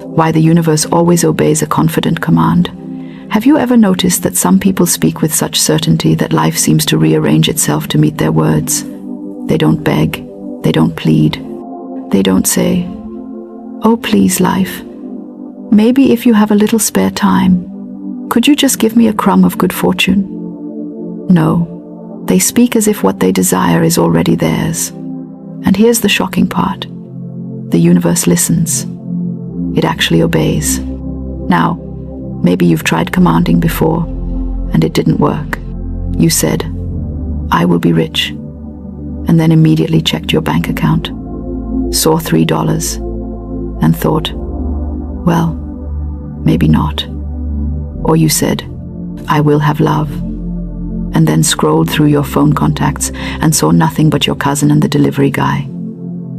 Why the universe always obeys a confident command. Have you ever noticed that some people speak with such certainty that life seems to rearrange itself to meet their words? They don't beg, they don't plead, they don't say, "Oh, please, life, maybe if you have a little spare time, could you just give me a crumb of good fortune?" No, they speak as if what they desire is already theirs. And here's the shocking part. The universe listens. It actually obeys. Now, maybe you've tried commanding before, and it didn't work. You said, "I will be rich," and then immediately checked your bank account, saw $3, and thought, well, maybe not. Or you said, "I will have love," and then scrolled through your phone contacts and saw nothing but your cousin and the delivery guy.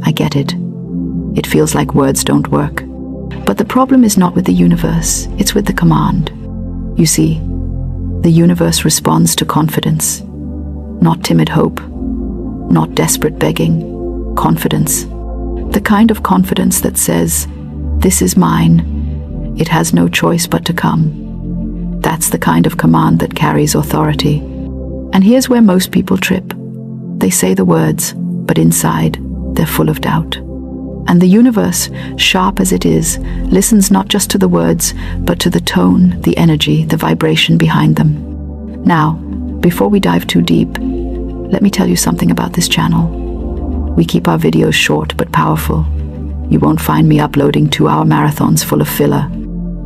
I get it. It feels like words don't work. But the problem is not with the universe, it's with the command. You see, the universe responds to confidence, not timid hope, not desperate begging, confidence. The kind of confidence that says, "This is mine, it has no choice but to come." That's the kind of command that carries authority. And here's where most people trip. They say the words, but inside, they're full of doubt. And the universe, sharp as it is, listens not just to the words, but to the tone, the energy, the vibration behind them. Now, before we dive too deep, let me tell you something about this channel. We keep our videos short but powerful. You won't find me uploading 2-hour marathons full of filler.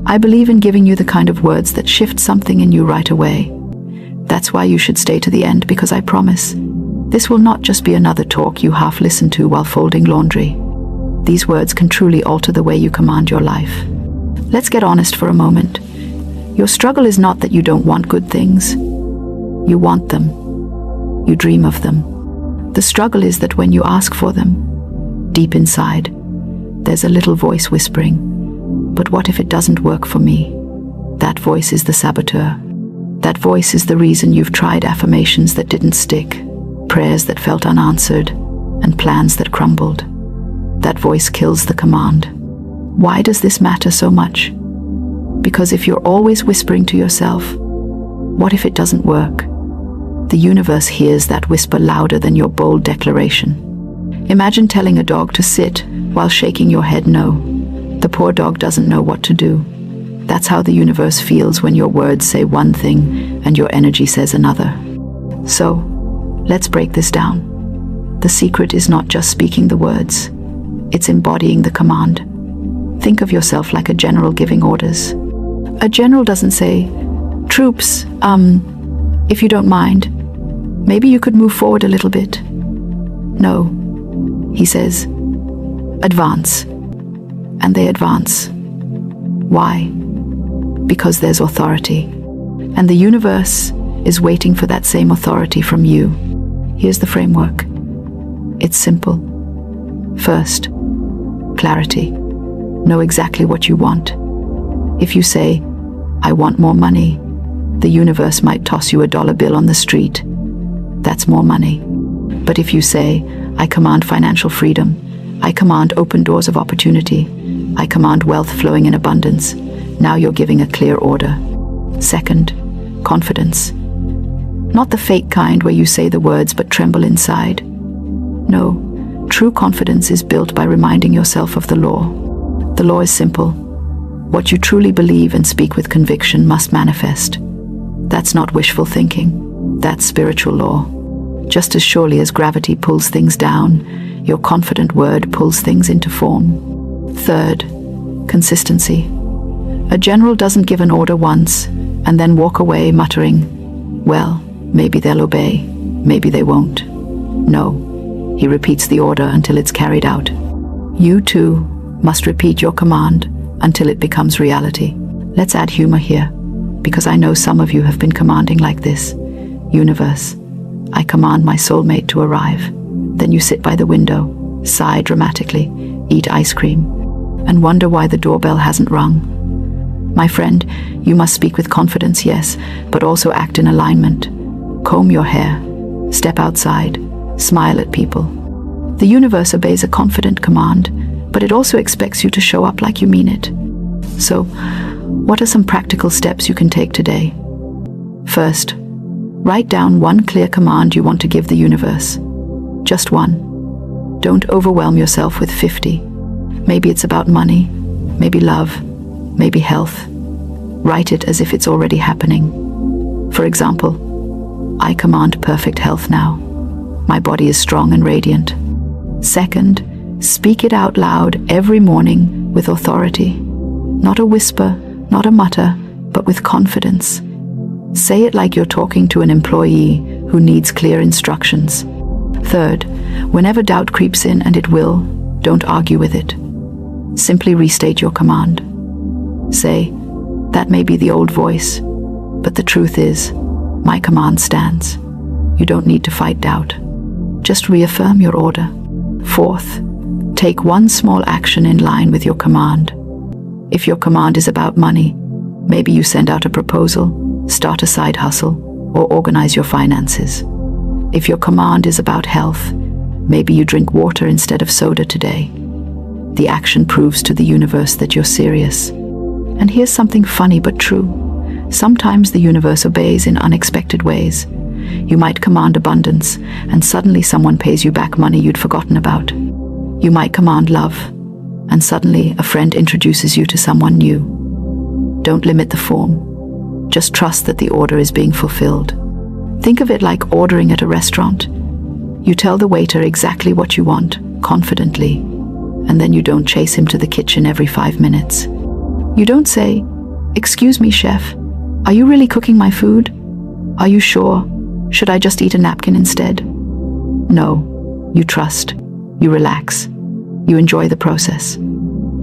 I believe in giving you the kind of words that shift something in you right away. That's why you should stay to the end, because I promise, this will not just be another talk you half listen to while folding laundry. These words can truly alter the way you command your life. Let's get honest for a moment. Your struggle is not that you don't want good things. You want them. You dream of them. The struggle is that when you ask for them, deep inside, there's a little voice whispering, "But what if it doesn't work for me?" That voice is the saboteur. That voice is the reason you've tried affirmations that didn't stick, prayers that felt unanswered, and plans that crumbled. That voice kills the command. Why does this matter so much? Because if you're always whispering to yourself, "What if it doesn't work?" the universe hears that whisper louder than your bold declaration. Imagine telling a dog to sit while shaking your head no. The poor dog doesn't know what to do. That's how the universe feels when your words say one thing and your energy says another. So, let's break this down. The secret is not just speaking the words. It's embodying the command. Think of yourself like a general giving orders. A general doesn't say, "Troops, if you don't mind, maybe you could move forward a little bit." No, he says, "Advance." And they advance. Why? Because there's authority. And the universe is waiting for that same authority from you. Here's the framework. It's simple. First, clarity. Know exactly what you want. If you say, "I want more money," the universe might toss you a dollar bill on the street. That's more money. But if you say, "I command financial freedom, I command open doors of opportunity, I command wealth flowing in abundance," now you're giving a clear order. Second, confidence. Not the fake kind where you say the words but tremble inside. No, true confidence is built by reminding yourself of the law. The law is simple. What you truly believe and speak with conviction must manifest. That's not wishful thinking. That's spiritual law. Just as surely as gravity pulls things down, your confident word pulls things into form. Third, consistency. A general doesn't give an order once and then walk away muttering, "Well, maybe they'll obey, maybe they won't." No, he repeats the order until it's carried out. You too must repeat your command until it becomes reality. Let's add humor here, because I know some of you have been commanding like this. "Universe, I command my soulmate to arrive." Then you sit by the window, sigh dramatically, eat ice cream, and wonder why the doorbell hasn't rung. My friend, you must speak with confidence, yes, but also act in alignment. Comb your hair, step outside, smile at people. The universe obeys a confident command, but it also expects you to show up like you mean it. So, what are some practical steps you can take today? First, write down one clear command you want to give the universe. Just one. Don't overwhelm yourself with 50. Maybe it's about money, maybe love, maybe health. Write it as if it's already happening. For example, I command perfect health now. My body is strong and radiant. Second, speak it out loud every morning with authority. Not a whisper, not a mutter, but with confidence. Say it like you're talking to an employee who needs clear instructions. Third, whenever doubt creeps in, and it will, don't argue with it. Simply restate your command. Say, that may be the old voice, but the truth is, my command stands. You don't need to fight doubt. Just reaffirm your order. Fourth, take one small action in line with your command. If your command is about money, maybe you send out a proposal, start a side hustle, or organize your finances. If your command is about health, maybe you drink water instead of soda today. The action proves to the universe that you're serious. And here's something funny but true. Sometimes the universe obeys in unexpected ways. You might command abundance, and suddenly someone pays you back money you'd forgotten about. You might command love, and suddenly a friend introduces you to someone new. Don't limit the form. Just trust that the order is being fulfilled. Think of it like ordering at a restaurant. You tell the waiter exactly what you want, confidently, and then you don't chase him to the kitchen every 5 minutes. You don't say, "Excuse me, chef, are you really cooking my food? Are you sure? Should I just eat a napkin instead?" No, you trust, you relax, you enjoy the process.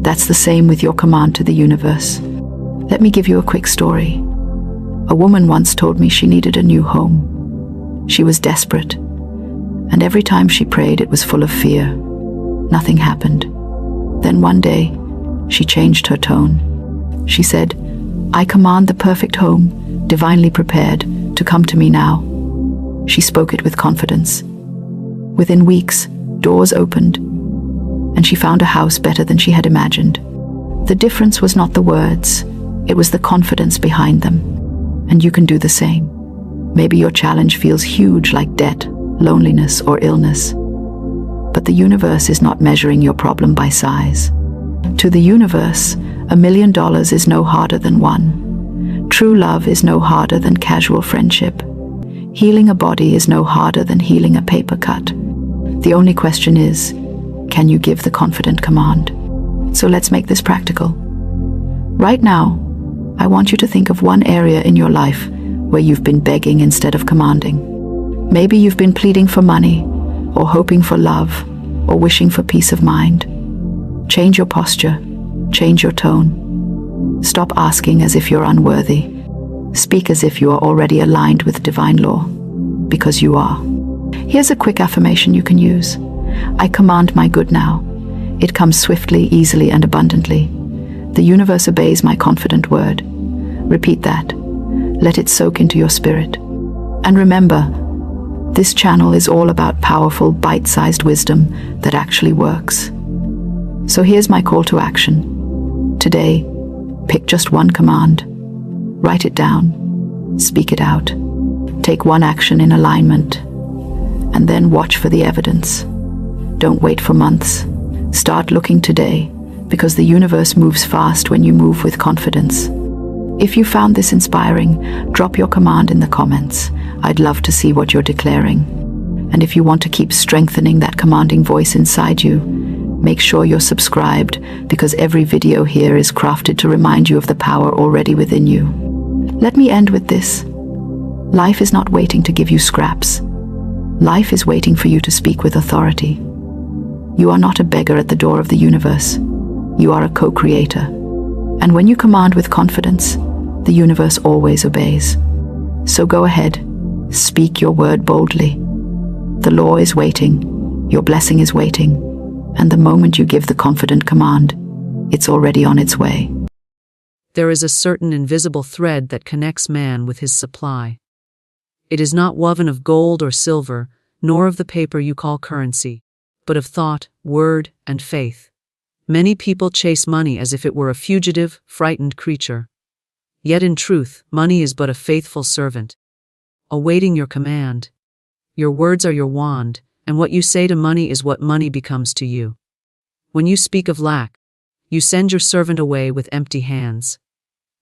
That's the same with your command to the universe. Let me give you a quick story. A woman once told me she needed a new home. She was desperate, and every time she prayed, it was full of fear. Nothing happened. Then one day, she changed her tone. She said, "I command the perfect home, divinely prepared, to come to me now." She spoke it with confidence. Within weeks, doors opened, and she found a house better than she had imagined. The difference was not the words, it was the confidence behind them. And you can do the same. Maybe your challenge feels huge, like debt, loneliness, or illness. But the universe is not measuring your problem by size. To the universe, $1 million is no harder than one. True love is no harder than casual friendship. Healing a body is no harder than healing a paper cut. The only question is, can you give the confident command? So let's make this practical. Right now, I want you to think of one area in your life where you've been begging instead of commanding. Maybe you've been pleading for money, or hoping for love, or wishing for peace of mind. Change your posture, change your tone. Stop asking as if you're unworthy. Speak as if you are already aligned with divine law, because you are. Here's a quick affirmation you can use. I command my good now. It comes swiftly, easily, and abundantly. The universe obeys my confident word. Repeat that. Let it soak into your spirit. And remember, this channel is all about powerful, bite-sized wisdom that actually works. So here's my call to action. Today, pick just one command. Write it down. Speak it out. Take one action in alignment. And then watch for the evidence. Don't wait for months. Start looking today, because the universe moves fast when you move with confidence. If you found this inspiring, drop your command in the comments. I'd love to see what you're declaring. And if you want to keep strengthening that commanding voice inside you, make sure you're subscribed, because every video here is crafted to remind you of the power already within you. Let me end with this. Life is not waiting to give you scraps. Life is waiting for you to speak with authority. You are not a beggar at the door of the universe. You are a co-creator. And when you command with confidence, the universe always obeys. So go ahead, speak your word boldly. The law is waiting, your blessing is waiting, and the moment you give the confident command, it's already on its way. There is a certain invisible thread that connects man with his supply. It is not woven of gold or silver, nor of the paper you call currency, but of thought, word, and faith. Many people chase money as if it were a fugitive, frightened creature. Yet in truth, money is but a faithful servant, awaiting your command. Your words are your wand, and what you say to money is what money becomes to you. When you speak of lack, you send your servant away with empty hands.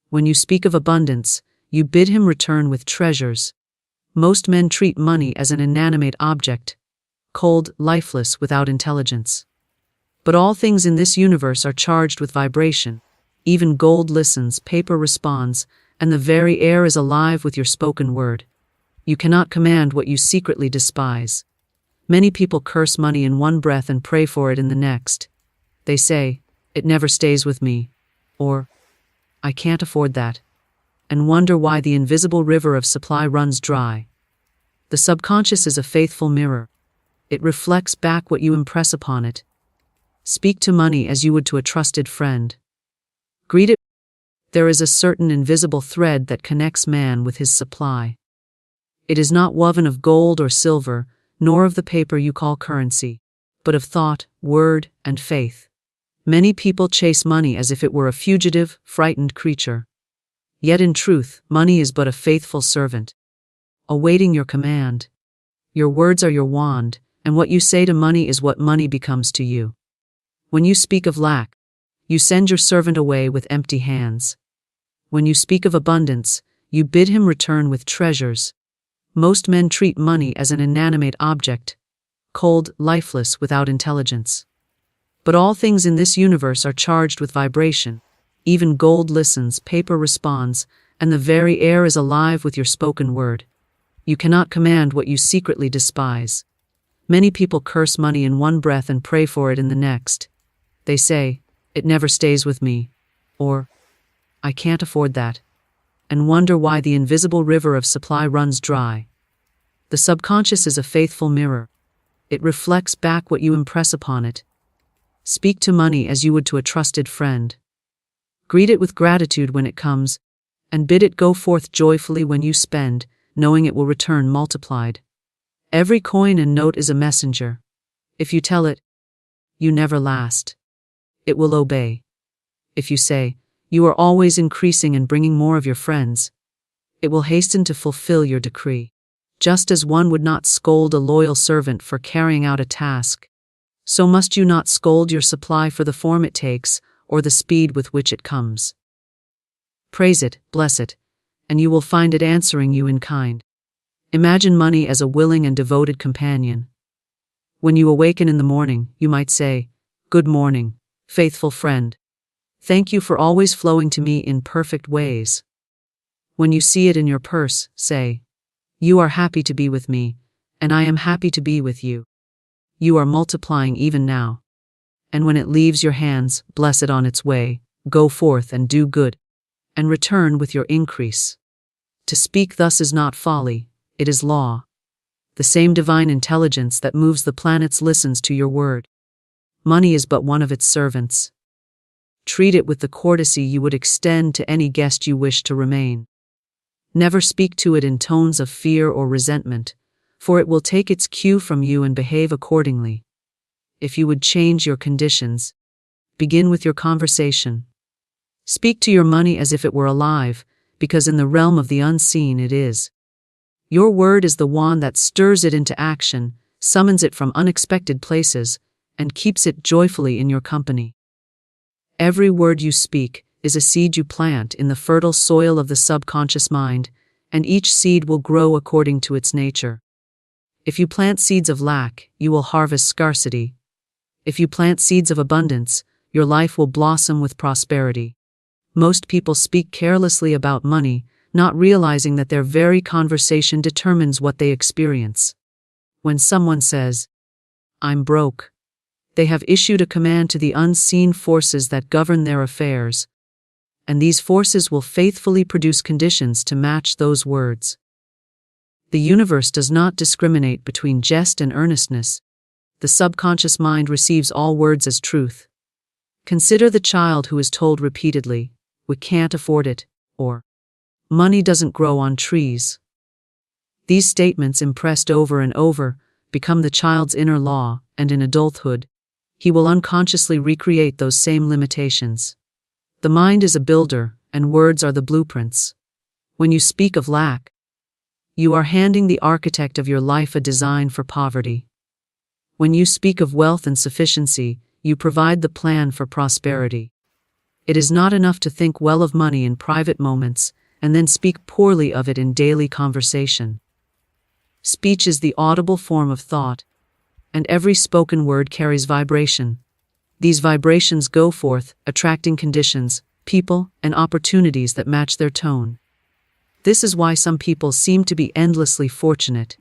When you speak of abundance, you bid him return with treasures. Most men treat money as an inanimate object, cold, lifeless, without intelligence. But all things in this universe are charged with vibration. Even gold listens, paper responds, and the very air is alive with your spoken word. You cannot command what you secretly despise. Many people curse money in one breath and pray for it in the next. They say, "It never stays with me," or "I can't afford that," and wonder why the invisible river of supply runs dry. The subconscious is a faithful mirror. It reflects back what you impress upon it. Speak to money as you would to a trusted friend. Greet it. There is a certain invisible thread that connects man with his supply. It is not woven of gold or silver, nor of the paper you call currency, but of thought, word, and faith. Many people chase money as if it were a fugitive, frightened creature. Yet in truth, money is but a faithful servant, awaiting your command. Your words are your wand, and what you say to money is what money becomes to you. When you speak of lack, you send your servant away with empty hands. When you speak of abundance, you bid him return with treasures. Most men treat money as an inanimate object, cold, lifeless, without intelligence. But all things in this universe are charged with vibration. Even gold listens, paper responds, and the very air is alive with your spoken word. You cannot command what you secretly despise. Many people curse money in one breath and pray for it in the next. They say, "It never stays with me," or "I can't afford that," and wonder why the invisible river of supply runs dry. The subconscious is a faithful mirror. It reflects back what you impress upon it. Speak to money as you would to a trusted friend. Greet it with gratitude when it comes, and bid it go forth joyfully when you spend, knowing it will return multiplied. Every coin and note is a messenger. If you tell it, "You never last," it will obey. If you say, "You are always increasing and bringing more of your friends," it will hasten to fulfill your decree. Just as one would not scold a loyal servant for carrying out a task, so must you not scold your supply for the form it takes or the speed with which it comes. Praise it, bless it, and you will find it answering you in kind. Imagine money as a willing and devoted companion. When you awaken in the morning, you might say, "Good morning, faithful friend. Thank you for always flowing to me in perfect ways." When you see it in your purse, say, "You are happy to be with me, and I am happy to be with you. You are multiplying even now." And when it leaves your hands, bless it on its way, go forth and do good, and return with your increase. To speak thus is not folly, it is law. The same divine intelligence that moves the planets listens to your word. Money is but one of its servants. Treat it with the courtesy you would extend to any guest you wish to remain. Never speak to it in tones of fear or resentment, for it will take its cue from you and behave accordingly. If you would change your conditions, begin with your conversation. Speak to your money as if it were alive, because in the realm of the unseen it is. Your word is the wand that stirs it into action, summons it from unexpected places, and keeps it joyfully in your company. Every word you speak is a seed you plant in the fertile soil of the subconscious mind, and each seed will grow according to its nature. If you plant seeds of lack, you will harvest scarcity. If you plant seeds of abundance, your life will blossom with prosperity. Most people speak carelessly about money, not realizing that their very conversation determines what they experience. When someone says, "I'm broke," they have issued a command to the unseen forces that govern their affairs, and these forces will faithfully produce conditions to match those words. The universe does not discriminate between jest and earnestness. The subconscious mind receives all words as truth. Consider the child who is told repeatedly, "We can't afford it," or "Money doesn't grow on trees." These statements, impressed over and over, become the child's inner law, and in adulthood, he will unconsciously recreate those same limitations. The mind is a builder, and words are the blueprints. When you speak of lack, you are handing the architect of your life a design for poverty. When you speak of wealth and sufficiency, you provide the plan for prosperity. It is not enough to think well of money in private moments and then speak poorly of it in daily conversation. Speech is the audible form of thought, and every spoken word carries vibration. These vibrations go forth, attracting conditions, people, and opportunities that match their tone. This is why some people seem to be endlessly fortunate.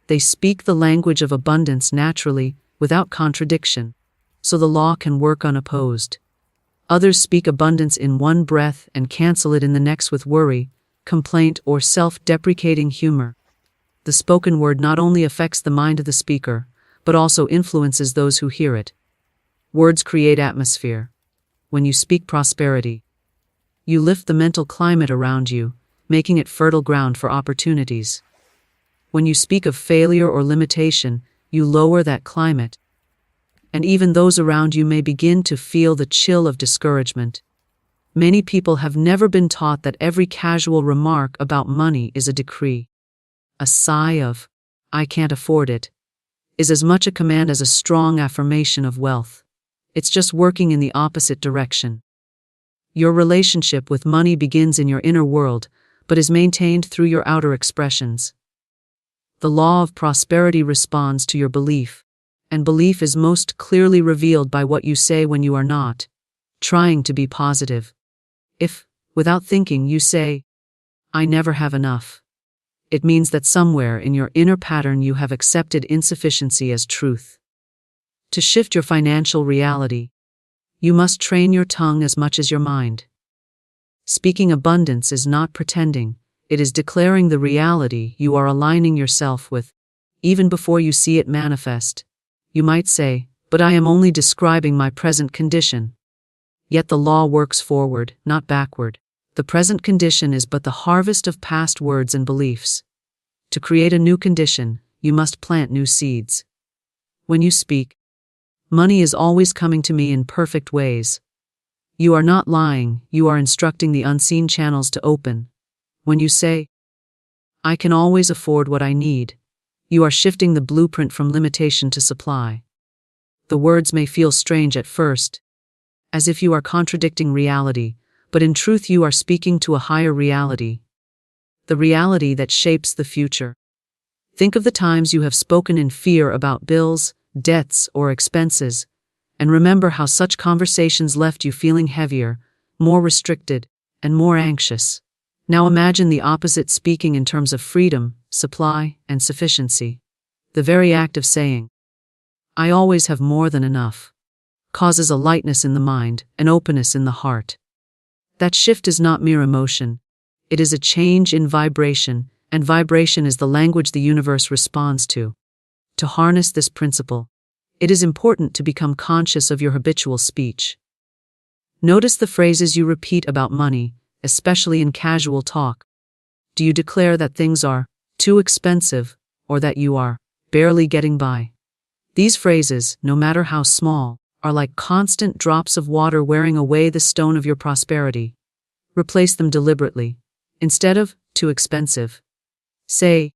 They speak the language of abundance naturally, without contradiction, so the law can work unopposed. Others speak abundance in one breath and cancel it in the next with worry, complaint, or self-deprecating humor. The spoken word not only affects the mind of the speaker, but also influences those who hear it. Words create atmosphere. When you speak prosperity, you lift the mental climate around you, making it fertile ground for opportunities. When you speak of failure or limitation, you lower that climate, and even those around you may begin to feel the chill of discouragement. Many people have never been taught that every casual remark about money is a decree. A sigh of, "I can't afford it," is as much a command as a strong affirmation of wealth. It's just working in the opposite direction. Your relationship with money begins in your inner world, but is maintained through your outer expressions. The law of prosperity responds to your belief, and belief is most clearly revealed by what you say when you are not trying to be positive. If, without thinking, you say, "I never have enough," it means that somewhere in your inner pattern you have accepted insufficiency as truth. To shift your financial reality, you must train your tongue as much as your mind. Speaking abundance is not pretending, it is declaring the reality you are aligning yourself with, even before you see it manifest. You might say, "But I am only describing my present condition." Yet the law works forward, not backward. The present condition is but the harvest of past words and beliefs. To create a new condition, you must plant new seeds. When you speak, "Money is always coming to me in perfect ways," you are not lying, you are instructing the unseen channels to open. When you say, "I can always afford what I need," you are shifting the blueprint from limitation to supply. The words may feel strange at first, as if you are contradicting reality, but in truth you are speaking to a higher reality, the reality that shapes the future. Think of the times you have spoken in fear about bills, debts, or expenses, and remember how such conversations left you feeling heavier, more restricted, and more anxious. Now imagine the opposite, speaking in terms of freedom, supply, and sufficiency. The very act of saying, "I always have more than enough," causes a lightness in the mind, an openness in the heart. That shift is not mere emotion. It is a change in vibration, and vibration is the language the universe responds to. To harness this principle, it is important to become conscious of your habitual speech. Notice the phrases you repeat about money, especially in casual talk. Do you declare that things are too expensive, or that you are barely getting by? These phrases, no matter how small, are like constant drops of water wearing away the stone of your prosperity. Replace them deliberately. Instead of "too expensive," say,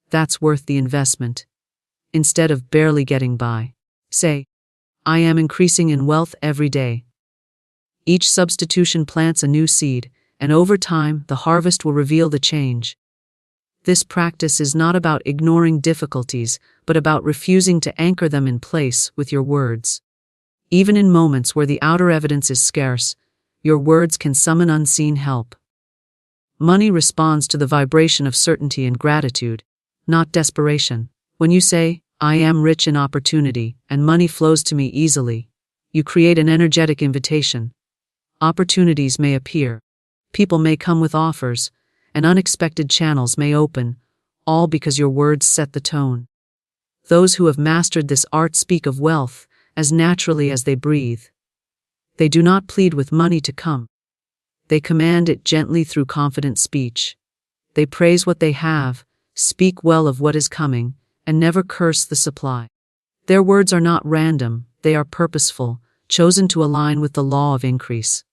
"That's worth the investment." Instead of "barely getting by," say, "I am increasing in wealth every day." Each substitution plants a new seed, and over time the harvest will reveal the change. This practice is not about ignoring difficulties, but about refusing to anchor them in place with your words. Even in moments where the outer evidence is scarce, your words can summon unseen help. Money responds to the vibration of certainty and gratitude, not desperation. When you say, "I am rich in opportunity, and money flows to me easily," you create an energetic invitation. Opportunities may appear, people may come with offers, and unexpected channels may open, all because your words set the tone. Those who have mastered this art speak of wealth as naturally as they breathe. They do not plead with money to come. They command it gently through confident speech. They praise what they have, speak well of what is coming, and never curse the supply. Their words are not random, They are purposeful, chosen to align with the law of increase.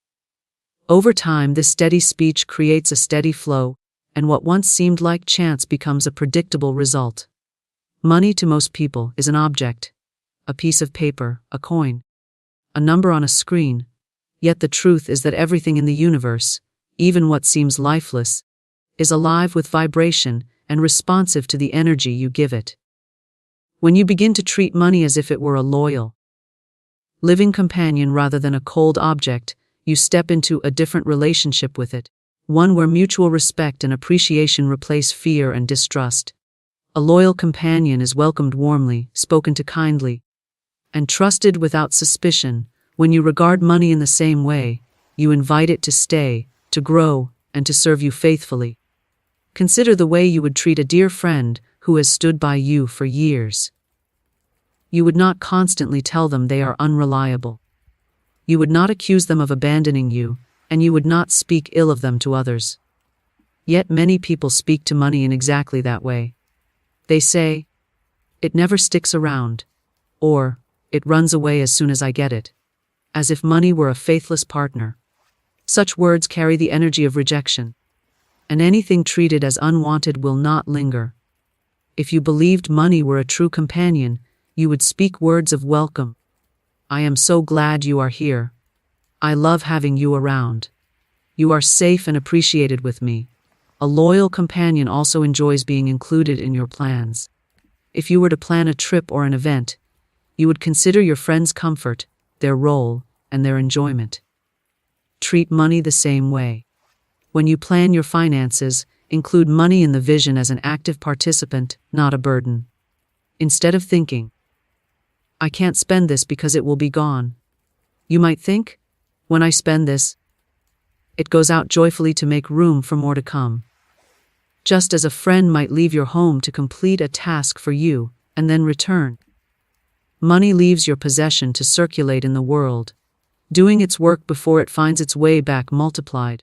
Over time, this steady speech creates a steady flow, and what once seemed like chance becomes a predictable result. Money to most people is an object, a piece of paper, a coin, a number on a screen. Yet the truth is that everything in the universe, even what seems lifeless, is alive with vibration and responsive to the energy you give it. When you begin to treat money as if it were a loyal, living companion rather than a cold object, you step into a different relationship with it, one where mutual respect and appreciation replace fear and distrust. A loyal companion is welcomed warmly, spoken to kindly, and trusted without suspicion. When you regard money in the same way, you invite it to stay, to grow, and to serve you faithfully. Consider the way you would treat a dear friend who has stood by you for years. You would not constantly tell them they are unreliable. You would not accuse them of abandoning you, and you would not speak ill of them to others. Yet many people speak to money in exactly that way. They say, "It never sticks around," or "It runs away as soon as I get it," as if money were a faithless partner. Such words carry the energy of rejection, and anything treated as unwanted will not linger. If you believed money were a true companion, you would speak words of welcome. "I am so glad you are here. I love having you around. You are safe and appreciated with me." A loyal companion also enjoys being included in your plans. If you were to plan a trip or an event, you would consider your friend's comfort, their role, and their enjoyment. Treat money the same way. When you plan your finances, include money in the vision as an active participant, not a burden. Instead of thinking, "I can't spend this because it will be gone," you might think, "When I spend this, it goes out joyfully to make room for more to come." Just as a friend might leave your home to complete a task for you and then return, money leaves your possession to circulate in the world, doing its work before it finds its way back multiplied.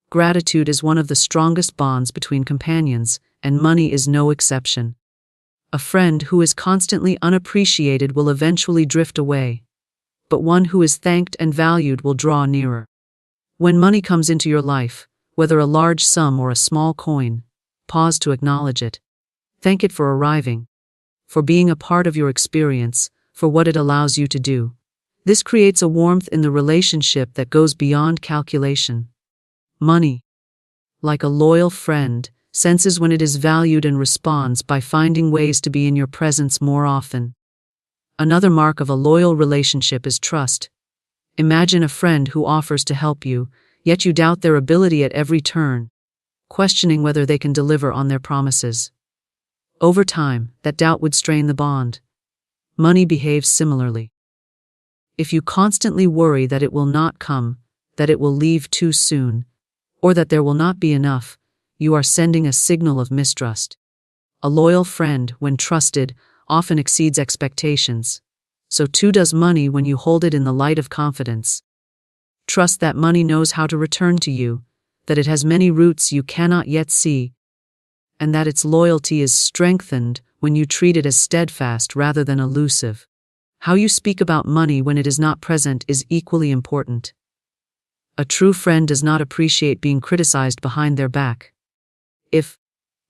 Gratitude is one of the strongest bonds between companions, and money is no exception. A friend who is constantly unappreciated will eventually drift away, but one who is thanked and valued will draw nearer. When money comes into your life, whether a large sum or a small coin, pause to acknowledge it. Thank it for arriving, for being a part of your experience, for what it allows you to do. This creates a warmth in the relationship that goes beyond calculation. Money, like a loyal friend, senses when it is valued and responds by finding ways to be in your presence more often. Another mark of a loyal relationship is trust. Imagine a friend who offers to help you, yet you doubt their ability at every turn, questioning whether they can deliver on their promises. Over time, that doubt would strain the bond. Money behaves similarly. If you constantly worry that it will not come, that it will leave too soon, or that there will not be enough, you are sending a signal of mistrust. A loyal friend, when trusted, often exceeds expectations. So too does money when you hold it in the light of confidence. Trust that money knows how to return to you, that it has many routes you cannot yet see, and that its loyalty is strengthened when you treat it as steadfast rather than elusive. How you speak about money when it is not present is equally important. A true friend does not appreciate being criticized behind their back. If,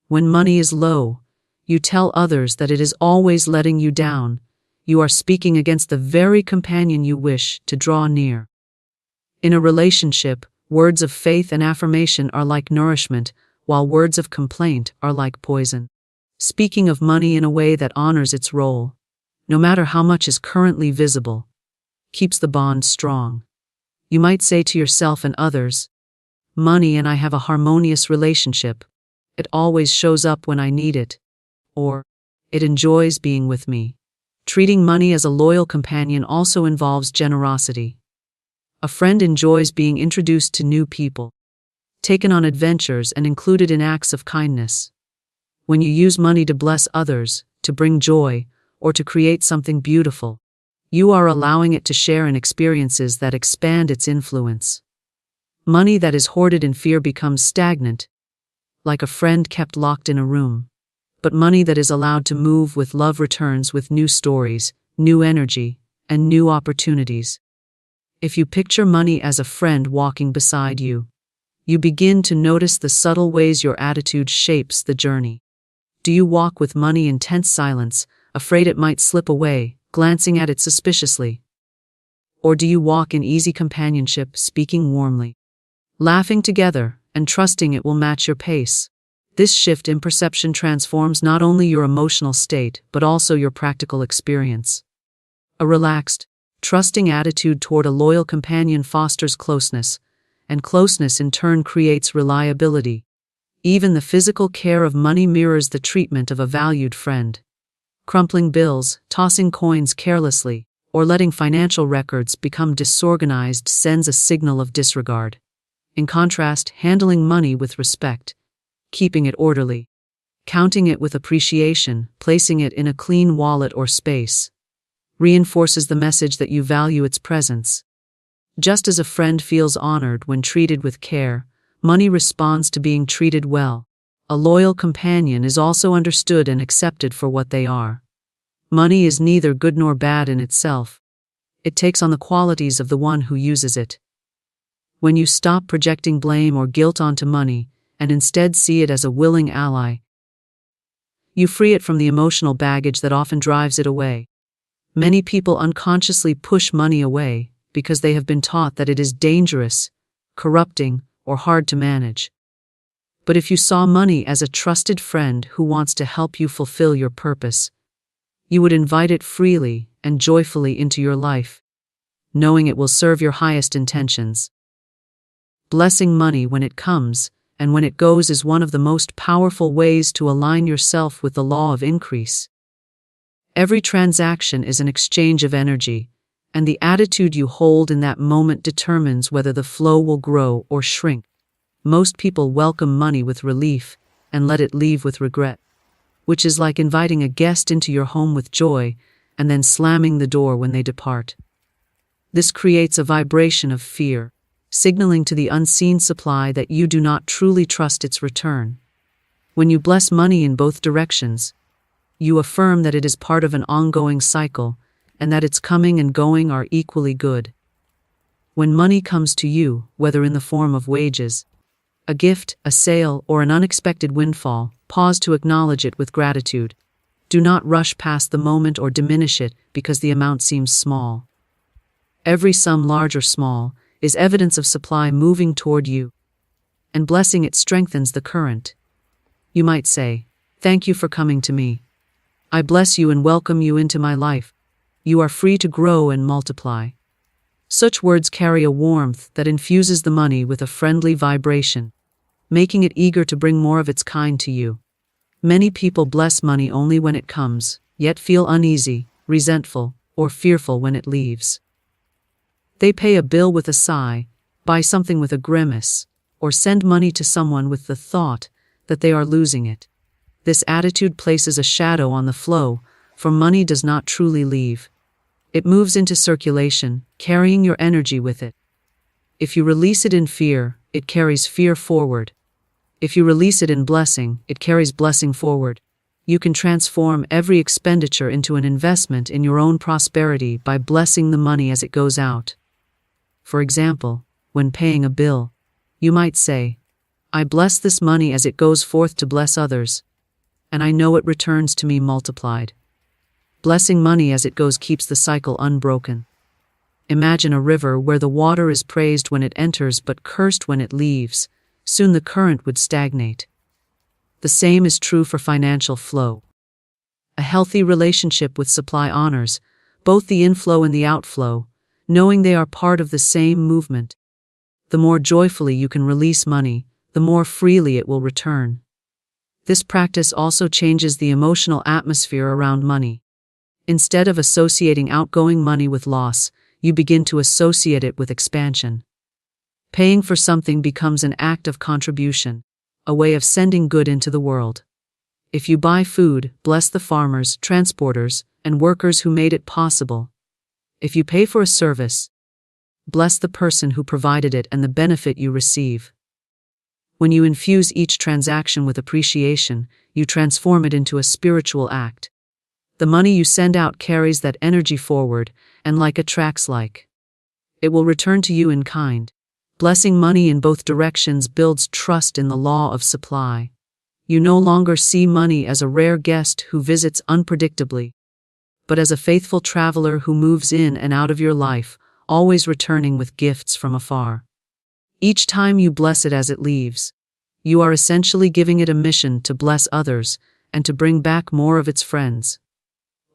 when money is low, you tell others that it is always letting you down, you are speaking against the very companion you wish to draw near. In a relationship, words of faith and affirmation are like nourishment, while words of complaint are like poison. Speaking of money in a way that honors its role, no matter how much is currently visible, keeps the bond strong. You might say to yourself and others, "Money and I have a harmonious relationship. It always shows up when I need it," or "It enjoys being with me." Treating money as a loyal companion also involves generosity. A friend enjoys being introduced to new people, taken on adventures and included in acts of kindness. When you use money to bless others, to bring joy, or to create something beautiful, you are allowing it to share in experiences that expand its influence. Money that is hoarded in fear becomes stagnant, like a friend kept locked in a room. But money that is allowed to move with love returns with new stories, new energy, and new opportunities. If you picture money as a friend walking beside you, you begin to notice the subtle ways your attitude shapes the journey. Do you walk with money in tense silence, afraid it might slip away, glancing at it suspiciously? Or do you walk in easy companionship, speaking warmly, laughing together, and trusting it will match your pace? This shift in perception transforms not only your emotional state, but also your practical experience. A relaxed, trusting attitude toward a loyal companion fosters closeness, and closeness in turn creates reliability. Even the physical care of money mirrors the treatment of a valued friend. Crumpling bills, tossing coins carelessly, or letting financial records become disorganized sends a signal of disregard. In contrast, handling money with respect, keeping it orderly, counting it with appreciation, placing it in a clean wallet or space, reinforces the message that you value its presence. Just as a friend feels honored when treated with care, money responds to being treated well. A loyal companion is also understood and accepted for what they are. Money is neither good nor bad in itself. It takes on the qualities of the one who uses it. When you stop projecting blame or guilt onto money, and instead see it as a willing ally, you free it from the emotional baggage that often drives it away. Many people unconsciously push money away because they have been taught that it is dangerous, corrupting, or hard to manage. But if you saw money as a trusted friend who wants to help you fulfill your purpose, you would invite it freely and joyfully into your life, knowing it will serve your highest intentions. Blessing money when it comes and when it goes is one of the most powerful ways to align yourself with the law of increase. Every transaction is an exchange of energy, and the attitude you hold in that moment determines whether the flow will grow or shrink. Most people welcome money with relief and let it leave with regret, which is like inviting a guest into your home with joy and then slamming the door when they depart. This creates a vibration of fear, signaling to the unseen supply that you do not truly trust its return. When you bless money in both directions, you affirm that it is part of an ongoing cycle and that its coming and going are equally good. When money comes to you, whether in the form of wages, a gift, a sale, or an unexpected windfall, pause to acknowledge it with gratitude. Do not rush past the moment or diminish it because the amount seems small. Every sum, large or small, is evidence of supply moving toward you, and blessing it strengthens the current. You might say, "Thank you for coming to me. I bless you and welcome you into my life. You are free to grow and multiply." Such words carry a warmth that infuses the money with a friendly vibration, making it eager to bring more of its kind to you. Many people bless money only when it comes, yet feel uneasy, resentful, or fearful when it leaves. They pay a bill with a sigh, buy something with a grimace, or send money to someone with the thought that they are losing it. This attitude places a shadow on the flow, for money does not truly leave. It moves into circulation, carrying your energy with it. If you release it in fear, it carries fear forward. If you release it in blessing, it carries blessing forward. You can transform every expenditure into an investment in your own prosperity by blessing the money as it goes out. For example, when paying a bill, you might say, "I bless this money as it goes forth to bless others, and I know it returns to me multiplied." Blessing money as it goes keeps the cycle unbroken. Imagine a river where the water is praised when it enters but cursed when it leaves. Soon the current would stagnate. The same is true for financial flow. A healthy relationship with supply honors both the inflow and the outflow, knowing they are part of the same movement. The more joyfully you can release money, the more freely it will return. This practice also changes the emotional atmosphere around money. Instead of associating outgoing money with loss, you begin to associate it with expansion. Paying for something becomes an act of contribution, a way of sending good into the world. If you buy food, bless the farmers, transporters, and workers who made it possible. If you pay for a service, bless the person who provided it and the benefit you receive. When you infuse each transaction with appreciation, you transform it into a spiritual act, The money you send out carries that energy forward, and like attracts like. It will return to you in kind. Blessing money in both directions builds trust in the law of supply. You no longer see money as a rare guest who visits unpredictably, but as a faithful traveler who moves in and out of your life, always returning with gifts from afar. Each time you bless it as it leaves, you are essentially giving it a mission to bless others and to bring back more of its friends.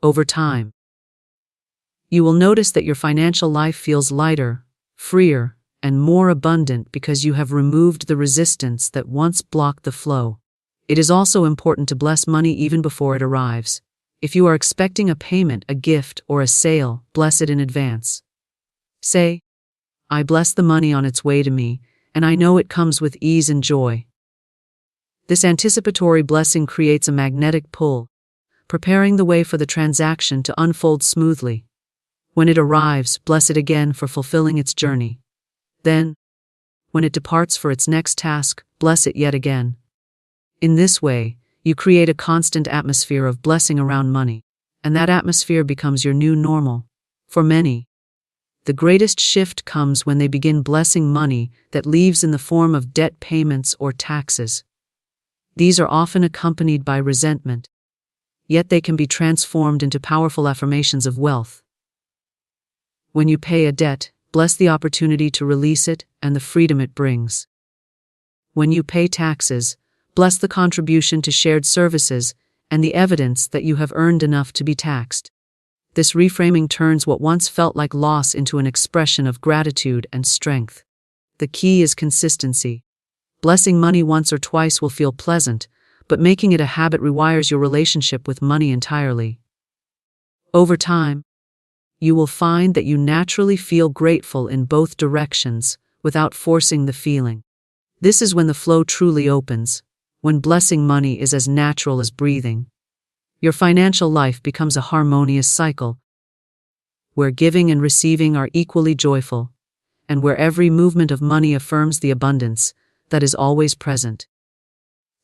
Over time, you will notice that your financial life feels lighter, freer, and more abundant because you have removed the resistance that once blocked the flow. It is also important to bless money even before it arrives. If you are expecting a payment, a gift, or a sale, bless it in advance. Say, "I bless the money on its way to me, and I know it comes with ease and joy." This anticipatory blessing creates a magnetic pull, preparing the way for the transaction to unfold smoothly. When it arrives, bless it again for fulfilling its journey. Then, when it departs for its next task, bless it yet again. In this way, you create a constant atmosphere of blessing around money, and that atmosphere becomes your new normal. For many, the greatest shift comes when they begin blessing money that leaves in the form of debt payments or taxes. These are often accompanied by resentment, yet they can be transformed into powerful affirmations of wealth. When you pay a debt, bless the opportunity to release it and the freedom it brings. When you pay taxes, bless the contribution to shared services and the evidence that you have earned enough to be taxed. This reframing turns what once felt like loss into an expression of gratitude and strength. The key is consistency. Blessing money once or twice will feel pleasant, but making it a habit rewires your relationship with money entirely. Over time, you will find that you naturally feel grateful in both directions without forcing the feeling. This is when the flow truly opens, when blessing money is as natural as breathing. Your financial life becomes a harmonious cycle, where giving and receiving are equally joyful, and where every movement of money affirms the abundance that is always present.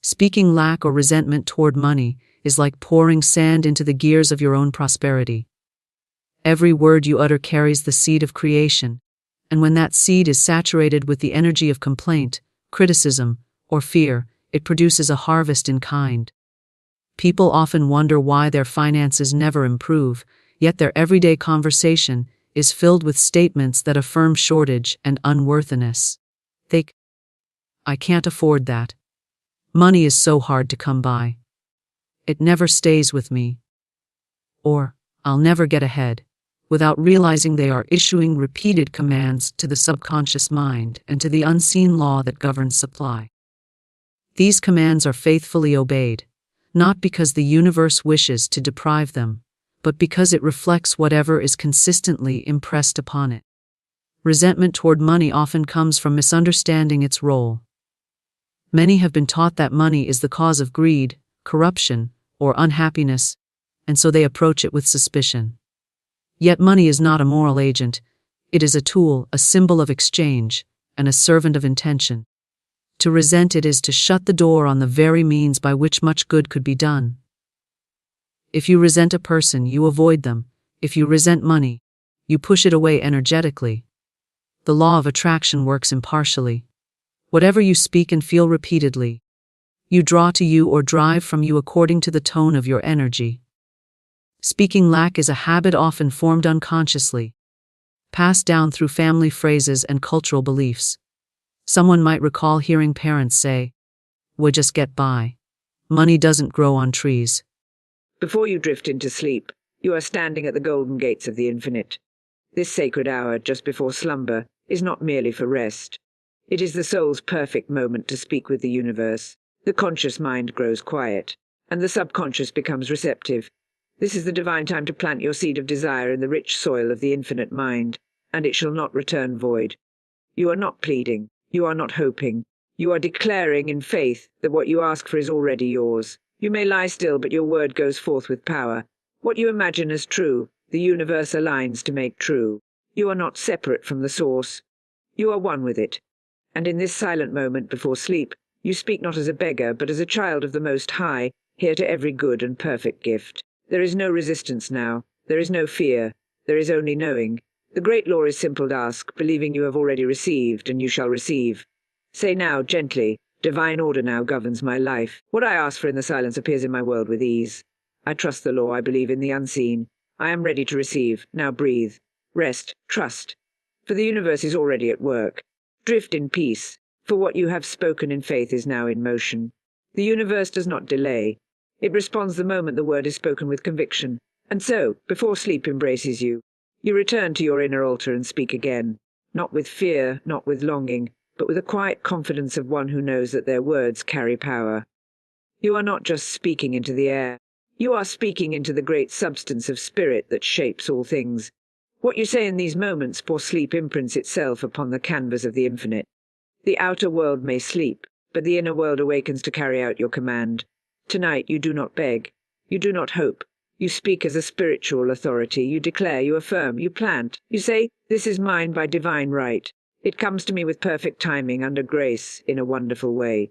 Speaking lack or resentment toward money is like pouring sand into the gears of your own prosperity. Every word you utter carries the seed of creation, and when that seed is saturated with the energy of complaint, criticism, or fear, it produces a harvest in kind. People often wonder why their finances never improve, yet their everyday conversation is filled with statements that affirm shortage and unworthiness. I can't afford that. Money is so hard to come by. It never stays with me. Or, I'll never get ahead, without realizing they are issuing repeated commands to the subconscious mind and to the unseen law that governs supply. These commands are faithfully obeyed, not because the universe wishes to deprive them, but because it reflects whatever is consistently impressed upon it. Resentment toward money often comes from misunderstanding its role. Many have been taught that money is the cause of greed, corruption, or unhappiness, and so they approach it with suspicion. Yet money is not a moral agent. It is a tool, a symbol of exchange, and a servant of intention. To resent it is to shut the door on the very means by which much good could be done. If you resent a person, you avoid them. If you resent money, you push it away energetically. The law of attraction works impartially. Whatever you speak and feel repeatedly, you draw to you or drive from you according to the tone of your energy. Speaking lack is a habit often formed unconsciously, passed down through family phrases and cultural beliefs. Someone might recall hearing parents say, "We just get by. Money doesn't grow on trees." Before you drift into sleep, you are standing at the golden gates of the infinite. This sacred hour just before slumber is not merely for rest. It is the soul's perfect moment to speak with the universe. The conscious mind grows quiet, and the subconscious becomes receptive. This is the divine time to plant your seed of desire in the rich soil of the infinite mind, and it shall not return void. You are not pleading, you are not hoping. You are declaring in faith that what you ask for is already yours. You may lie still, but your word goes forth with power. What you imagine as true, the universe aligns to make true. You are not separate from the source. You are one with it. And in this silent moment before sleep, you speak not as a beggar, but as a child of the Most High, here to every good and perfect gift. There is no resistance now. There is no fear. There is only knowing. The great law is simple to ask, believing you have already received, and you shall receive. Say now, gently, divine order now governs my life. What I ask for in the silence appears in my world with ease. I trust the law, I believe in the unseen. I am ready to receive. Now breathe. Rest. Trust. For the universe is already at work. Drift in peace, for what you have spoken in faith is now in motion. The universe does not delay. It responds the moment the word is spoken with conviction. And so, before sleep embraces you, you return to your inner altar and speak again, not with fear, not with longing, but with a quiet confidence of one who knows that their words carry power. You are not just speaking into the air. You are speaking into the great substance of spirit that shapes all things. What you say in these moments before sleep imprints itself upon the canvas of the infinite. The outer world may sleep, but the inner world awakens to carry out your command. Tonight you do not beg. You do not hope. You speak as a spiritual authority. You declare, you affirm, you plant. You say, "This is mine by divine right. It comes to me with perfect timing, under grace, in a wonderful way."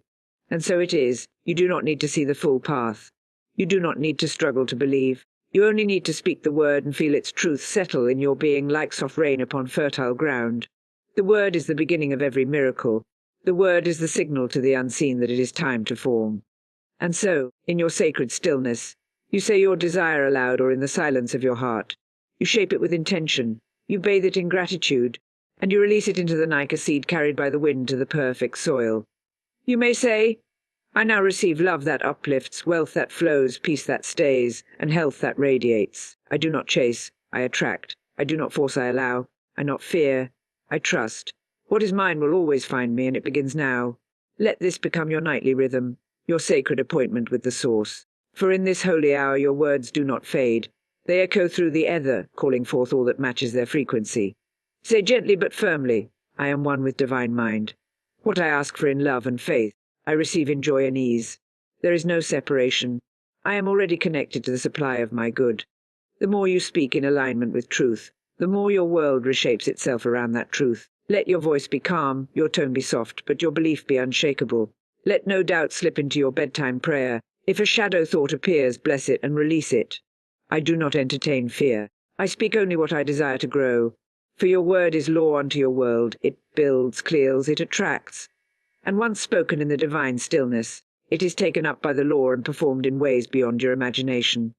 And so it is. You do not need to see the full path. You do not need to struggle to believe. You only need to speak the word and feel its truth settle in your being like soft rain upon fertile ground. The word is the beginning of every miracle. The word is the signal to the unseen that it is time to form. And so, in your sacred stillness, you say your desire aloud or in the silence of your heart. You shape it with intention. You bathe it in gratitude. And you release it into the night, a seed carried by the wind to the perfect soil. You may say, "I now receive love that uplifts, wealth that flows, peace that stays, and health that radiates. I do not chase, I attract. I do not force, I allow. I not fear, I trust. What is mine will always find me, and it begins now." Let this become your nightly rhythm, your sacred appointment with the Source. For in this holy hour your words do not fade. They echo through the ether, calling forth all that matches their frequency. Say gently but firmly, "I am one with divine mind. What I ask for in love and faith, I receive in joy and ease. There is no separation. I am already connected to the supply of my good." The more you speak in alignment with truth, the more your world reshapes itself around that truth. Let your voice be calm, your tone be soft, but your belief be unshakable. Let no doubt slip into your bedtime prayer. If a shadow thought appears, bless it and release it. I do not entertain fear. I speak only what I desire to grow. For your word is law unto your world. It builds, clears, it attracts. And once spoken in the divine stillness, it is taken up by the law and performed in ways beyond your imagination.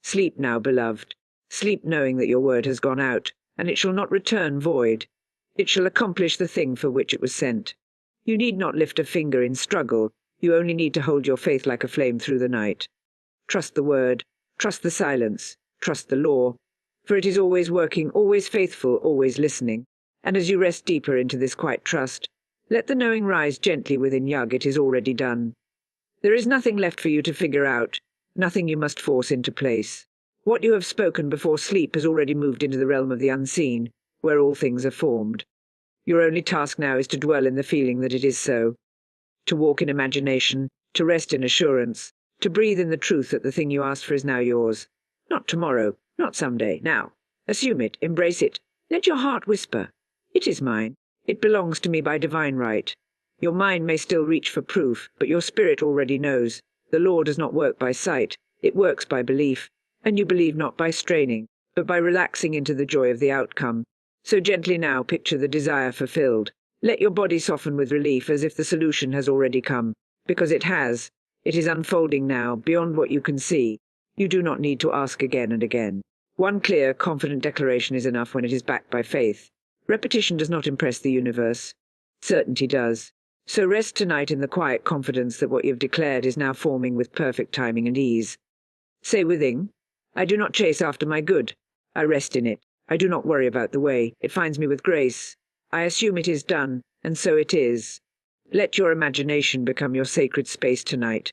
Sleep now, beloved. Sleep knowing that your word has gone out, and it shall not return void. It shall accomplish the thing for which it was sent. You need not lift a finger in struggle. You only need to hold your faith like a flame through the night. Trust the word. Trust the silence. Trust the law. For it is always working, always faithful, always listening. And as you rest deeper into this quiet trust, let the knowing rise gently within you. It is already done. There is nothing left for you to figure out, nothing you must force into place. What you have spoken before sleep has already moved into the realm of the unseen, where all things are formed. Your only task now is to dwell in the feeling that it is so, to walk in imagination, to rest in assurance, to breathe in the truth that the thing you asked for is now yours. Not tomorrow, not someday, now. Assume it, embrace it. Let your heart whisper, "It is mine. It belongs to me by divine right." Your mind may still reach for proof, but your spirit already knows. The law does not work by sight, it works by belief. And you believe not by straining, but by relaxing into the joy of the outcome. So gently now picture the desire fulfilled. Let your body soften with relief as if the solution has already come. Because it has. It is unfolding now, beyond what you can see. You do not need to ask again and again. One clear, confident declaration is enough when it is backed by faith. Repetition does not impress the universe. Certainty does. So rest tonight in the quiet confidence that what you have declared is now forming with perfect timing and ease. Say within, "I do not chase after my good. I rest in it. I do not worry about the way. It finds me with grace. I assume it is done, and so it is." Let your imagination become your sacred space tonight.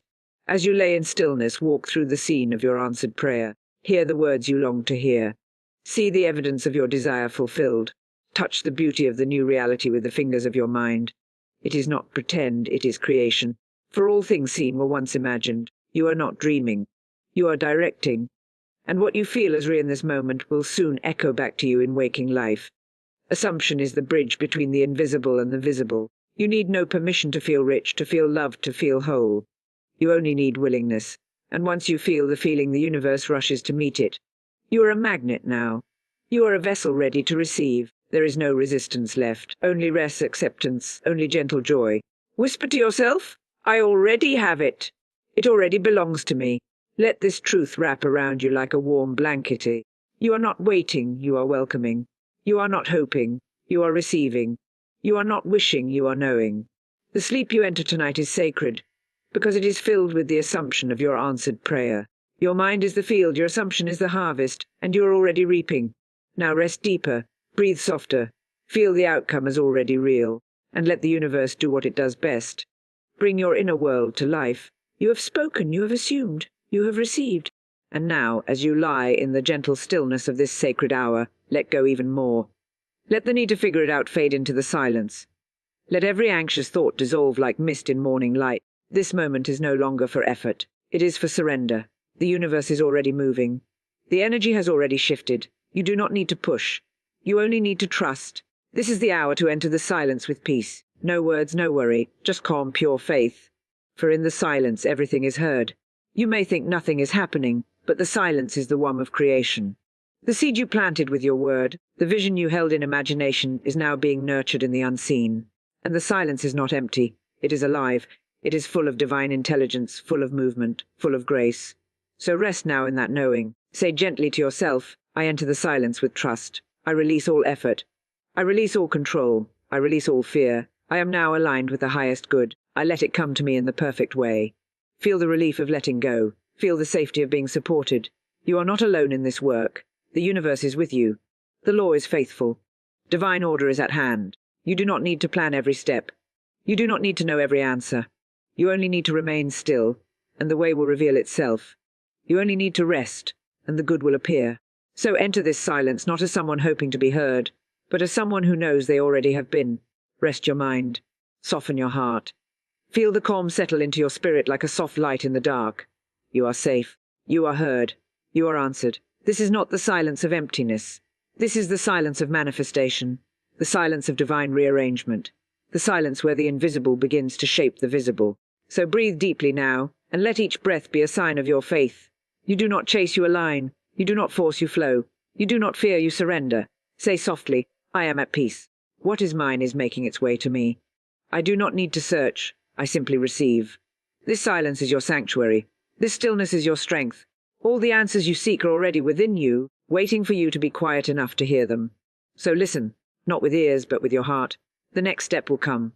As you lay in stillness, walk through the scene of your answered prayer. Hear the words you long to hear. See the evidence of your desire fulfilled. Touch the beauty of the new reality with the fingers of your mind. It is not pretend, it is creation. For all things seen were once imagined. You are not dreaming. You are directing. And what you feel as real in this moment will soon echo back to you in waking life. Assumption is the bridge between the invisible and the visible. You need no permission to feel rich, to feel loved, to feel whole. You only need willingness. And once you feel the feeling, the universe rushes to meet it. You are a magnet now. You are a vessel ready to receive. There is no resistance left, only rest, acceptance, only gentle joy. Whisper to yourself, I already have it. It already belongs to me. Let this truth wrap around you like a warm blanket. You are not waiting, you are welcoming. You are not hoping, you are receiving. You are not wishing, you are knowing. The sleep you enter tonight is sacred, because it is filled with the assumption of your answered prayer. Your mind is the field, your assumption is the harvest, and you are already reaping. Now rest deeper, breathe softer, feel the outcome as already real, and let the universe do what it does best. Bring your inner world to life. You have spoken, you have assumed, you have received. And now, as you lie in the gentle stillness of this sacred hour, let go even more. Let the need to figure it out fade into the silence. Let every anxious thought dissolve like mist in morning light. This moment is no longer for effort. It is for surrender. The universe is already moving. The energy has already shifted. You do not need to push. You only need to trust. This is the hour to enter the silence with peace. No words, no worry, just calm, pure faith. For in the silence everything is heard. You may think nothing is happening, but the silence is the womb of creation. The seed you planted with your word, the vision you held in imagination, is now being nurtured in the unseen. And the silence is not empty. It is alive. It is full of divine intelligence, full of movement, full of grace. So rest now in that knowing. Say gently to yourself, I enter the silence with trust. I release all effort. I release all control. I release all fear. I am now aligned with the highest good. I let it come to me in the perfect way. Feel the relief of letting go. Feel the safety of being supported. You are not alone in this work. The universe is with you. The law is faithful. Divine order is at hand. You do not need to plan every step. You do not need to know every answer. You only need to remain still, and the way will reveal itself. You only need to rest, and the good will appear. So enter this silence not as someone hoping to be heard, but as someone who knows they already have been. Rest your mind. Soften your heart. Feel the calm settle into your spirit like a soft light in the dark. You are safe. You are heard. You are answered. This is not the silence of emptiness. This is the silence of manifestation, the silence of divine rearrangement, the silence where the invisible begins to shape the visible. So breathe deeply now, and let each breath be a sign of your faith. You do not chase, you align. You do not force, you flow. You do not fear, you surrender. Say softly, I am at peace. What is mine is making its way to me. I do not need to search. I simply receive. This silence is your sanctuary. This stillness is your strength. All the answers you seek are already within you, waiting for you to be quiet enough to hear them. So listen, not with ears but with your heart. The next step will come.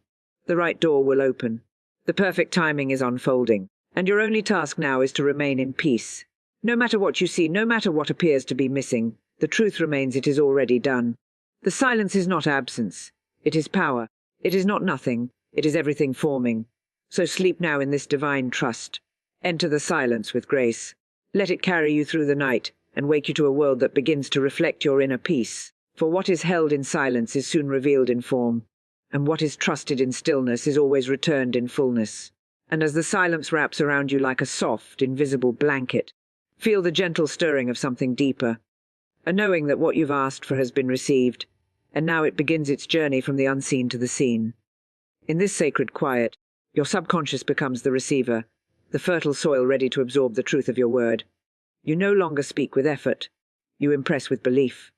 The right door will open. The perfect timing is unfolding, and your only task now is to remain in peace. No matter what you see, no matter what appears to be missing, the truth remains: it is already done. The silence is not absence. It is power. It is not nothing. It is everything forming. So sleep now in this divine trust. Enter the silence with grace. Let it carry you through the night and wake you to a world that begins to reflect your inner peace. For what is held in silence is soon revealed in form, and what is trusted in stillness is always returned in fullness. And as the silence wraps around you like a soft, invisible blanket, feel the gentle stirring of something deeper, a knowing that what you've asked for has been received, and now it begins its journey from the unseen to the seen. In this sacred quiet, your subconscious becomes the receiver, the fertile soil ready to absorb the truth of your word. You no longer speak with effort. You impress with belief.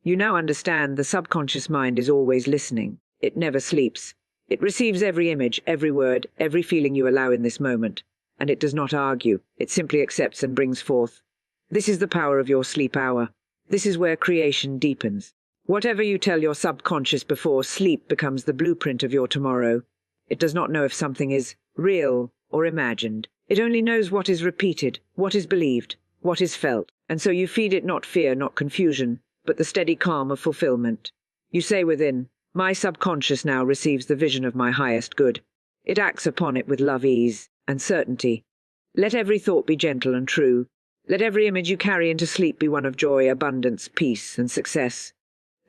You now understand the subconscious mind is always listening. It never sleeps. It receives every image, every word, every feeling you allow in this moment, and it does not argue. It simply accepts and brings forth. This is the power of your sleep hour. This is where creation deepens. Whatever you tell your subconscious before sleep becomes the blueprint of your tomorrow. It does not know if something is real or imagined. It only knows what is repeated, what is believed, what is felt. And so you feed it not fear, not confusion, but the steady calm of fulfillment. You say within, my subconscious now receives the vision of my highest good. It acts upon it with love, ease, and certainty. Let every thought be gentle and true. Let every image you carry into sleep be one of joy, abundance, peace, and success.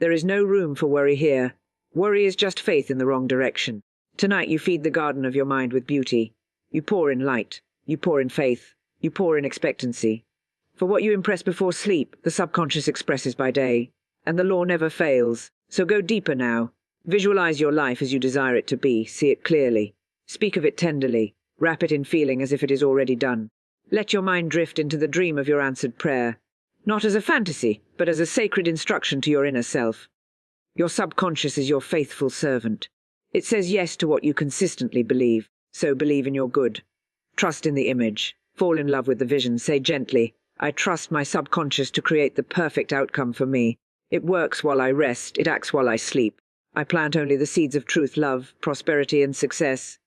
There is no room for worry here. Worry is just faith in the wrong direction. Tonight you feed the garden of your mind with beauty. You pour in light. You pour in faith. You pour in expectancy. For what you impress before sleep, the subconscious expresses by day. And the law never fails. So go deeper now. Visualize your life as you desire it to be. See it clearly. Speak of it tenderly. Wrap it in feeling as if it is already done. Let your mind drift into the dream of your answered prayer, not as a fantasy, but as a sacred instruction to your inner self. Your subconscious is your faithful servant. It says yes to what you consistently believe, so believe in your good. Trust in the image. Fall in love with the vision. Say gently, I trust my subconscious to create the perfect outcome for me. It works while I rest, it acts while I sleep. I plant only the seeds of truth, love, prosperity, and success.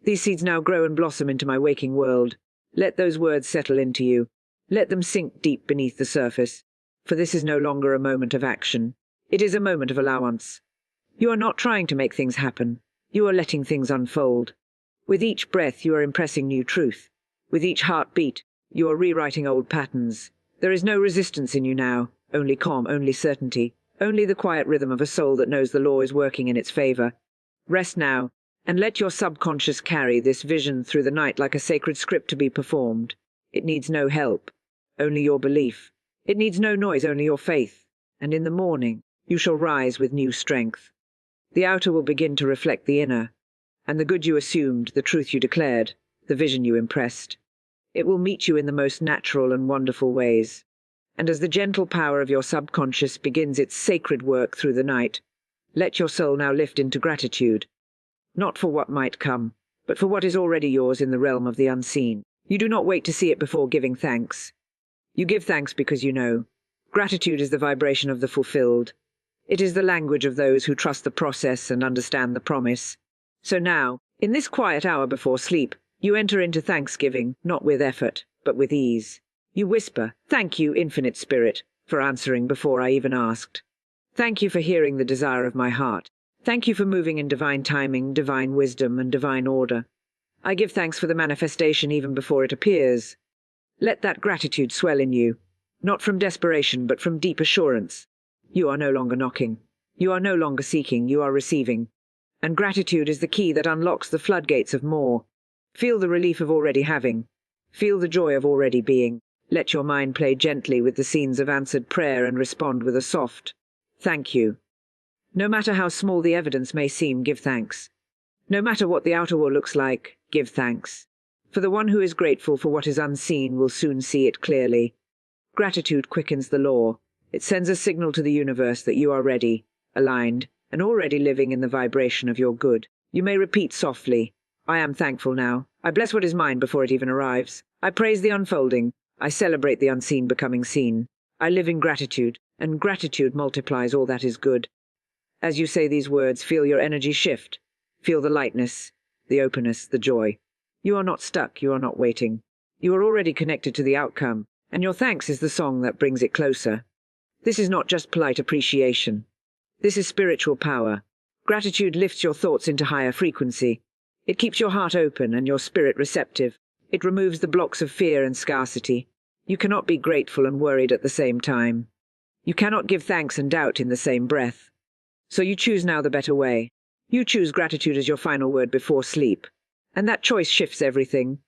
These seeds now grow and blossom into my waking world. Let those words settle into you. Let them sink deep beneath the surface. For this is no longer a moment of action. It is a moment of allowance. You are not trying to make things happen. You are letting things unfold. With each breath you are impressing new truth. With each heartbeat you are rewriting old patterns. There is no resistance in you now, only calm, only certainty, only the quiet rhythm of a soul that knows the law is working in its favor. Rest now, and let your subconscious carry this vision through the night like a sacred script to be performed. It needs no help, only your belief. It needs no noise, only your faith. And in the morning you shall rise with new strength. The outer will begin to reflect the inner, and the good you assumed, the truth you declared, the vision you impressed. It will meet you in the most natural and wonderful ways. And as the gentle power of your subconscious begins its sacred work through the night, let your soul now lift into gratitude, not for what might come, but for what is already yours in the realm of the unseen. You do not wait to see it before giving thanks. You give thanks because you know. Gratitude is the vibration of the fulfilled. It is the language of those who trust the process and understand the promise. So now, in this quiet hour before sleep, you enter into thanksgiving, not with effort, but with ease. You whisper, "Thank you, Infinite Spirit, for answering before I even asked. Thank you for hearing the desire of my heart. Thank you for moving in divine timing, divine wisdom, and divine order. I give thanks for the manifestation even before it appears." Let that gratitude swell in you, not from desperation, but from deep assurance. You are no longer knocking. You are no longer seeking, you are receiving. And gratitude is the key that unlocks the floodgates of more. Feel the relief of already having. Feel the joy of already being. Let your mind play gently with the scenes of answered prayer and respond with a soft thank you. No matter how small the evidence may seem, give thanks. No matter what the outer world looks like, give thanks. For the one who is grateful for what is unseen will soon see it clearly. Gratitude quickens the law. It sends a signal to the universe that you are ready, aligned, and already living in the vibration of your good. You may repeat softly, I am thankful now. I bless what is mine before it even arrives. I praise the unfolding. I celebrate the unseen becoming seen. I live in gratitude, and gratitude multiplies all that is good. As you say these words, feel your energy shift. Feel the lightness, the openness, the joy. You are not stuck, you are not waiting. You are already connected to the outcome, and your thanks is the song that brings it closer. This is not just polite appreciation. This is spiritual power. Gratitude lifts your thoughts into higher frequency. It keeps your heart open and your spirit receptive. It removes the blocks of fear and scarcity. You cannot be grateful and worried at the same time. You cannot give thanks and doubt in the same breath. So you choose now the better way. You choose gratitude as your final word before sleep. And that choice shifts everything.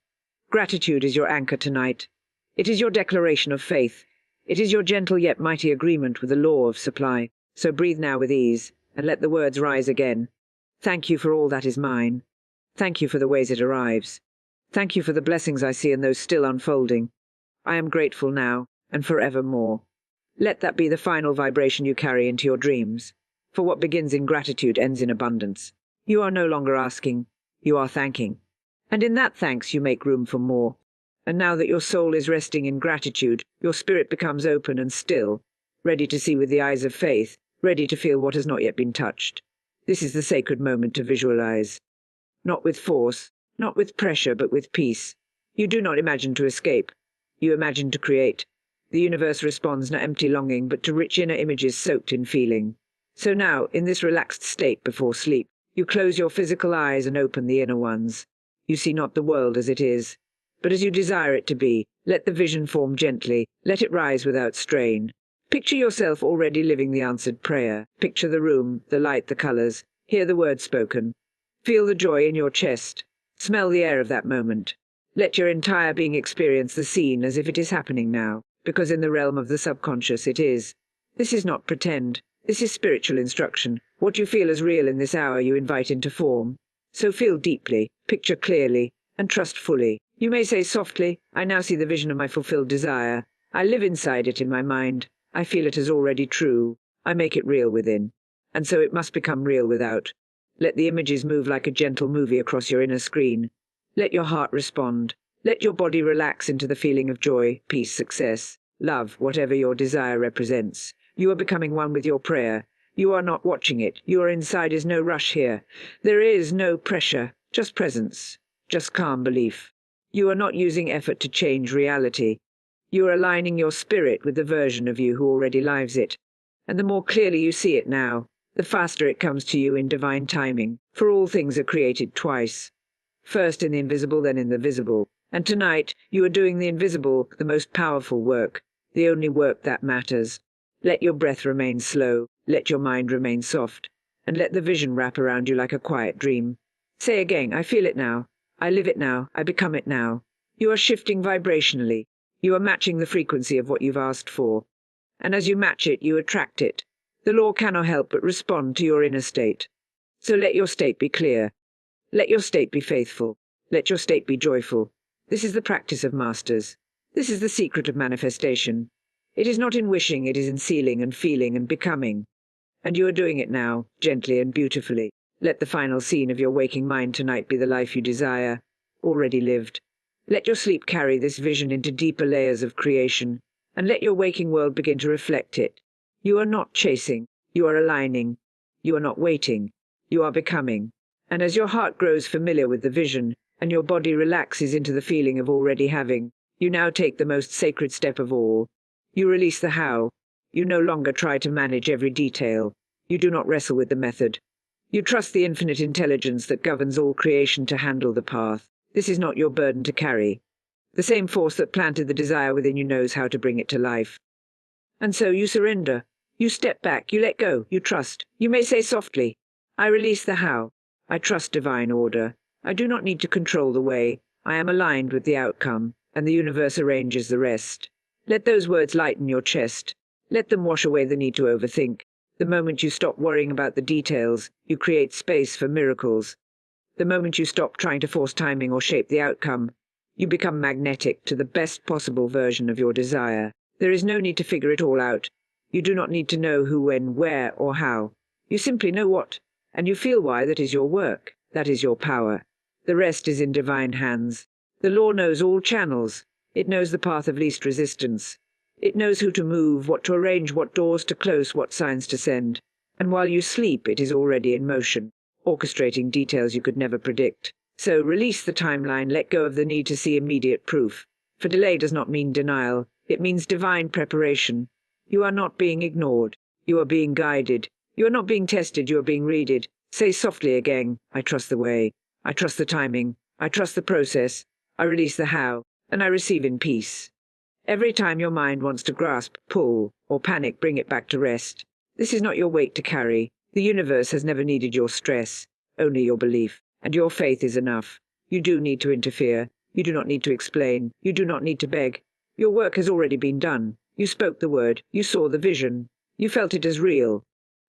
Gratitude is your anchor tonight. It is your declaration of faith. It is your gentle yet mighty agreement with the law of supply. So breathe now with ease, and let the words rise again. Thank you for all that is mine. Thank you for the ways it arrives. Thank you for the blessings I see and those still unfolding. I am grateful now, and forevermore. Let that be the final vibration you carry into your dreams. For what begins in gratitude ends in abundance. You are no longer asking, you are thanking. And in that thanks you make room for more. And now that your soul is resting in gratitude, your spirit becomes open and still, ready to see with the eyes of faith, ready to feel what has not yet been touched. This is the sacred moment to visualize. Not with force, not with pressure, but with peace. You do not imagine to escape. You imagine to create. The universe responds not empty longing, but to rich inner images soaked in feeling. So now, in this relaxed state before sleep, you close your physical eyes and open the inner ones. You see not the world as it is, but as you desire it to be. Let the vision form gently. Let it rise without strain. Picture yourself already living the answered prayer. Picture the room, the light, the colors. Hear the words spoken. Feel the joy in your chest. Smell the air of that moment. Let your entire being experience the scene as if it is happening now, because in the realm of the subconscious it is. This is not pretend. This is spiritual instruction. What you feel as real in this hour you invite into form. So feel deeply, picture clearly, and trust fully. You may say softly, I now see the vision of my fulfilled desire. I live inside it in my mind. I feel it as already true. I make it real within. And so it must become real without. Let the images move like a gentle movie across your inner screen. Let your heart respond. Let your body relax into the feeling of joy, peace, success, love, whatever your desire represents. You are becoming one with your prayer. You are not watching it. You are inside. Is no rush here. There is no pressure, just presence, just calm belief. You are not using effort to change reality. You are aligning your spirit with the version of you who already lives it. And the more clearly you see it now, the faster it comes to you in divine timing, for all things are created twice. First in the invisible, then in the visible. And tonight you are doing the invisible, the most powerful work, the only work that matters. Let your breath remain slow, let your mind remain soft, and let the vision wrap around you like a quiet dream. Say again, I feel it now. I live it now. I become it now. You are shifting vibrationally. You are matching the frequency of what you've asked for. And as you match it, you attract it. The law cannot help but respond to your inner state. So let your state be clear. Let your state be faithful. Let your state be joyful. This is the practice of masters. This is the secret of manifestation. It is not in wishing, it is in sealing and feeling and becoming. And you are doing it now, gently and beautifully. Let the final scene of your waking mind tonight be the life you desire, already lived. Let your sleep carry this vision into deeper layers of creation, and let your waking world begin to reflect it. You are not chasing, you are aligning. You are not waiting, you are becoming. And as your heart grows familiar with the vision, and your body relaxes into the feeling of already having, you now take the most sacred step of all. You release the how. You no longer try to manage every detail. You do not wrestle with the method. You trust the infinite intelligence that governs all creation to handle the path. This is not your burden to carry. The same force that planted the desire within you knows how to bring it to life. And so you surrender. You step back, you let go, you trust. You may say softly, I release the how. I trust divine order. I do not need to control the way. I am aligned with the outcome, and the universe arranges the rest. Let those words lighten your chest. Let them wash away the need to overthink. The moment you stop worrying about the details, you create space for miracles. The moment you stop trying to force timing or shape the outcome, you become magnetic to the best possible version of your desire. There is no need to figure it all out. You do not need to know who, when, where, or how. You simply know what, and you feel why. That is your work. That is your power. The rest is in divine hands. The law knows all channels. It knows the path of least resistance. It knows who to move, what to arrange, what doors to close, what signs to send. And while you sleep, it is already in motion, orchestrating details you could never predict. So release the timeline, let go of the need to see immediate proof. For delay does not mean denial, it means divine preparation. You are not being ignored. You are being guided. You are not being tested, you are being readed. Say softly again, I trust the way. I trust the timing. I trust the process. I release the how, and I receive in peace. Every time your mind wants to grasp, pull, or panic, bring it back to rest. This is not your weight to carry. The universe has never needed your stress, only your belief. And your faith is enough. You do need to interfere. You do not need to explain. You do not need to beg. Your work has already been done. You spoke the word. You saw the vision. You felt it as real.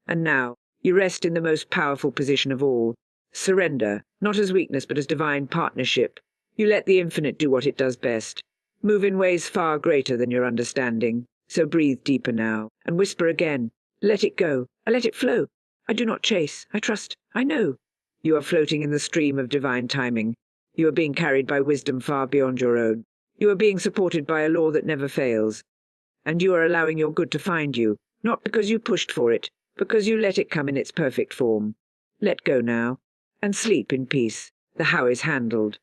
And now, you rest in the most powerful position of all. Surrender, not as weakness but as divine partnership. You let the infinite do what it does best. Move in ways far greater than your understanding. So breathe deeper now, and whisper again. Let it go. I let it flow. I do not chase. I trust. I know. You are floating in the stream of divine timing. You are being carried by wisdom far beyond your own. You are being supported by a law that never fails. And you are allowing your good to find you, not because you pushed for it, because you let it come in its perfect form. Let go now, and sleep in peace. The how is handled.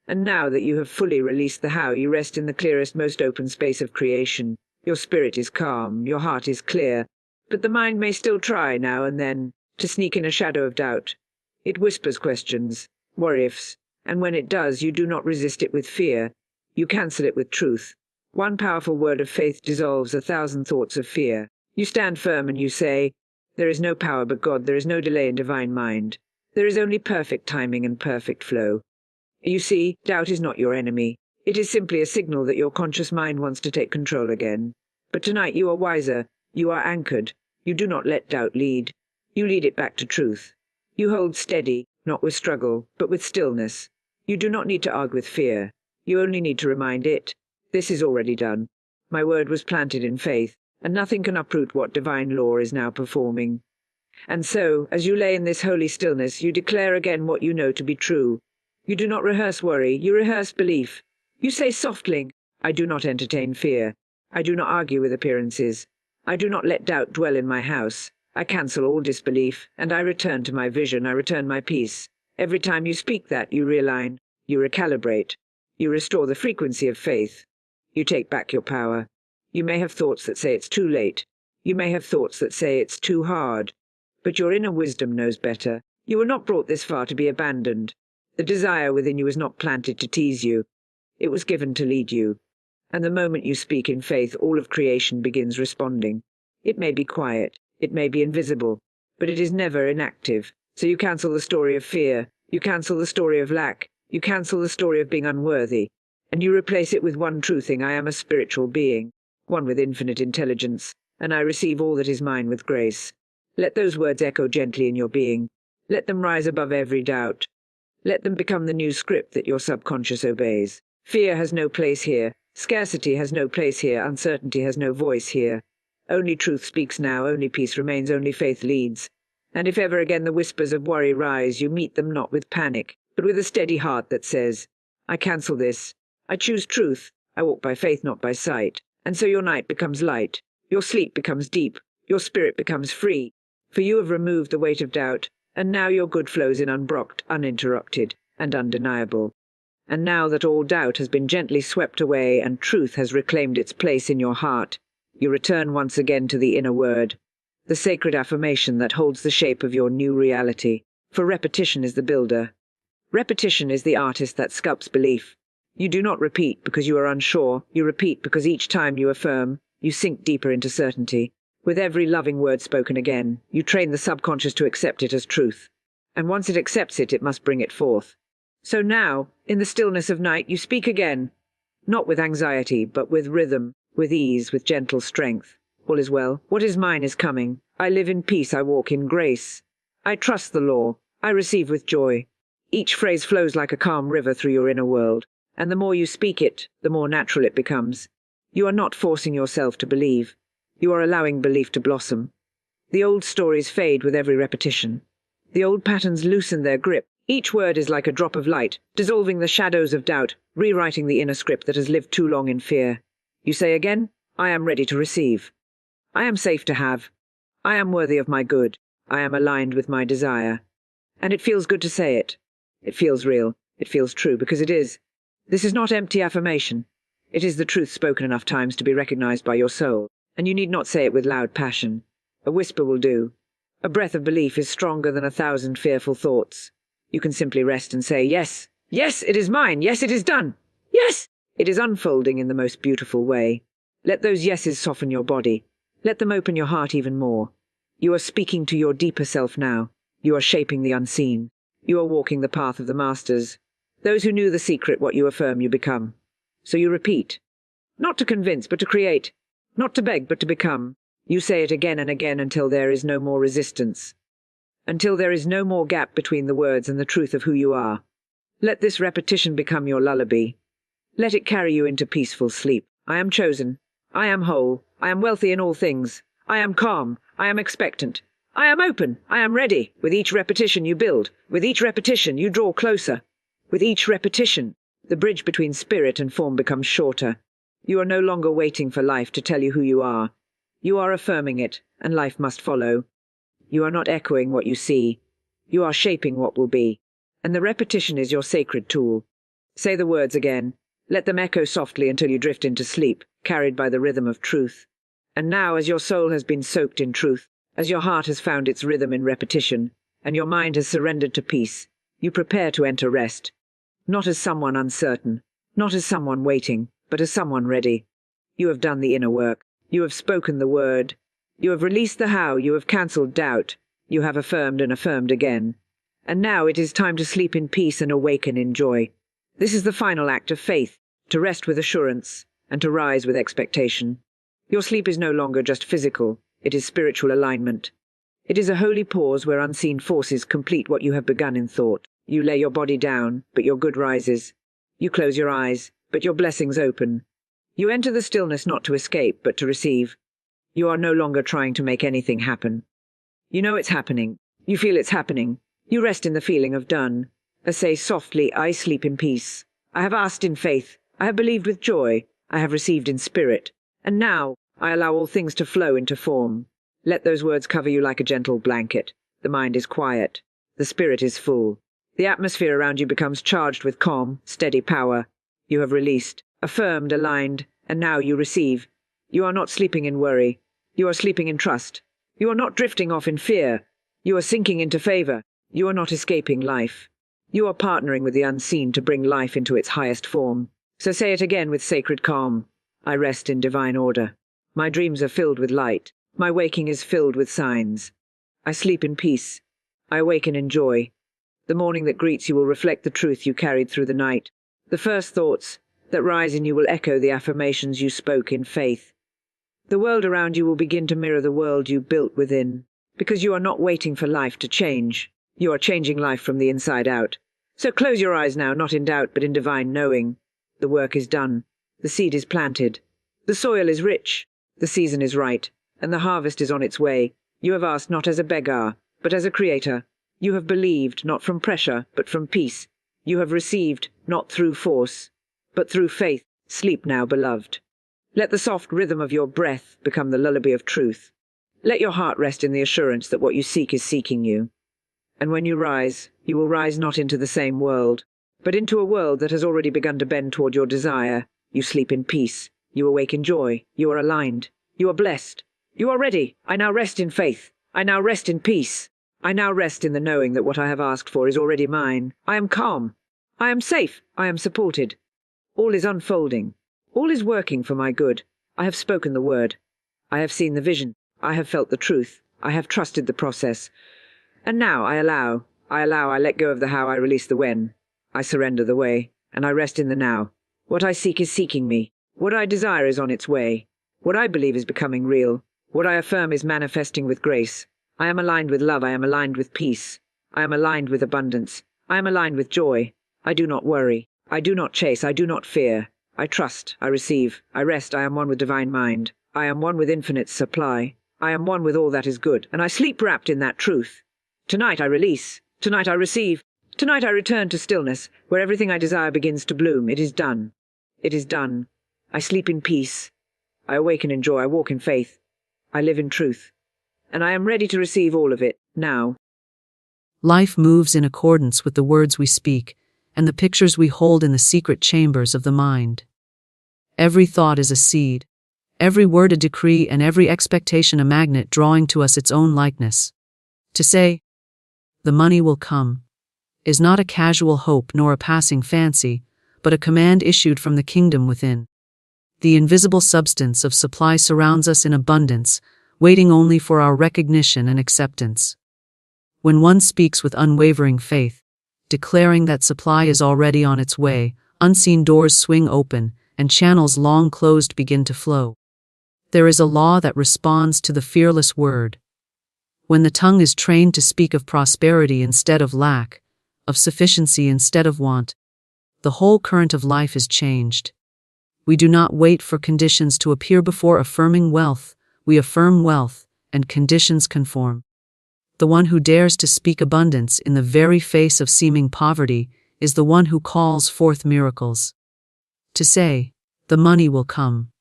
And now that you have fully released the how, you rest in the clearest, most open space of creation. Your spirit is calm, your heart is clear, but the mind may still try now and then to sneak in a shadow of doubt. It whispers questions, what-ifs, and when it does, you do not resist it with fear. You cancel it with truth. One powerful word of faith dissolves 1,000 thoughts of fear. You stand firm and you say, there is no power but God, there is no delay in divine mind. There is only perfect timing and perfect flow. You see, doubt is not your enemy. It is simply a signal that your conscious mind wants to take control again. But tonight you are wiser. You are anchored. You do not let doubt lead. You lead it back to truth. You hold steady, not with struggle, but with stillness. You do not need to argue with fear. You only need to remind it. This is already done. My word was planted in faith, and nothing can uproot what divine law is now performing. And so, as you lay in this holy stillness, you declare again what you know to be true. You do not rehearse worry, you rehearse belief. You say softly, I do not entertain fear. I do not argue with appearances. I do not let doubt dwell in my house. I cancel all disbelief, and I return to my vision, I return my peace. Every time you speak that, you realign, you recalibrate, you restore the frequency of faith. You take back your power. You may have thoughts that say it's too late. You may have thoughts that say it's too hard. But your inner wisdom knows better. You were not brought this far to be abandoned. The desire within you was not planted to tease you. It was given to lead you. And the moment you speak in faith, all of creation begins responding. It may be quiet, it may be invisible, but it is never inactive. So you cancel the story of fear, you cancel the story of lack, you cancel the story of being unworthy, and you replace it with one true thing: I am a spiritual being, one with infinite intelligence, and I receive all that is mine with grace. Let those words echo gently in your being. Let them rise above every doubt. Let them become the new script that your subconscious obeys. Fear has no place here. Scarcity has no place here. Uncertainty has no voice here. Only truth speaks now, only peace remains, only faith leads. And if ever again the whispers of worry rise, you meet them not with panic, but with a steady heart that says, I cancel this. I choose truth. I walk by faith, not by sight. And so your night becomes light. Your sleep becomes deep. Your spirit becomes free. For you have removed the weight of doubt, and now your good flows in unblocked, uninterrupted, and undeniable. And now that all doubt has been gently swept away and truth has reclaimed its place in your heart, you return once again to the inner word, the sacred affirmation that holds the shape of your new reality. For repetition is the builder. Repetition is the artist that sculpts belief. You do not repeat because you are unsure. You repeat because each time you affirm, you sink deeper into certainty. With every loving word spoken again, you train the subconscious to accept it as truth. And once it accepts it, it must bring it forth. So now, in the stillness of night, you speak again, not with anxiety, but with rhythm, with ease, with gentle strength. All is well. What is mine is coming. I live in peace. I walk in grace. I trust the law. I receive with joy. Each phrase flows like a calm river through your inner world, and the more you speak it, the more natural it becomes. You are not forcing yourself to believe. You are allowing belief to blossom. The old stories fade with every repetition. The old patterns loosen their grip. Each word is like a drop of light, dissolving the shadows of doubt, rewriting the inner script that has lived too long in fear. You say again, I am ready to receive. I am safe to have. I am worthy of my good. I am aligned with my desire. And it feels good to say it. It feels real. It feels true, because it is. This is not empty affirmation. It is the truth spoken enough times to be recognized by your soul, and you need not say it with loud passion. A whisper will do. A breath of belief is stronger than 1,000 fearful thoughts. You can simply rest and say, yes, yes, it is mine, yes, it is done, yes! It is unfolding in the most beautiful way. Let those yeses soften your body. Let them open your heart even more. You are speaking to your deeper self now. You are shaping the unseen. You are walking the path of the masters. Those who knew the secret, what you affirm, you become. So you repeat. Not to convince, but to create. Not to beg, but to become. You say it again and again until there is no more resistance. Until there is no more gap between the words and the truth of who you are. Let this repetition become your lullaby. Let it carry you into peaceful sleep. I am chosen. I am whole. I am wealthy in all things. I am calm. I am expectant. I am open. I am ready. With each repetition you build. With each repetition you draw closer. With each repetition, the bridge between spirit and form becomes shorter. You are no longer waiting for life to tell you who you are. You are affirming it, and life must follow. You are not echoing what you see. You are shaping what will be. And the repetition is your sacred tool. Say the words again. Let them echo softly until you drift into sleep, carried by the rhythm of truth. And now, as your soul has been soaked in truth, as your heart has found its rhythm in repetition, and your mind has surrendered to peace, you prepare to enter rest. Not as someone uncertain, not as someone waiting, but as someone ready. You have done the inner work. You have spoken the word. You have released the how. You have cancelled doubt. You have affirmed and affirmed again. And now it is time to sleep in peace and awaken in joy. This is the final act of faith, to rest with assurance, and to rise with expectation. Your sleep is no longer just physical. It is spiritual alignment. It is a holy pause where unseen forces complete what you have begun in thought. You lay your body down, but your good rises. You close your eyes, but your blessings open. You enter the stillness not to escape, but to receive. You are no longer trying to make anything happen. You know it's happening. You feel it's happening. You rest in the feeling of done. Say softly, I sleep in peace. I have asked in faith. I have believed with joy. I have received in spirit. And now I allow all things to flow into form. Let those words cover you like a gentle blanket. The mind is quiet. The spirit is full. The atmosphere around you becomes charged with calm, steady power. You have released, affirmed, aligned, and now you receive. You are not sleeping in worry. You are sleeping in trust. You are not drifting off in fear. You are sinking into favor. You are not escaping life. You are partnering with the unseen to bring life into its highest form. So say it again with sacred calm. I rest in divine order. My dreams are filled with light. My waking is filled with signs. I sleep in peace. I awaken in joy. The morning that greets you will reflect the truth you carried through the night. The first thoughts that rise in you will echo the affirmations you spoke in faith. The world around you will begin to mirror the world you built within, because you are not waiting for life to change. You are changing life from the inside out. So close your eyes now, not in doubt, but in divine knowing. The work is done. The seed is planted. The soil is rich. The season is right, and the harvest is on its way. You have asked not as a beggar, but as a creator. You have believed, not from pressure, but from peace. You have received, not through force, but through faith. Sleep now, beloved. Let the soft rhythm of your breath become the lullaby of truth. Let your heart rest in the assurance that what you seek is seeking you. And when you will rise not into the same world, but into a world that has already begun to bend toward your desire. You sleep in peace. You awake in joy. You are aligned. You are blessed. You are ready. I now rest in faith. I now rest in peace. I now rest in the knowing that what I have asked for is already mine. I am calm. I am safe. I am supported. All is unfolding. All is working for my good. I have spoken the word. I have seen the vision. I have felt the truth. I have trusted the process. And now I let go of the how, I release the when. I surrender the way, and I rest in the now. What I seek is seeking me. What I desire is on its way. What I believe is becoming real. What I affirm is manifesting with grace. I am aligned with love. I am aligned with peace. I am aligned with abundance. I am aligned with joy. I do not worry. I do not chase. I do not fear. I trust. I receive. I rest. I am one with divine mind. I am one with infinite supply. I am one with all that is good, and I sleep wrapped in that truth. Tonight I release. Tonight I receive. Tonight I return to stillness, where everything I desire begins to bloom. It is done. It is done. I sleep in peace. I awaken in joy. I walk in faith. I live in truth. And I am ready to receive all of it, now. Life moves in accordance with the words we speak and the pictures we hold in the secret chambers of the mind. Every thought is a seed, every word a decree, and every expectation a magnet drawing to us its own likeness. To say, "The money will come," is not a casual hope nor a passing fancy, but a command issued from the kingdom within. The invisible substance of supply surrounds us in abundance, waiting only for our recognition and acceptance. When one speaks with unwavering faith, declaring that supply is already on its way, unseen doors swing open, and channels long closed begin to flow. There is a law that responds to the fearless word. When the tongue is trained to speak of prosperity instead of lack, of sufficiency instead of want, the whole current of life is changed. We do not wait for conditions to appear before affirming wealth. We affirm wealth, and conditions conform. The one who dares to speak abundance in the very face of seeming poverty is the one who calls forth miracles. To say, "The money will come,"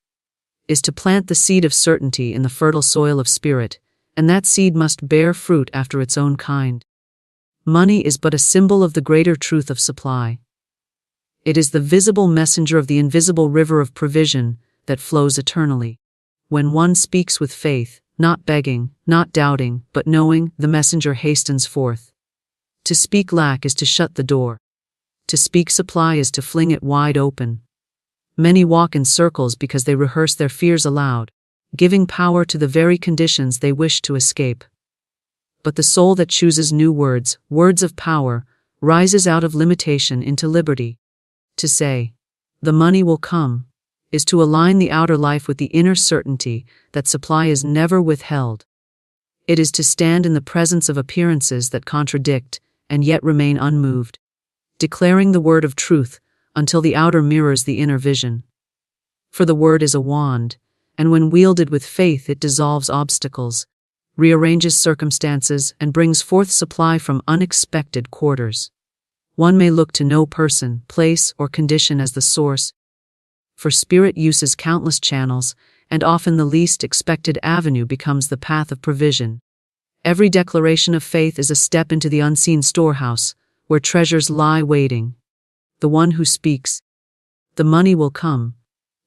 is to plant the seed of certainty in the fertile soil of spirit, and that seed must bear fruit after its own kind. Money is but a symbol of the greater truth of supply. It is the visible messenger of the invisible river of provision that flows eternally. When one speaks with faith, not begging, not doubting, but knowing, the messenger hastens forth. To speak lack is to shut the door. To speak supply is to fling it wide open. Many walk in circles because they rehearse their fears aloud, giving power to the very conditions they wish to escape. But the soul that chooses new words, words of power, rises out of limitation into liberty. To say, "The money will come," is to align the outer life with the inner certainty that supply is never withheld. It is to stand in the presence of appearances that contradict and yet remain unmoved, declaring the word of truth, until the outer mirrors the inner vision. For the word is a wand, and when wielded with faith it dissolves obstacles, rearranges circumstances, and brings forth supply from unexpected quarters. One may look to no person, place, or condition as the source, for spirit uses countless channels, and often the least expected avenue becomes the path of provision. Every declaration of faith is a step into the unseen storehouse, where treasures lie waiting. The one who speaks, "The money will come,"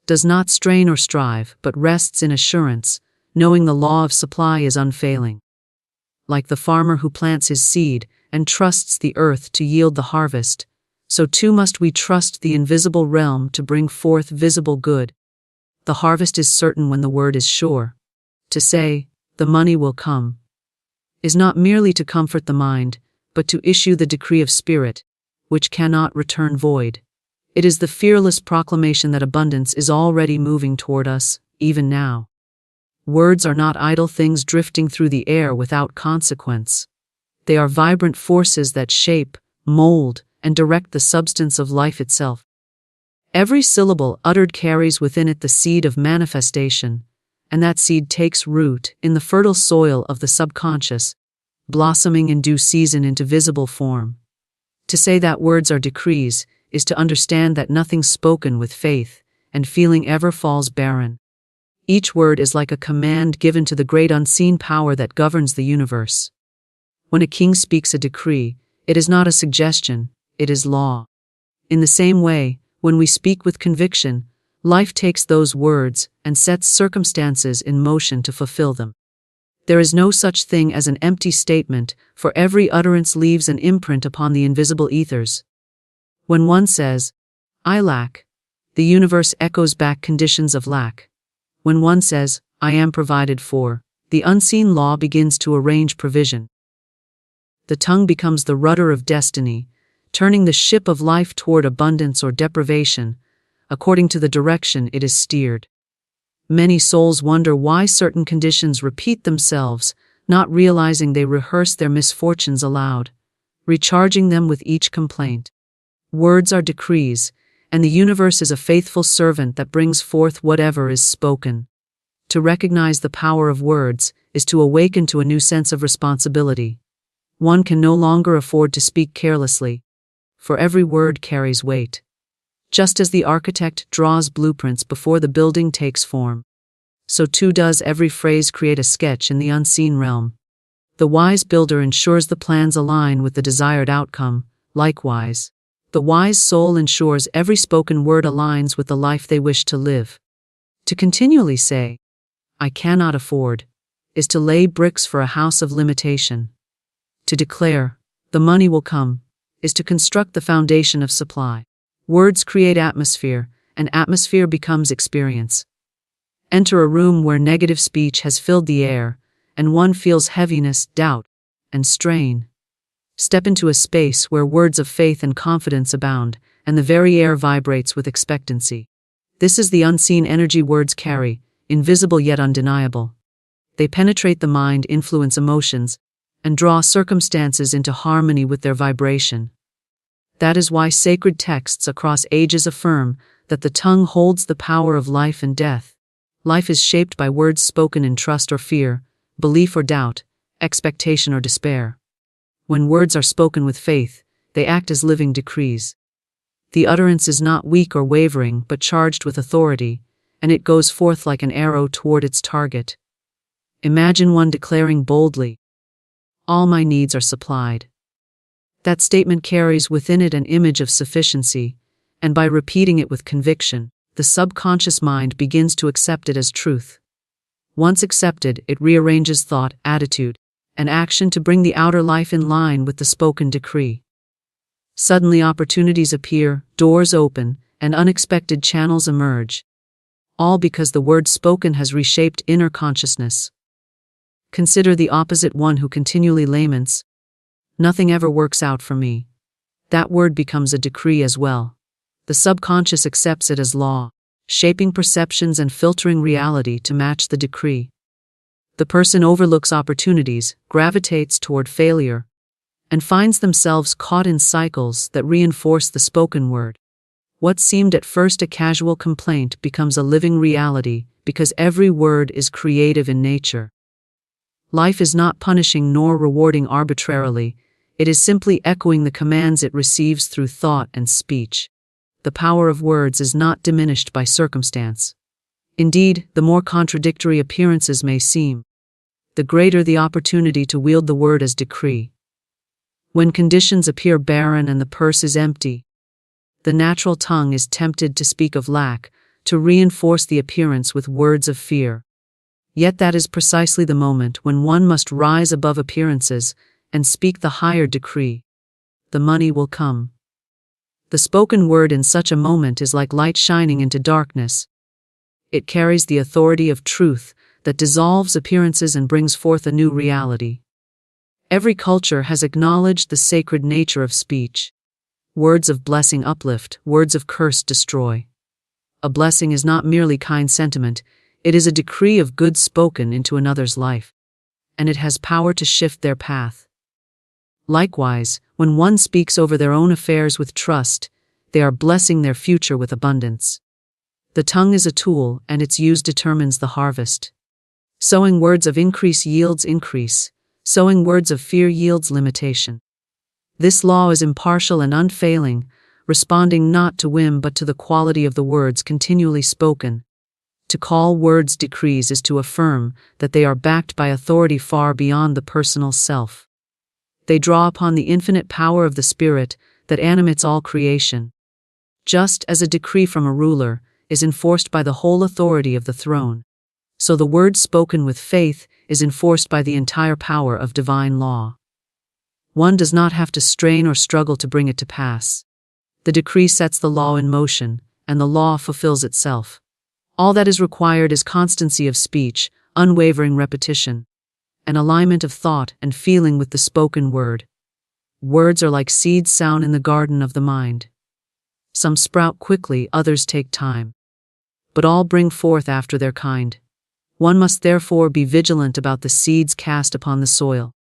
does not strain or strive, but rests in assurance, knowing the law of supply is unfailing. Like the farmer who plants his seed and trusts the earth to yield the harvest, so too must we trust the invisible realm to bring forth visible good. The harvest is certain when the word is sure. To say, "The money will come," is not merely to comfort the mind, but to issue the decree of spirit, which cannot return void. It is the fearless proclamation that abundance is already moving toward us, even now. Words are not idle things drifting through the air without consequence. They are vibrant forces that shape, mold, and direct the substance of life itself. Every syllable uttered carries within it the seed of manifestation, and that seed takes root in the fertile soil of the subconscious, blossoming in due season into visible form. To say that words are decrees is to understand that nothing spoken with faith and feeling ever falls barren. Each word is like a command given to the great unseen power that governs the universe. When a king speaks a decree, it is not a suggestion, it is law. In the same way, when we speak with conviction, life takes those words and sets circumstances in motion to fulfill them. There is no such thing as an empty statement, for every utterance leaves an imprint upon the invisible ethers. When one says, "I lack," the universe echoes back conditions of lack. When one says, "I am provided for," the unseen law begins to arrange provision. The tongue becomes the rudder of destiny, turning the ship of life toward abundance or deprivation, according to the direction it is steered. Many souls wonder why certain conditions repeat themselves, not realizing they rehearse their misfortunes aloud, recharging them with each complaint. Words are decrees, and the universe is a faithful servant that brings forth whatever is spoken. To recognize the power of words is to awaken to a new sense of responsibility. One can no longer afford to speak carelessly, for every word carries weight. Just as the architect draws blueprints before the building takes form, so too does every phrase create a sketch in the unseen realm. The wise builder ensures the plans align with the desired outcome. Likewise, the wise soul ensures every spoken word aligns with the life they wish to live. To continually say, "I cannot afford," is to lay bricks for a house of limitation. To declare, "The money will come," is to construct the foundation of supply. Words create atmosphere, and atmosphere becomes experience. Enter a room where negative speech has filled the air, and one feels heaviness, doubt, and strain. Step into a space where words of faith and confidence abound, and the very air vibrates with expectancy. This is the unseen energy words carry, invisible yet undeniable. They penetrate the mind, influence emotions, and draw circumstances into harmony with their vibration. That is why sacred texts across ages affirm that the tongue holds the power of life and death. Life is shaped by words spoken in trust or fear, belief or doubt, expectation or despair. When words are spoken with faith, they act as living decrees. The utterance is not weak or wavering, but charged with authority, and it goes forth like an arrow toward its target. Imagine one declaring boldly, "All my needs are supplied." That statement carries within it an image of sufficiency, and by repeating it with conviction, the subconscious mind begins to accept it as truth. Once accepted, it rearranges thought, attitude, and action to bring the outer life in line with the spoken decree. Suddenly opportunities appear, doors open, and unexpected channels emerge, all because the word spoken has reshaped inner consciousness. Consider the opposite one who continually laments, "Nothing ever works out for me." That word becomes a decree as well. The subconscious accepts it as law, shaping perceptions and filtering reality to match the decree. The person overlooks opportunities, gravitates toward failure, and finds themselves caught in cycles that reinforce the spoken word. What seemed at first a casual complaint becomes a living reality because every word is creative in nature. Life is not punishing nor rewarding arbitrarily, it is simply echoing the commands it receives through thought and speech. The power of words is not diminished by circumstance. Indeed, the more contradictory appearances may seem, the greater the opportunity to wield the word as decree. When conditions appear barren and the purse is empty, the natural tongue is tempted to speak of lack, to reinforce the appearance with words of fear. Yet that is precisely the moment when one must rise above appearances and speak the higher decree. The money will come. The spoken word in such a moment is like light shining into darkness. It carries the authority of truth that dissolves appearances and brings forth a new reality. Every culture has acknowledged the sacred nature of speech. Words of blessing uplift, words of curse destroy. A blessing is not merely kind sentiment, it is a decree of good spoken into another's life, and it has power to shift their path. Likewise, when one speaks over their own affairs with trust, they are blessing their future with abundance. The tongue is a tool, and its use determines the harvest. Sowing words of increase yields increase, sowing words of fear yields limitation. This law is impartial and unfailing, responding not to whim but to the quality of the words continually spoken. To call words decrees is to affirm that they are backed by authority far beyond the personal self. They draw upon the infinite power of the Spirit that animates all creation. Just as a decree from a ruler is enforced by the whole authority of the throne, so the word spoken with faith is enforced by the entire power of divine law. One does not have to strain or struggle to bring it to pass. The decree sets the law in motion, and the law fulfills itself. All that is required is constancy of speech, unwavering repetition, an alignment of thought and feeling with the spoken word. Words are like seeds sown in the garden of the mind. Some sprout quickly, others take time, but all bring forth after their kind. One must therefore be vigilant about the seeds cast upon the soil.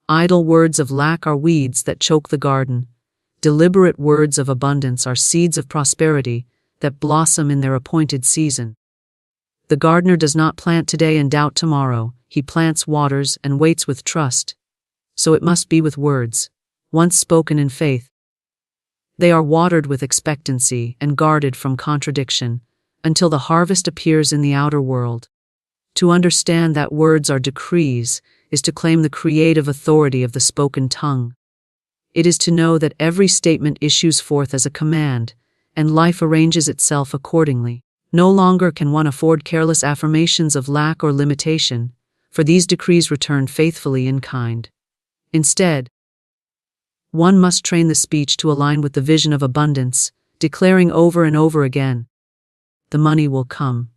Idle words of lack are weeds that choke the garden. Deliberate words of abundance are seeds of prosperity that blossom in their appointed season. The gardener does not plant today and doubt tomorrow, he plants, waters, and waits with trust. So it must be with words, once spoken in faith. They are watered with expectancy and guarded from contradiction, until the harvest appears in the outer world. To understand that words are decrees is to claim the creative authority of the spoken tongue. It is to know that every statement issues forth as a command, and life arranges itself accordingly. No longer can one afford careless affirmations of lack or limitation, for these decrees return faithfully in kind. Instead, one must train the speech to align with the vision of abundance, declaring over and over again, "The money will come,"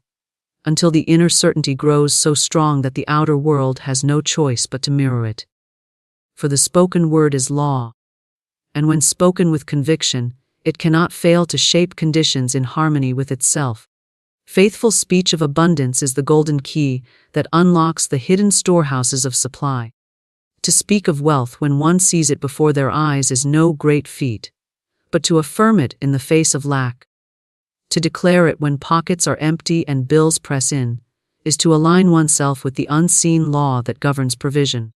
until the inner certainty grows so strong that the outer world has no choice but to mirror it. For the spoken word is law, and when spoken with conviction, it cannot fail to shape conditions in harmony with itself. Faithful speech of abundance is the golden key that unlocks the hidden storehouses of supply. To speak of wealth when one sees it before their eyes is no great feat, but to affirm it in the face of lack, to declare it when pockets are empty and bills press in, is to align oneself with the unseen law that governs provision.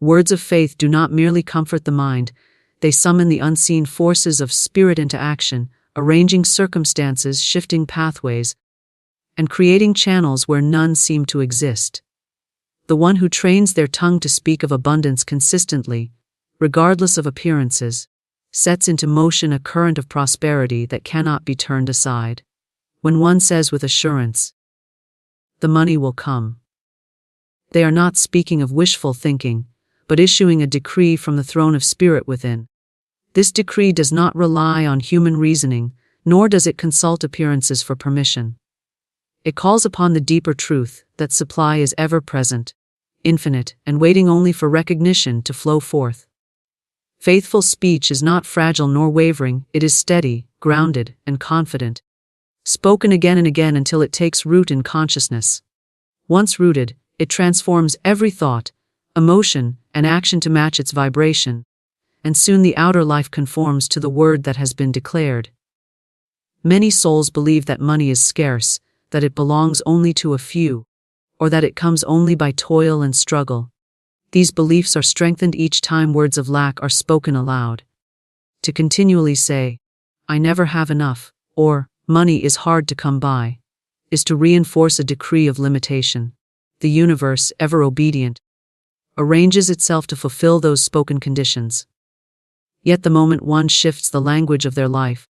Words of faith do not merely comfort the mind, they summon the unseen forces of spirit into action, arranging circumstances, shifting pathways, and creating channels where none seem to exist. The one who trains their tongue to speak of abundance consistently, regardless of appearances, sets into motion a current of prosperity that cannot be turned aside. When one says with assurance, "The money will come," they are not speaking of wishful thinking, but issuing a decree from the throne of spirit within. This decree does not rely on human reasoning, nor does it consult appearances for permission. It calls upon the deeper truth that supply is ever present, infinite, and waiting only for recognition to flow forth. Faithful speech is not fragile nor wavering, it is steady, grounded, and confident, spoken again and again until it takes root in consciousness. Once rooted, it transforms every thought, emotion, and action to match its vibration, and soon the outer life conforms to the word that has been declared. Many souls believe that money is scarce, that it belongs only to a few, or that it comes only by toil and struggle. These beliefs are strengthened each time words of lack are spoken aloud. To continually say, "I never have enough," or "money is hard to come by," is to reinforce a decree of limitation. The universe, ever obedient, arranges itself to fulfill those spoken conditions. Yet the moment one shifts the language of their life,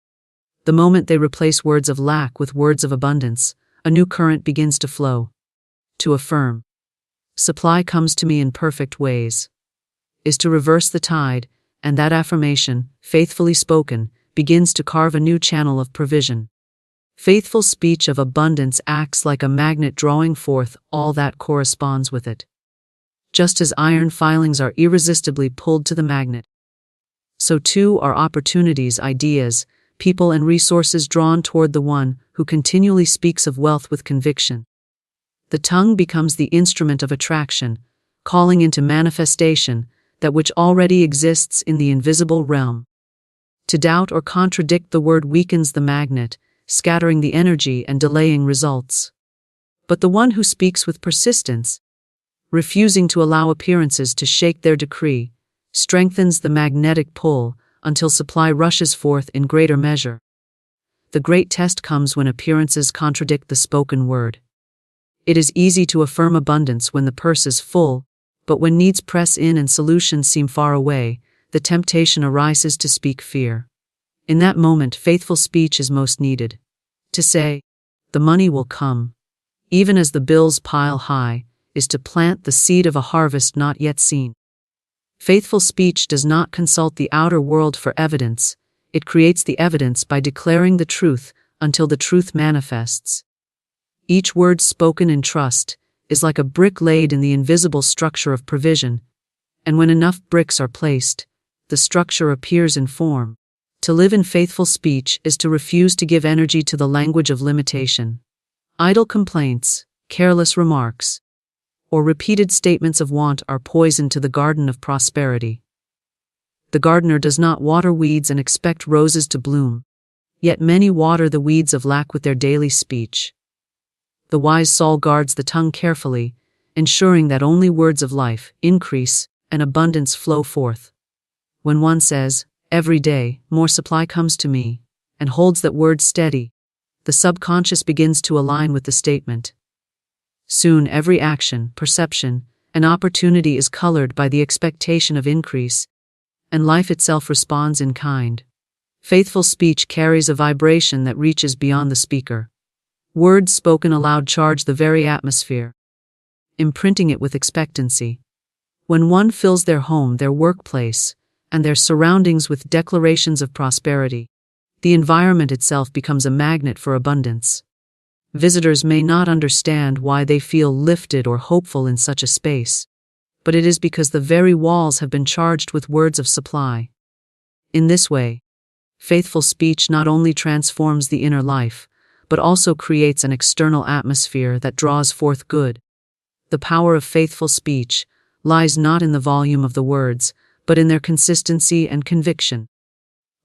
the moment they replace words of lack with words of abundance, a new current begins to flow. To affirm, "Supply comes to me in perfect ways," is to reverse the tide, and that affirmation, faithfully spoken, begins to carve a new channel of provision. Faithful speech of abundance acts like a magnet, drawing forth all that corresponds with it. Just as iron filings are irresistibly pulled to the magnet, so too are opportunities, ideas, people, and resources drawn toward the one who continually speaks of wealth with conviction. The tongue becomes the instrument of attraction, calling into manifestation that which already exists in the invisible realm. To doubt or contradict the word weakens the magnet, scattering the energy and delaying results. But the one who speaks with persistence, refusing to allow appearances to shake their decree, strengthens the magnetic pull until supply rushes forth in greater measure. The great test comes when appearances contradict the spoken word. It is easy to affirm abundance when the purse is full, but when needs press in and solutions seem far away, the temptation arises to speak fear. In that moment, faithful speech is most needed. To say, "The money will come," even as the bills pile high, is to plant the seed of a harvest not yet seen. Faithful speech does not consult the outer world for evidence, it creates the evidence by declaring the truth until the truth manifests. Each word spoken in trust is like a brick laid in the invisible structure of provision, and when enough bricks are placed, the structure appears in form. To live in faithful speech is to refuse to give energy to the language of limitation. Idle complaints, careless remarks, or repeated statements of want are poison to the garden of prosperity. The gardener does not water weeds and expect roses to bloom, yet many water the weeds of lack with their daily speech. The wise soul guards the tongue carefully, ensuring that only words of life, increase, and abundance flow forth. When one says, "Every day, more supply comes to me," and holds that word steady, the subconscious begins to align with the statement. Soon every action, perception, and opportunity is colored by the expectation of increase, and life itself responds in kind. Faithful speech carries a vibration that reaches beyond the speaker. Words spoken aloud charge the very atmosphere, imprinting it with expectancy. When one fills their home, their workplace, and their surroundings with declarations of prosperity, the environment itself becomes a magnet for abundance. Visitors may not understand why they feel lifted or hopeful in such a space, but it is because the very walls have been charged with words of supply. In this way, faithful speech not only transforms the inner life, but also creates an external atmosphere that draws forth good. The power of faithful speech lies not in the volume of the words, but in their consistency and conviction.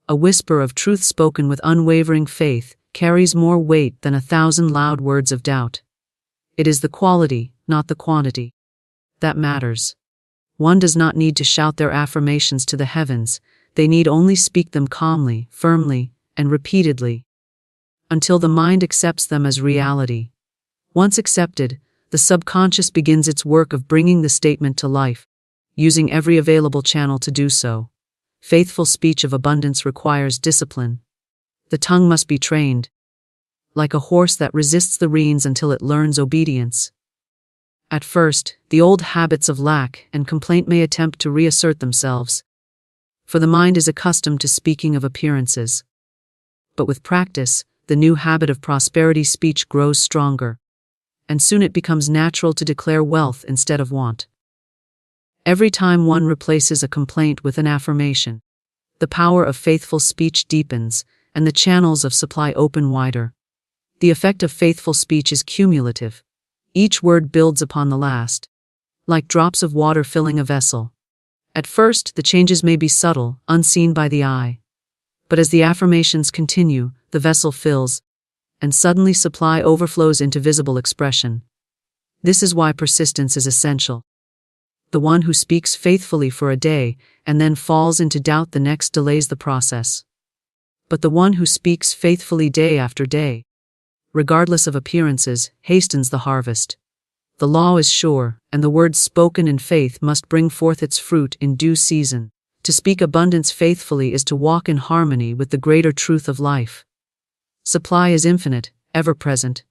A whisper of truth spoken with unwavering faith carries more weight than 1,000 loud words of doubt. It is the quality, not the quantity, that matters. One does not need to shout their affirmations to the heavens, they need only speak them calmly, firmly, and repeatedly, until the mind accepts them as reality. Once accepted, the subconscious begins its work of bringing the statement to life, using every available channel to do so. Faithful speech of abundance requires discipline. The tongue must be trained, like a horse that resists the reins until it learns obedience. At first, the old habits of lack and complaint may attempt to reassert themselves, for the mind is accustomed to speaking of appearances. But with practice, the new habit of prosperity speech grows stronger, and soon it becomes natural to declare wealth instead of want. Every time one replaces a complaint with an affirmation, the power of faithful speech deepens, and the channels of supply open wider. The effect of faithful speech is cumulative. Each word builds upon the last, like drops of water filling a vessel. At first, the changes may be subtle, unseen by the eye. But as the affirmations continue, the vessel fills, and suddenly supply overflows into visible expression. This is why persistence is essential. The one who speaks faithfully for a day and then falls into doubt the next delays the process. But the one who speaks faithfully day after day, regardless of appearances, hastens the harvest. The law is sure, and the word spoken in faith must bring forth its fruit in due season. To speak abundance faithfully is to walk in harmony with the greater truth of life. Supply is infinite, ever-present,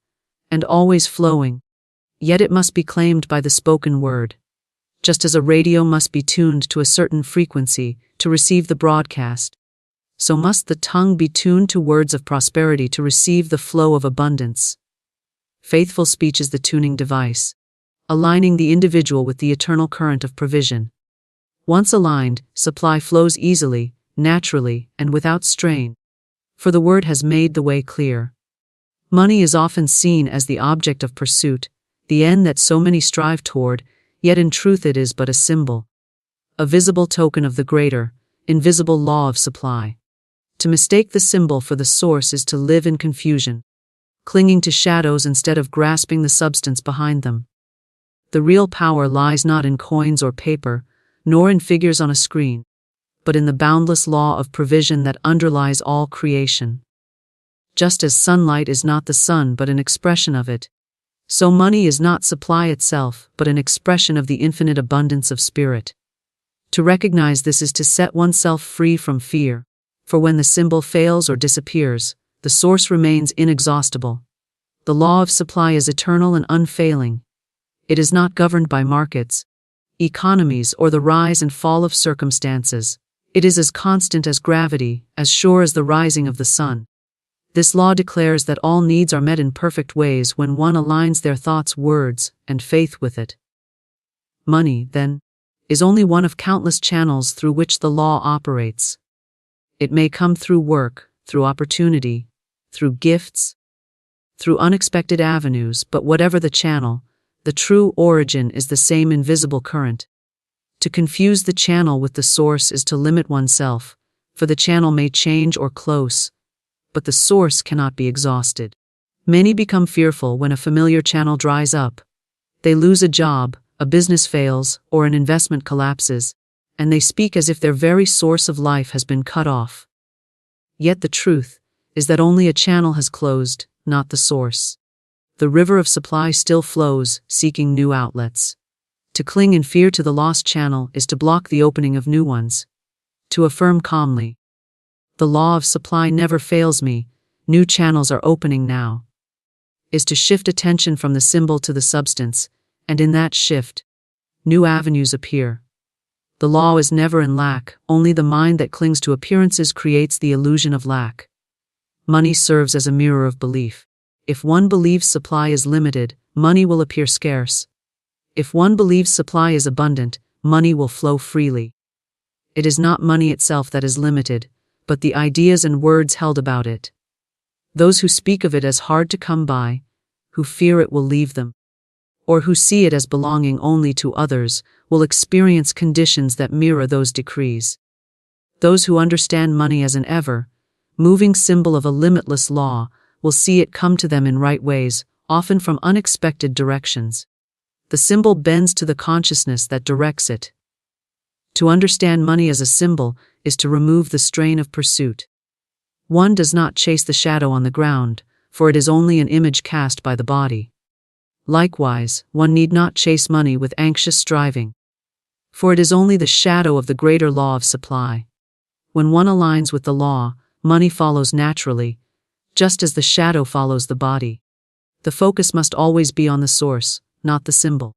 and always flowing, yet it must be claimed by the spoken word. Just as a radio must be tuned to a certain frequency to receive the broadcast, so must the tongue be tuned to words of prosperity to receive the flow of abundance. Faithful speech is the tuning device, aligning the individual with the eternal current of provision. Once aligned, supply flows easily, naturally, and without strain, for the word has made the way clear. Money is often seen as the object of pursuit, the end that so many strive toward, yet in truth it is but a symbol, a visible token of the greater, invisible law of supply. To mistake the symbol for the source is to live in confusion, clinging to shadows instead of grasping the substance behind them. The real power lies not in coins or paper, nor in figures on a screen, but in the boundless law of provision that underlies all creation. Just as sunlight is not the sun but an expression of it, so money is not supply itself but an expression of the infinite abundance of spirit. To recognize this is to set oneself free from fear, for when the symbol fails or disappears, the source remains inexhaustible. The law of supply is eternal and unfailing. It is not governed by markets, economies, or the rise and fall of circumstances. It is as constant as gravity, as sure as the rising of the sun. This law declares that all needs are met in perfect ways when one aligns their thoughts, words, and faith with it. Money, then, is only one of countless channels through which the law operates. It may come through work, through opportunity, through gifts, through unexpected avenues, but whatever the channel, the true origin is the same invisible current. To confuse the channel with the source is to limit oneself, for the channel may change or close, but the source cannot be exhausted. Many become fearful when a familiar channel dries up. They lose a job, a business fails, or an investment collapses, and they speak as if their very source of life has been cut off. Yet the truth is that only a channel has closed, not the source. The river of supply still flows, seeking new outlets. To cling in fear to the lost channel is to block the opening of new ones. To affirm calmly, "The law of supply never fails me, new channels are opening now," is to shift attention from the symbol to the substance, and in that shift, new avenues appear. The law is never in lack, only the mind that clings to appearances creates the illusion of lack. Money serves as a mirror of belief. If one believes supply is limited, money will appear scarce. If one believes supply is abundant, money will flow freely. It is not money itself that is limited, but the ideas and words held about it. Those who speak of it as hard to come by, who fear it will leave them, or who see it as belonging only to others, will experience conditions that mirror those decrees. Those who understand money as an ever-moving symbol of a limitless law will see it come to them in right ways, often from unexpected directions. The symbol bends to the consciousness that directs it. To understand money as a symbol is to remove the strain of pursuit. One does not chase the shadow on the ground, for it is only an image cast by the body. Likewise, one need not chase money with anxious striving, for it is only the shadow of the greater law of supply. When one aligns with the law, money follows naturally, just as the shadow follows the body. The focus must always be on the source, not the symbol.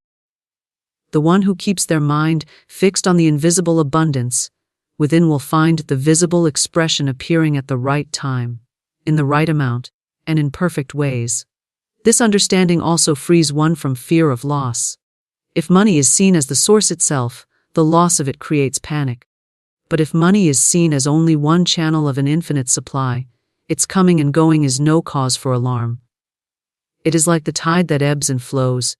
The one who keeps their mind fixed on the invisible abundance within will find the visible expression appearing at the right time, in the right amount, and in perfect ways. This understanding also frees one from fear of loss. If money is seen as the source itself, the loss of it creates panic. But if money is seen as only one channel of an infinite supply, its coming and going is no cause for alarm. It is like the tide that ebbs and flows,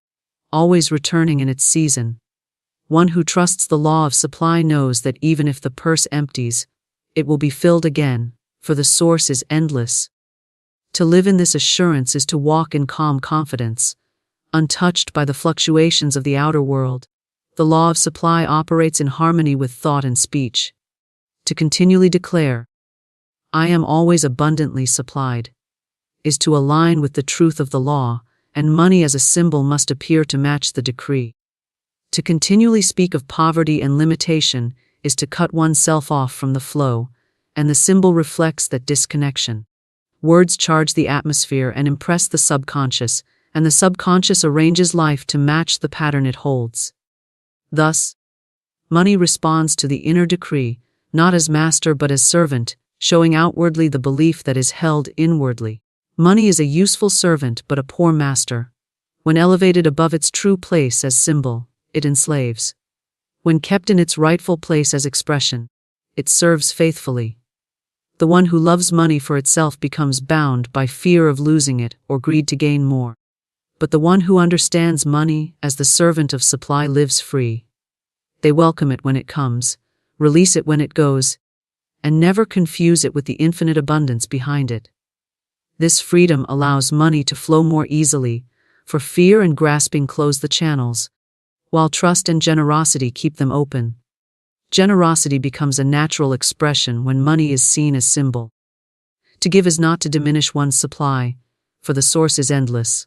always returning in its season. One who trusts the law of supply knows that even if the purse empties, it will be filled again, for the source is endless. To live in this assurance is to walk in calm confidence, untouched by the fluctuations of the outer world. The law of supply operates in harmony with thought and speech. To continually declare, "I am always abundantly supplied," is to align with the truth of the law, and money as a symbol must appear to match the decree. To continually speak of poverty and limitation is to cut oneself off from the flow, and the symbol reflects that disconnection. Words charge the atmosphere and impress the subconscious, and the subconscious arranges life to match the pattern it holds. Thus, money responds to the inner decree, not as master but as servant, showing outwardly the belief that is held inwardly. Money is a useful servant but a poor master. When elevated above its true place as symbol, it enslaves. When kept in its rightful place as expression, it serves faithfully. The one who loves money for itself becomes bound by fear of losing it or greed to gain more. But the one who understands money as the servant of supply lives free. They welcome it when it comes, release it when it goes, and never confuse it with the infinite abundance behind it. This freedom allows money to flow more easily, for fear and grasping close the channels, while trust and generosity keep them open. Generosity becomes a natural expression when money is seen as symbol. To give is not to diminish one's supply, for the source is endless.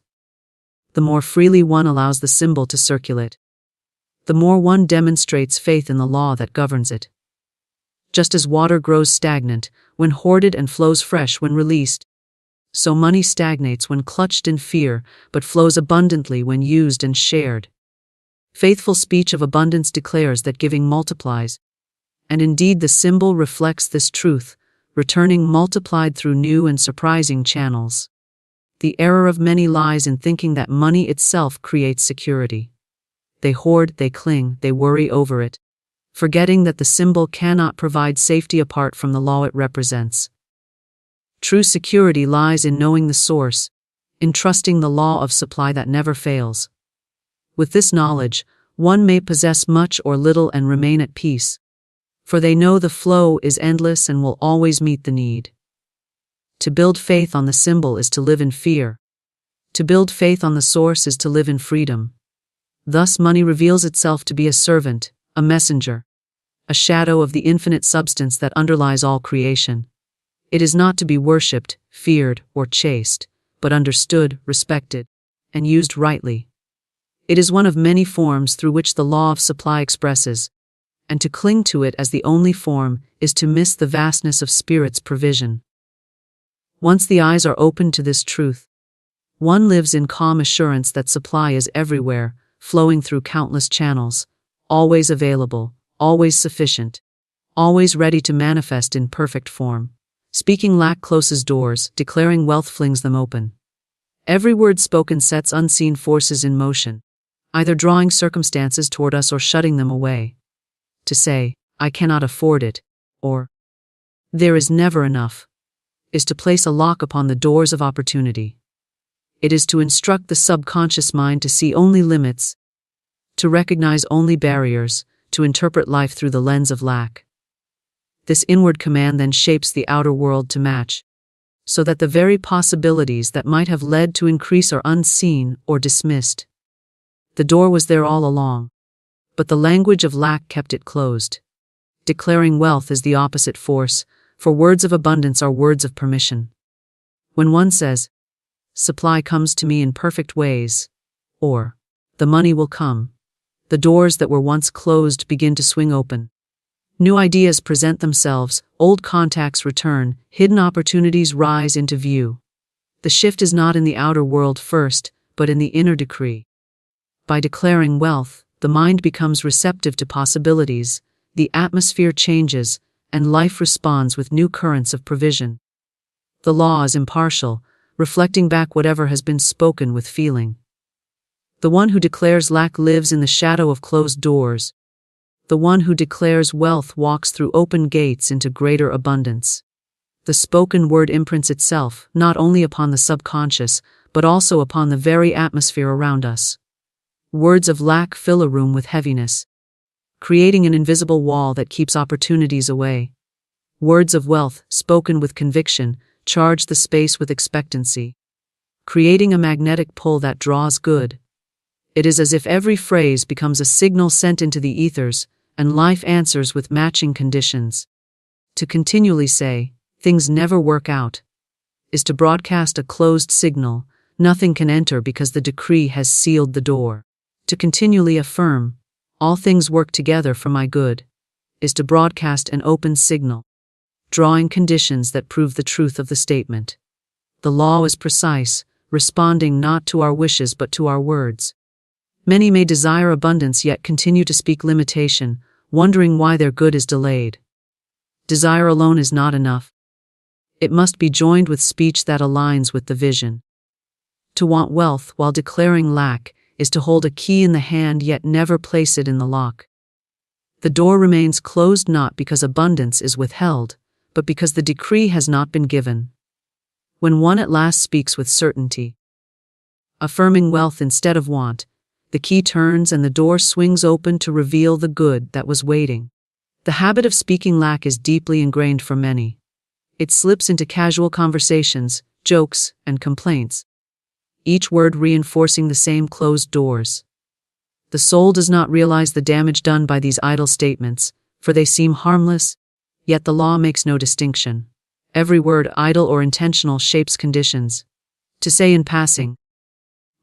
The more freely one allows the symbol to circulate, the more one demonstrates faith in the law that governs it. Just as water grows stagnant when hoarded and flows fresh when released, so money stagnates when clutched in fear but flows abundantly when used and shared. Faithful speech of abundance declares that giving multiplies, and indeed the symbol reflects this truth, returning multiplied through new and surprising channels. The error of many lies in thinking that money itself creates security. They hoard, they cling, they worry over it, forgetting that the symbol cannot provide safety apart from the law it represents. True security lies in knowing the source, in trusting the law of supply that never fails. With this knowledge, one may possess much or little and remain at peace, for they know the flow is endless and will always meet the need. To build faith on the symbol is to live in fear. To build faith on the source is to live in freedom. Thus money reveals itself to be a servant, a messenger, a shadow of the infinite substance that underlies all creation. It is not to be worshipped, feared, or chased, but understood, respected, and used rightly. It is one of many forms through which the law of supply expresses, and to cling to it as the only form is to miss the vastness of Spirit's provision. Once the eyes are opened to this truth, one lives in calm assurance that supply is everywhere, flowing through countless channels, always available, always sufficient, always ready to manifest in perfect form. Speaking lack closes doors, declaring wealth flings them open. Every word spoken sets unseen forces in motion, either drawing circumstances toward us or shutting them away. To say, "I cannot afford it," or "there is never enough," is to place a lock upon the doors of opportunity. It is to instruct the subconscious mind to see only limits, to recognize only barriers, to interpret life through the lens of lack. This inward command then shapes the outer world to match, so that the very possibilities that might have led to increase are unseen or dismissed. The door was there all along, but the language of lack kept it closed. Declaring wealth is the opposite force, for words of abundance are words of permission. When one says, "Supply comes to me in perfect ways," or "the money will come," the doors that were once closed begin to swing open. New ideas present themselves, old contacts return, hidden opportunities rise into view. The shift is not in the outer world first, but in the inner decree. By declaring wealth, the mind becomes receptive to possibilities, the atmosphere changes, and life responds with new currents of provision. The law is impartial, reflecting back whatever has been spoken with feeling. The one who declares lack lives in the shadow of closed doors. The one who declares wealth walks through open gates into greater abundance. The spoken word imprints itself not only upon the subconscious, but also upon the very atmosphere around us. Words of lack fill a room with heaviness, creating an invisible wall that keeps opportunities away. Words of wealth, spoken with conviction, charge the space with expectancy, creating a magnetic pull that draws good. It is as if every phrase becomes a signal sent into the ethers, and life answers with matching conditions. To continually say, "Things never work out," is to broadcast a closed signal, "Nothing can enter because the decree has sealed the door." To continually affirm, "All things work together for my good," is to broadcast an open signal, drawing conditions that prove the truth of the statement. The law is precise, responding not to our wishes but to our words. Many may desire abundance yet continue to speak limitation, wondering why their good is delayed. Desire alone is not enough. It must be joined with speech that aligns with the vision. To want wealth while declaring lack is to hold a key in the hand yet never place it in the lock. The door remains closed not because abundance is withheld, but because the decree has not been given. When one at last speaks with certainty, affirming wealth instead of want, the key turns and the door swings open to reveal the good that was waiting. The habit of speaking lack is deeply ingrained for many. It slips into casual conversations, jokes, and complaints, each word reinforcing the same closed doors. The soul does not realize the damage done by these idle statements, for they seem harmless, yet the law makes no distinction. Every word, idle or intentional, shapes conditions. To say in passing,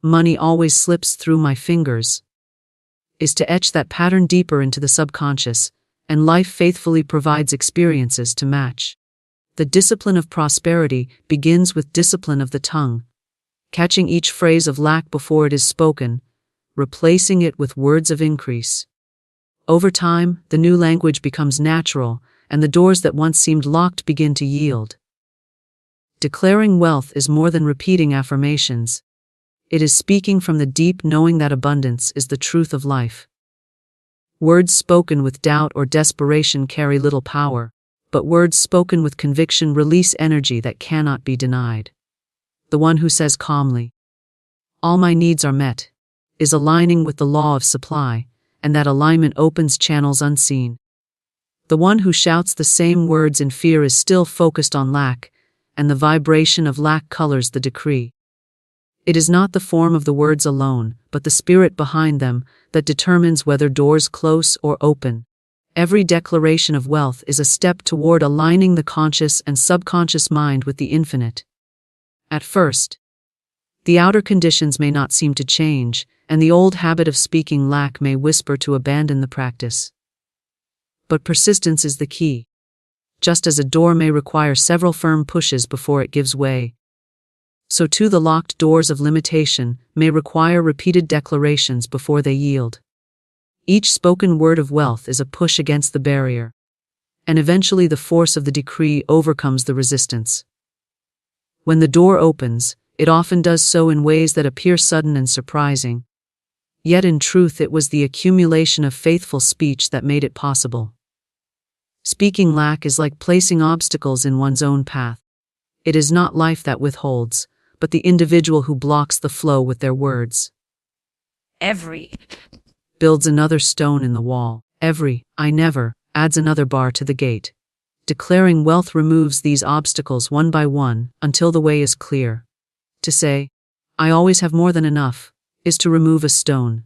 "Money always slips through my fingers," is to etch that pattern deeper into the subconscious, and life faithfully provides experiences to match. The discipline of prosperity begins with discipline of the tongue, catching each phrase of lack before it is spoken, replacing it with words of increase. Over time, the new language becomes natural, and the doors that once seemed locked begin to yield. Declaring wealth is more than repeating affirmations. It is speaking from the deep, knowing that abundance is the truth of life. Words spoken with doubt or desperation carry little power, but words spoken with conviction release energy that cannot be denied. The one who says calmly, "All my needs are met," is aligning with the law of supply, and that alignment opens channels unseen. The one who shouts the same words in fear is still focused on lack, and the vibration of lack colors the decree. It is not the form of the words alone, but the spirit behind them that determines whether doors close or open. Every declaration of wealth is a step toward aligning the conscious and subconscious mind with the infinite. At first, the outer conditions may not seem to change, and the old habit of speaking lack may whisper to abandon the practice. But persistence is the key. Just as a door may require several firm pushes before it gives way, so too the locked doors of limitation may require repeated declarations before they yield. Each spoken word of wealth is a push against the barrier, and eventually the force of the decree overcomes the resistance. When the door opens, it often does so in ways that appear sudden and surprising. Yet in truth it was the accumulation of faithful speech that made it possible. Speaking lack is like placing obstacles in one's own path. It is not life that withholds, but the individual who blocks the flow with their words. Every builds another stone in the wall. Every "I never" adds another bar to the gate. Declaring wealth removes these obstacles one by one until the way is clear. To say, "I always have more than enough," is to remove a stone.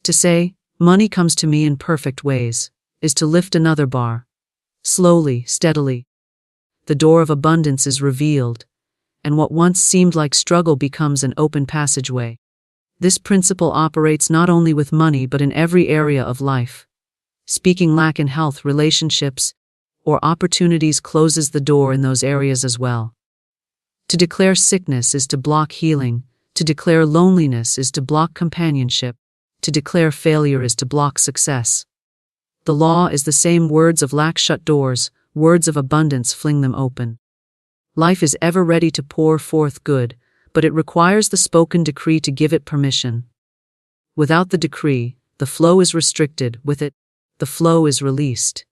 To say, "Money comes to me in perfect ways," is to lift another bar. Slowly, steadily, the door of abundance is revealed, and what once seemed like struggle becomes an open passageway. This principle operates not only with money but in every area of life. Speaking lack in health, relationships, or opportunities closes the door in those areas as well. To declare sickness is to block healing. To declare loneliness is to block companionship. To declare failure is to block success. The law is the same: words of lack shut doors, words of abundance fling them open. Life is ever ready to pour forth good, but it requires the spoken decree to give it permission. Without the decree, the flow is restricted; with it, the flow is released.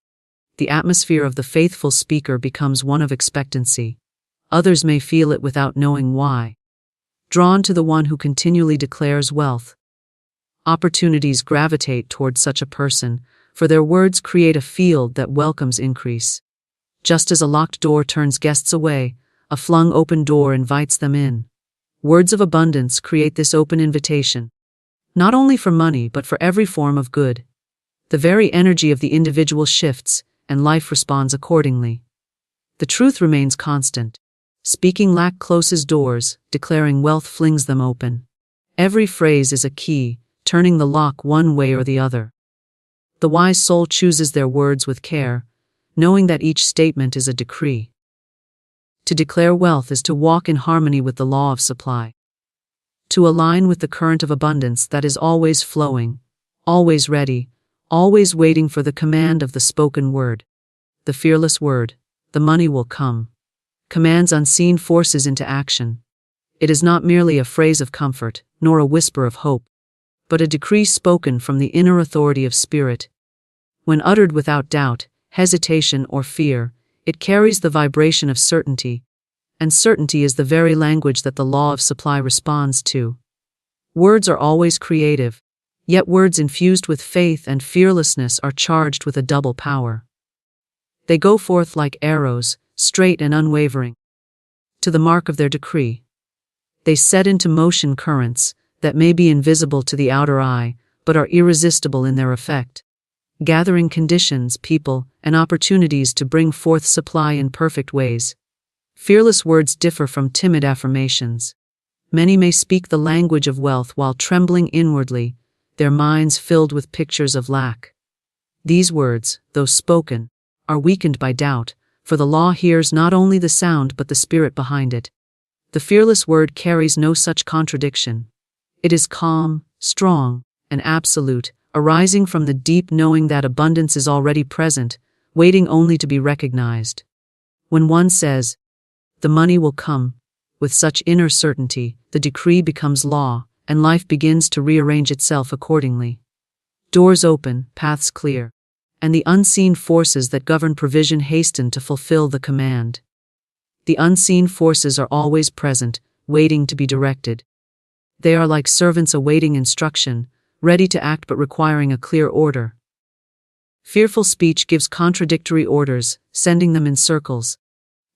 The atmosphere of the faithful speaker becomes one of expectancy. Others may feel it without knowing why. Drawn to the one who continually declares wealth, opportunities gravitate toward such a person, for their words create a field that welcomes increase. Just as a locked door turns guests away, a flung open door invites them in. Words of abundance create this open invitation, not only for money but for every form of good. The very energy of the individual shifts, and life responds accordingly. The truth remains constant. Speaking lack closes doors, declaring wealth flings them open. Every phrase is a key, turning the lock one way or the other. The wise soul chooses their words with care, knowing that each statement is a decree. To declare wealth is to walk in harmony with the law of supply. To align with the current of abundance that is always flowing, always ready, always waiting for the command of the spoken word. The fearless word, the money will come, commands unseen forces into action. It is not merely a phrase of comfort, nor a whisper of hope, but a decree spoken from the inner authority of spirit. When uttered without doubt, hesitation, or fear, it carries the vibration of certainty, and certainty is the very language that the law of supply responds to. Words are always creative, yet words infused with faith and fearlessness are charged with a double power. They go forth like arrows, straight and unwavering, to the mark of their decree. They set into motion currents that may be invisible to the outer eye, but are irresistible in their effect, gathering conditions, people, and opportunities to bring forth supply in perfect ways. Fearless words differ from timid affirmations. Many may speak the language of wealth while trembling inwardly, their minds filled with pictures of lack. These words, though spoken, are weakened by doubt, for the law hears not only the sound but the spirit behind it. The fearless word carries no such contradiction. It is calm, strong, and absolute, arising from the deep knowing that abundance is already present, waiting only to be recognized. When one says, "The money will come," with such inner certainty, the decree becomes law, and life begins to rearrange itself accordingly. Doors open, paths clear, and the unseen forces that govern provision hasten to fulfill the command. The unseen forces are always present, waiting to be directed. They are like servants awaiting instruction, ready to act but requiring a clear order. Fearful speech gives contradictory orders, sending them in circles.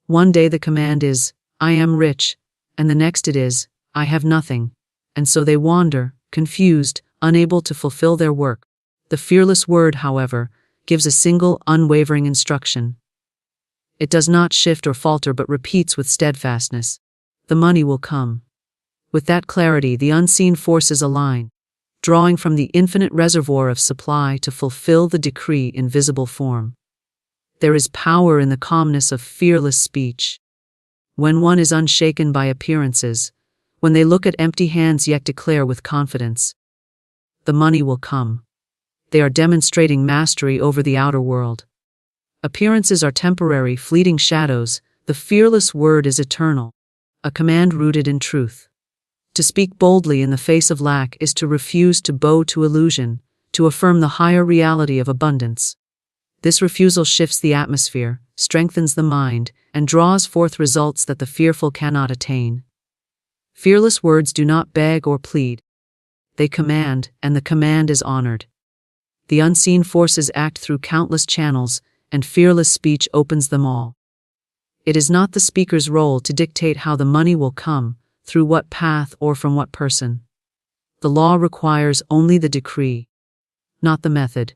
One day the command is, "I am rich," and the next it is, "I have nothing," and so they wander, confused, unable to fulfill their work. The fearless word, however, gives a single, unwavering instruction. It does not shift or falter but repeats with steadfastness, "The money will come." With that clarity, the unseen forces align, drawing from the infinite reservoir of supply to fulfill the decree in visible form. There is power in the calmness of fearless speech. When one is unshaken by appearances, when they look at empty hands yet declare with confidence, "The money will come," they are demonstrating mastery over the outer world. Appearances are temporary, fleeting shadows. The fearless word is eternal, a command rooted in truth. To speak boldly in the face of lack is to refuse to bow to illusion, to affirm the higher reality of abundance. This refusal shifts the atmosphere, strengthens the mind, and draws forth results that the fearful cannot attain. Fearless words do not beg or plead. They command, and the command is honored. The unseen forces act through countless channels, and fearless speech opens them all. It is not the speaker's role to dictate how the money will come, through what path or from what person. The law requires only the decree, not the method.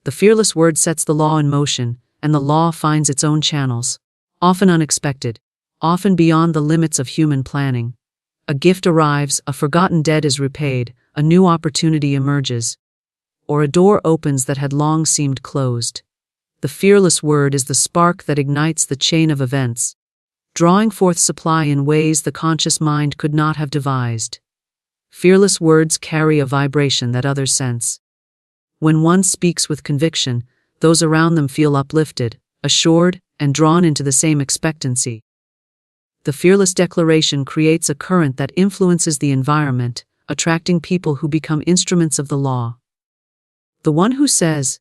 The fearless word sets the law in motion, and the law finds its own channels, often unexpected, often beyond the limits of human planning. A gift arrives, a forgotten debt is repaid, a new opportunity emerges, or a door opens that had long seemed closed. The fearless word is the spark that ignites the chain of events, drawing forth supply in ways the conscious mind could not have devised. Fearless words carry a vibration that others sense. When one speaks with conviction, those around them feel uplifted, assured, and drawn into the same expectancy. The fearless declaration creates a current that influences the environment, attracting people who become instruments of the law. The one who says,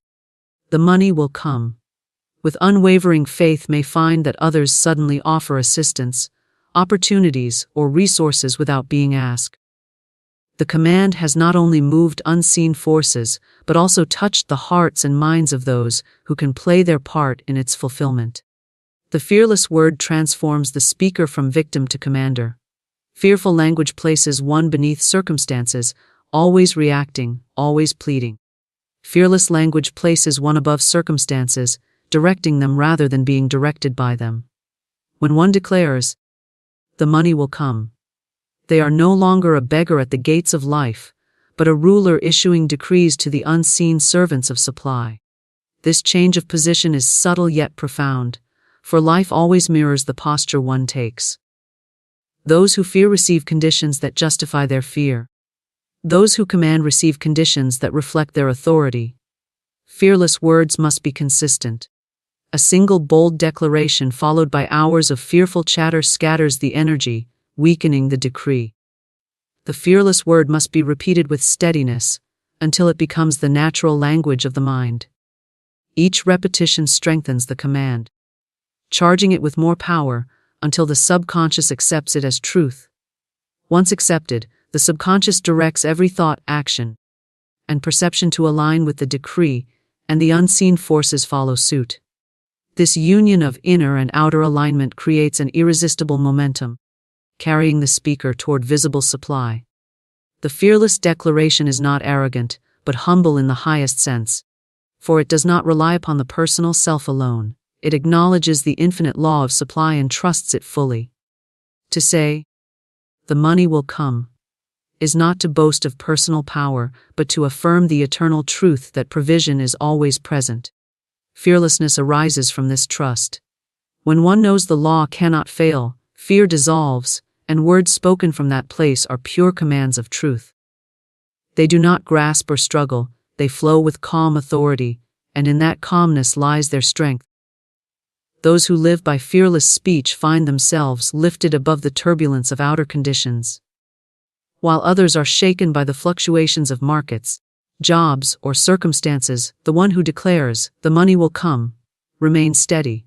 "The money will come," with unwavering faith may find that others suddenly offer assistance, opportunities, or resources without being asked. The command has not only moved unseen forces, but also touched the hearts and minds of those who can play their part in its fulfillment. The fearless word transforms the speaker from victim to commander. Fearful language places one beneath circumstances, always reacting, always pleading. Fearless language places one above circumstances, directing them rather than being directed by them. When one declares, "The money will come," they are no longer a beggar at the gates of life, but a ruler issuing decrees to the unseen servants of supply. This change of position is subtle yet profound, for life always mirrors the posture one takes. Those who fear receive conditions that justify their fear. Those who command receive conditions that reflect their authority. Fearless words must be consistent. A single bold declaration followed by hours of fearful chatter scatters the energy, weakening the decree. The fearless word must be repeated with steadiness, until it becomes the natural language of the mind. Each repetition strengthens the command, charging it with more power until the subconscious accepts it as truth. Once accepted, the subconscious directs every thought, action, and perception to align with the decree, and the unseen forces follow suit. This union of inner and outer alignment creates an irresistible momentum, carrying the speaker toward visible supply. The fearless declaration is not arrogant, but humble in the highest sense, for it does not rely upon the personal self alone. It acknowledges the infinite law of supply and trusts it fully. To say, "The money will come," is not to boast of personal power, but to affirm the eternal truth that provision is always present. Fearlessness arises from this trust. When one knows the law cannot fail, fear dissolves, and words spoken from that place are pure commands of truth. They do not grasp or struggle, they flow with calm authority, and in that calmness lies their strength. Those who live by fearless speech find themselves lifted above the turbulence of outer conditions. While others are shaken by the fluctuations of markets, jobs, or circumstances, the one who declares, "The money will come," remains steady.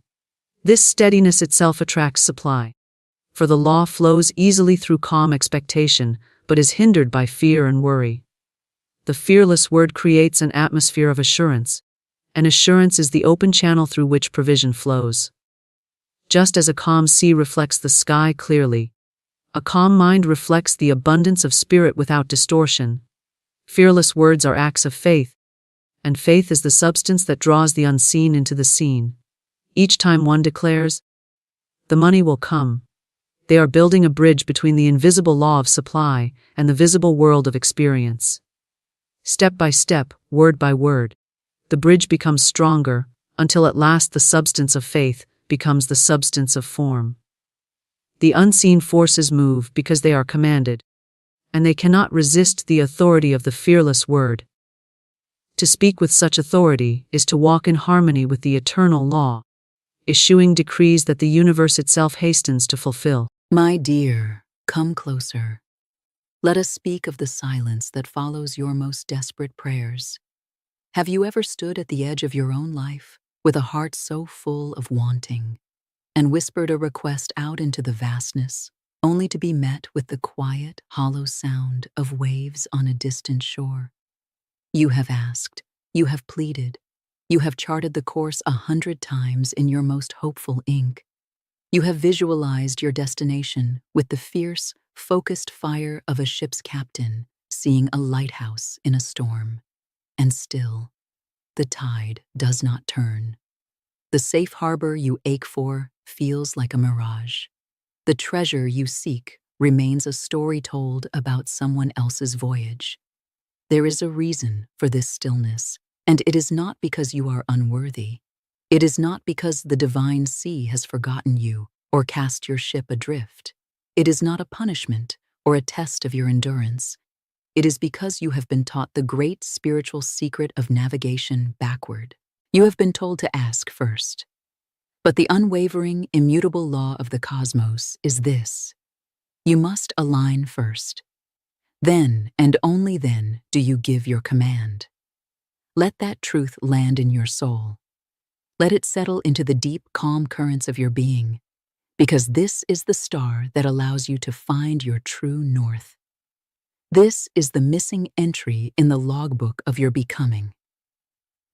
This steadiness itself attracts supply. For the law flows easily through calm expectation, but is hindered by fear and worry. The fearless word creates an atmosphere of assurance, and assurance is the open channel through which provision flows. Just as a calm sea reflects the sky clearly, a calm mind reflects the abundance of spirit without distortion. Fearless words are acts of faith, and faith is the substance that draws the unseen into the seen. Each time one declares, "The money will come," they are building a bridge between the invisible law of supply and the visible world of experience. Step by step, word by word, the bridge becomes stronger, until at last the substance of faith becomes the substance of form. The unseen forces move because they are commanded, and they cannot resist the authority of the fearless word. To speak with such authority is to walk in harmony with the eternal law, issuing decrees that the universe itself hastens to fulfill. My dear, come closer. Let us speak of the silence that follows your most desperate prayers. Have you ever stood at the edge of your own life with a heart so full of wanting and whispered a request out into the vastness, only to be met with the quiet, hollow sound of waves on a distant shore? You have asked, you have pleaded, you have charted the course 100 times in your most hopeful ink. You have visualized your destination with the fierce, focused fire of a ship's captain seeing a lighthouse in a storm. And still, the tide does not turn. The safe harbor you ache for feels like a mirage. The treasure you seek remains a story told about someone else's voyage. There is a reason for this stillness, and it is not because you are unworthy. It is not because the divine sea has forgotten you or cast your ship adrift. It is not a punishment or a test of your endurance. It is because you have been taught the great spiritual secret of navigation backward. You have been told to ask first. But the unwavering, immutable law of the cosmos is this: you must align first. Then, and only then, do you give your command. Let that truth land in your soul. Let it settle into the deep, calm currents of your being, because this is the star that allows you to find your true north. This is the missing entry in the logbook of your becoming.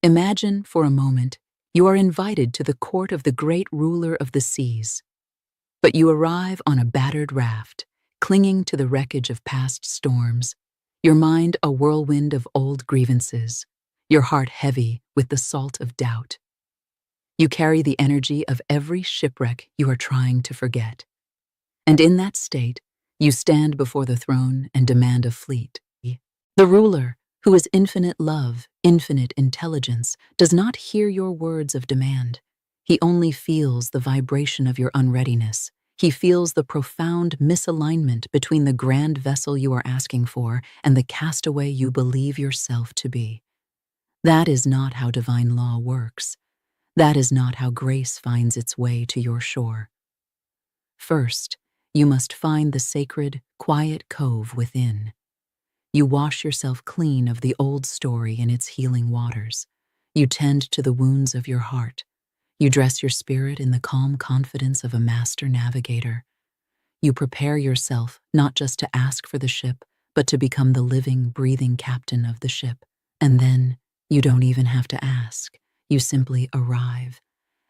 Imagine for a moment You are invited to the court of the great ruler of the seas. But you arrive on a battered raft, clinging to the wreckage of past storms, your mind a whirlwind of old grievances, your heart heavy with the salt of doubt. You carry the energy of every shipwreck you are trying to forget. And in that state, you stand before the throne and demand a fleet. The ruler, who is infinite love, infinite intelligence, does not hear your words of demand. He only feels the vibration of your unreadiness. He feels the profound misalignment between the grand vessel you are asking for and the castaway you believe yourself to be. That is not how divine law works. That is not how grace finds its way to your shore. First, you must find the sacred, quiet cove within. You wash yourself clean of the old story in its healing waters. You tend to the wounds of your heart. You dress your spirit in the calm confidence of a master navigator. You prepare yourself not just to ask for the ship, but to become the living, breathing captain of the ship. And then, you don't even have to ask. You simply arrive.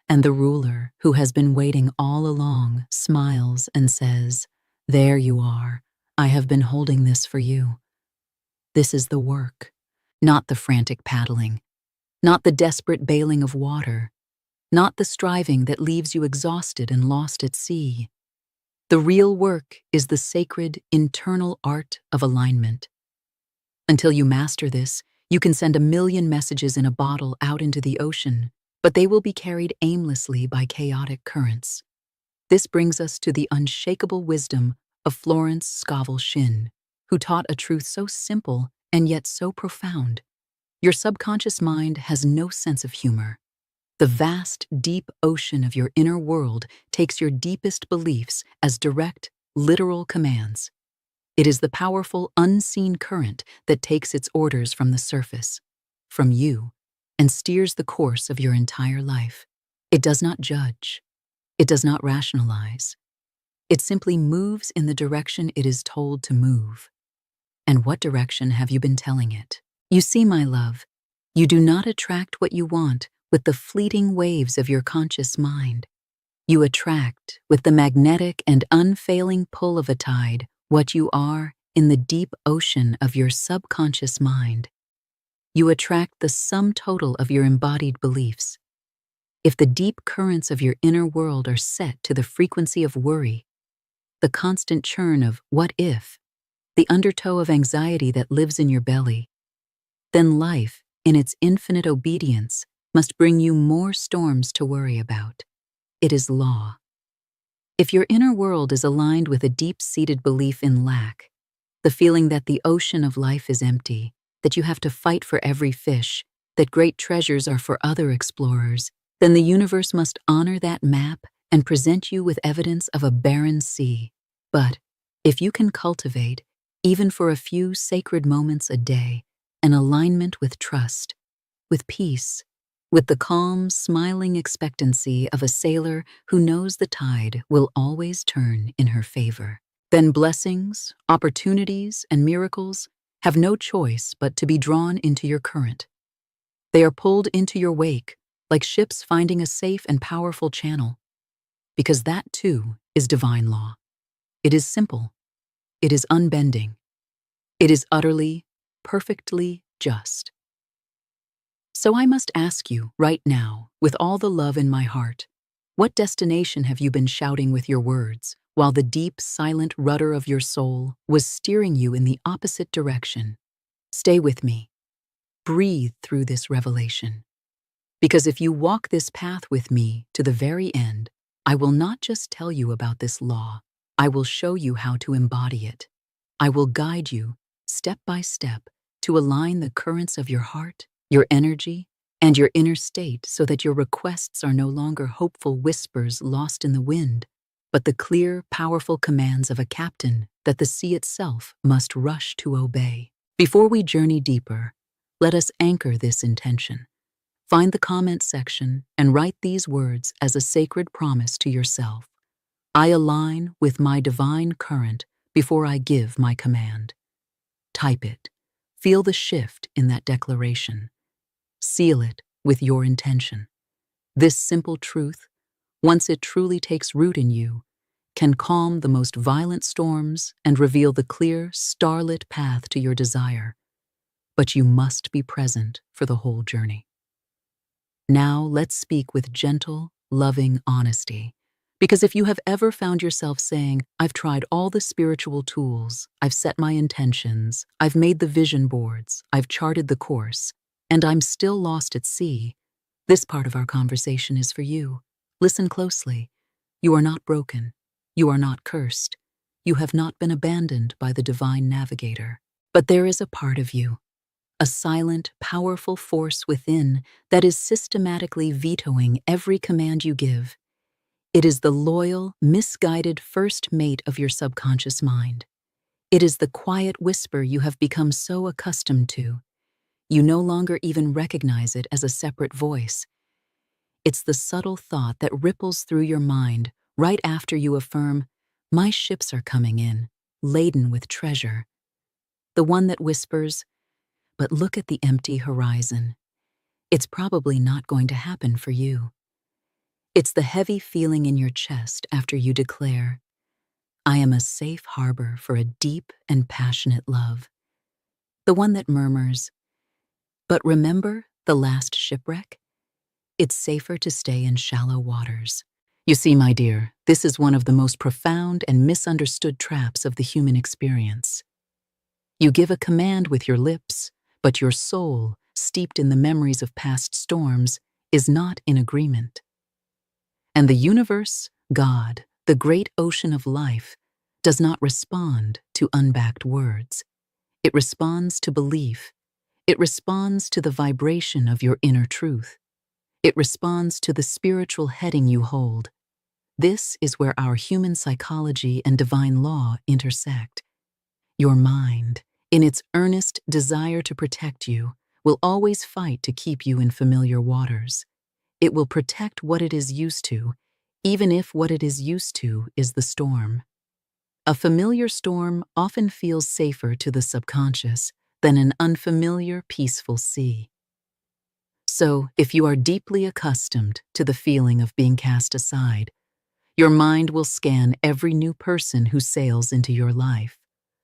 And the ruler, who has been waiting all along, smiles and says, "There you are. I have been holding this for you." This is the work, not the frantic paddling, not the desperate bailing of water, not the striving that leaves you exhausted and lost at sea. The real work is the sacred, internal art of alignment. Until you master this, you can send 1,000,000 messages in a bottle out into the ocean, but they will be carried aimlessly by chaotic currents. This brings us to the unshakable wisdom of Florence Scovel Shinn, who taught a truth so simple and yet so profound. Your subconscious mind has no sense of humor. The vast, deep ocean of your inner world takes your deepest beliefs as direct, literal commands. It is the powerful, unseen current that takes its orders from the surface, from you, and steers the course of your entire life. It does not judge. It does not rationalize. It simply moves in the direction it is told to move. And what direction have you been telling it? You see, my love, you do not attract what you want with the fleeting waves of your conscious mind. You attract, with the magnetic and unfailing pull of a tide, what you are in the deep ocean of your subconscious mind. You attract the sum total of your embodied beliefs. If the deep currents of your inner world are set to the frequency of worry, the constant churn of what if, the undertow of anxiety that lives in your belly, then life, in its infinite obedience, must bring you more storms to worry about. It is law. If your inner world is aligned with a deep-seated belief in lack, the feeling that the ocean of life is empty, that you have to fight for every fish, that great treasures are for other explorers, then the universe must honor that map and present you with evidence of a barren sea. But if you can cultivate, even for a few sacred moments a day, an alignment with trust, with peace, with the calm, smiling expectancy of a sailor who knows the tide will always turn in her favor, then blessings, opportunities, and miracles have no choice but to be drawn into your current. They are pulled into your wake like ships finding a safe and powerful channel, because that too is divine law. It is simple. It is unbending. It is utterly, perfectly just. So I must ask you right now, with all the love in my heart, what destination have you been shouting with your words, while the deep, silent rudder of your soul was steering you in the opposite direction? Stay with me. Breathe through this revelation. Because if you walk this path with me to the very end, I will not just tell you about this law, I will show you how to embody it. I will guide you, step by step, to align the currents of your heart, your energy, and your inner state so that your requests are no longer hopeful whispers lost in the wind, but the clear, powerful commands of a captain that the sea itself must rush to obey. Before we journey deeper, let us anchor this intention. Find the comment section and write these words as a sacred promise to yourself. I align with my divine current before I give my command. Type it. Feel the shift in that declaration. Seal it with your intention. This simple truth, once it truly takes root in you, can calm the most violent storms and reveal the clear, starlit path to your desire. But you must be present for the whole journey. Now let's speak with gentle, loving honesty. Because if you have ever found yourself saying, I've tried all the spiritual tools, I've set my intentions, I've made the vision boards, I've charted the course, and I'm still lost at sea, this part of our conversation is for you. Listen closely. You are not broken. You are not cursed. You have not been abandoned by the divine navigator. But there is a part of you, a silent, powerful force within that is systematically vetoing every command you give. It is the loyal, misguided first mate of your subconscious mind. It is the quiet whisper you have become so accustomed to. You no longer even recognize it as a separate voice. It's the subtle thought that ripples through your mind right after you affirm, my ships are coming in, laden with treasure. The one that whispers, but look at the empty horizon. It's probably not going to happen for you. It's the heavy feeling in your chest after you declare, I am a safe harbor for a deep and passionate love. The one that murmurs, but remember the last shipwreck? It's safer to stay in shallow waters. You see, my dear, this is one of the most profound and misunderstood traps of the human experience. You give a command with your lips, but your soul, steeped in the memories of past storms, is not in agreement. And the universe, God, the great ocean of life, does not respond to unbacked words. It responds to belief. It responds to the vibration of your inner truth. It responds to the spiritual heading you hold. This is where our human psychology and divine law intersect. Your mind, in its earnest desire to protect you, will always fight to keep you in familiar waters. It will protect what it is used to, even if what it is used to is the storm. A familiar storm often feels safer to the subconscious than an unfamiliar, peaceful sea. So, if you are deeply accustomed to the feeling of being cast aside, your mind will scan every new person who sails into your life,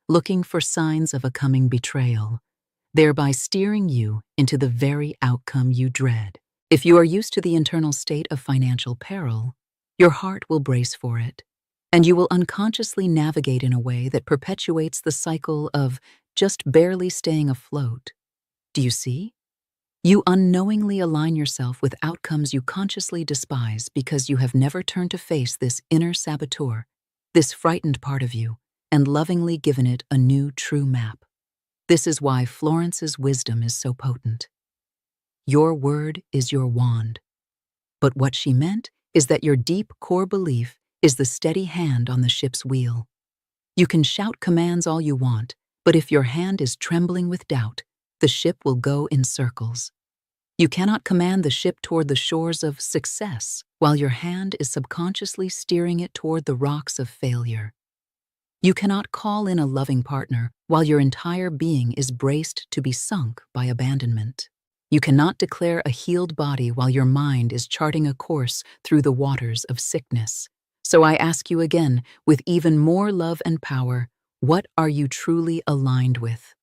looking for signs of a coming betrayal, thereby steering you into the very outcome you dread. If you are used to the internal state of financial peril, your heart will brace for it, and you will unconsciously navigate in a way that perpetuates the cycle of just barely staying afloat. Do you see? You unknowingly align yourself with outcomes you consciously despise because you have never turned to face this inner saboteur, this frightened part of you, and lovingly given it a new true map. This is why Florence's wisdom is so potent. Your word is your wand. But what she meant is that your deep core belief is the steady hand on the ship's wheel. You can shout commands all you want, but if your hand is trembling with doubt, the ship will go in circles. You cannot command the ship toward the shores of success while your hand is subconsciously steering it toward the rocks of failure. You cannot call in a loving partner while your entire being is braced to be sunk by abandonment. You cannot declare a healed body while your mind is charting a course through the waters of sickness. So I ask you again, with even more love and power, what are you truly aligned with?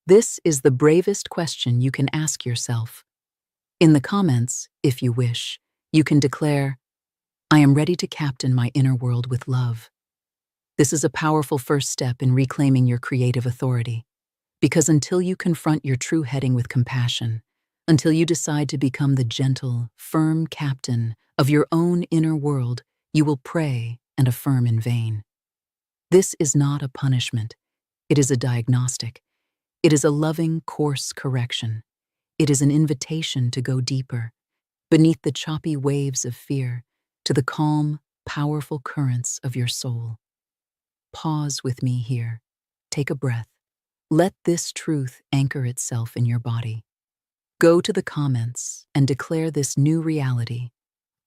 This is the bravest question you can ask yourself. In the comments, if you wish, you can declare, I am ready to captain my inner world with love. This is a powerful first step in reclaiming your creative authority, because until you confront your true heading with compassion, until you decide to become the gentle, firm captain of your own inner world, you will pray and affirm in vain. This is not a punishment. It is a diagnostic. It is a loving course correction. It is an invitation to go deeper, beneath the choppy waves of fear, to the calm, powerful currents of your soul. Pause with me here. Take a breath. Let this truth anchor itself in your body. Go to the comments and declare this new reality.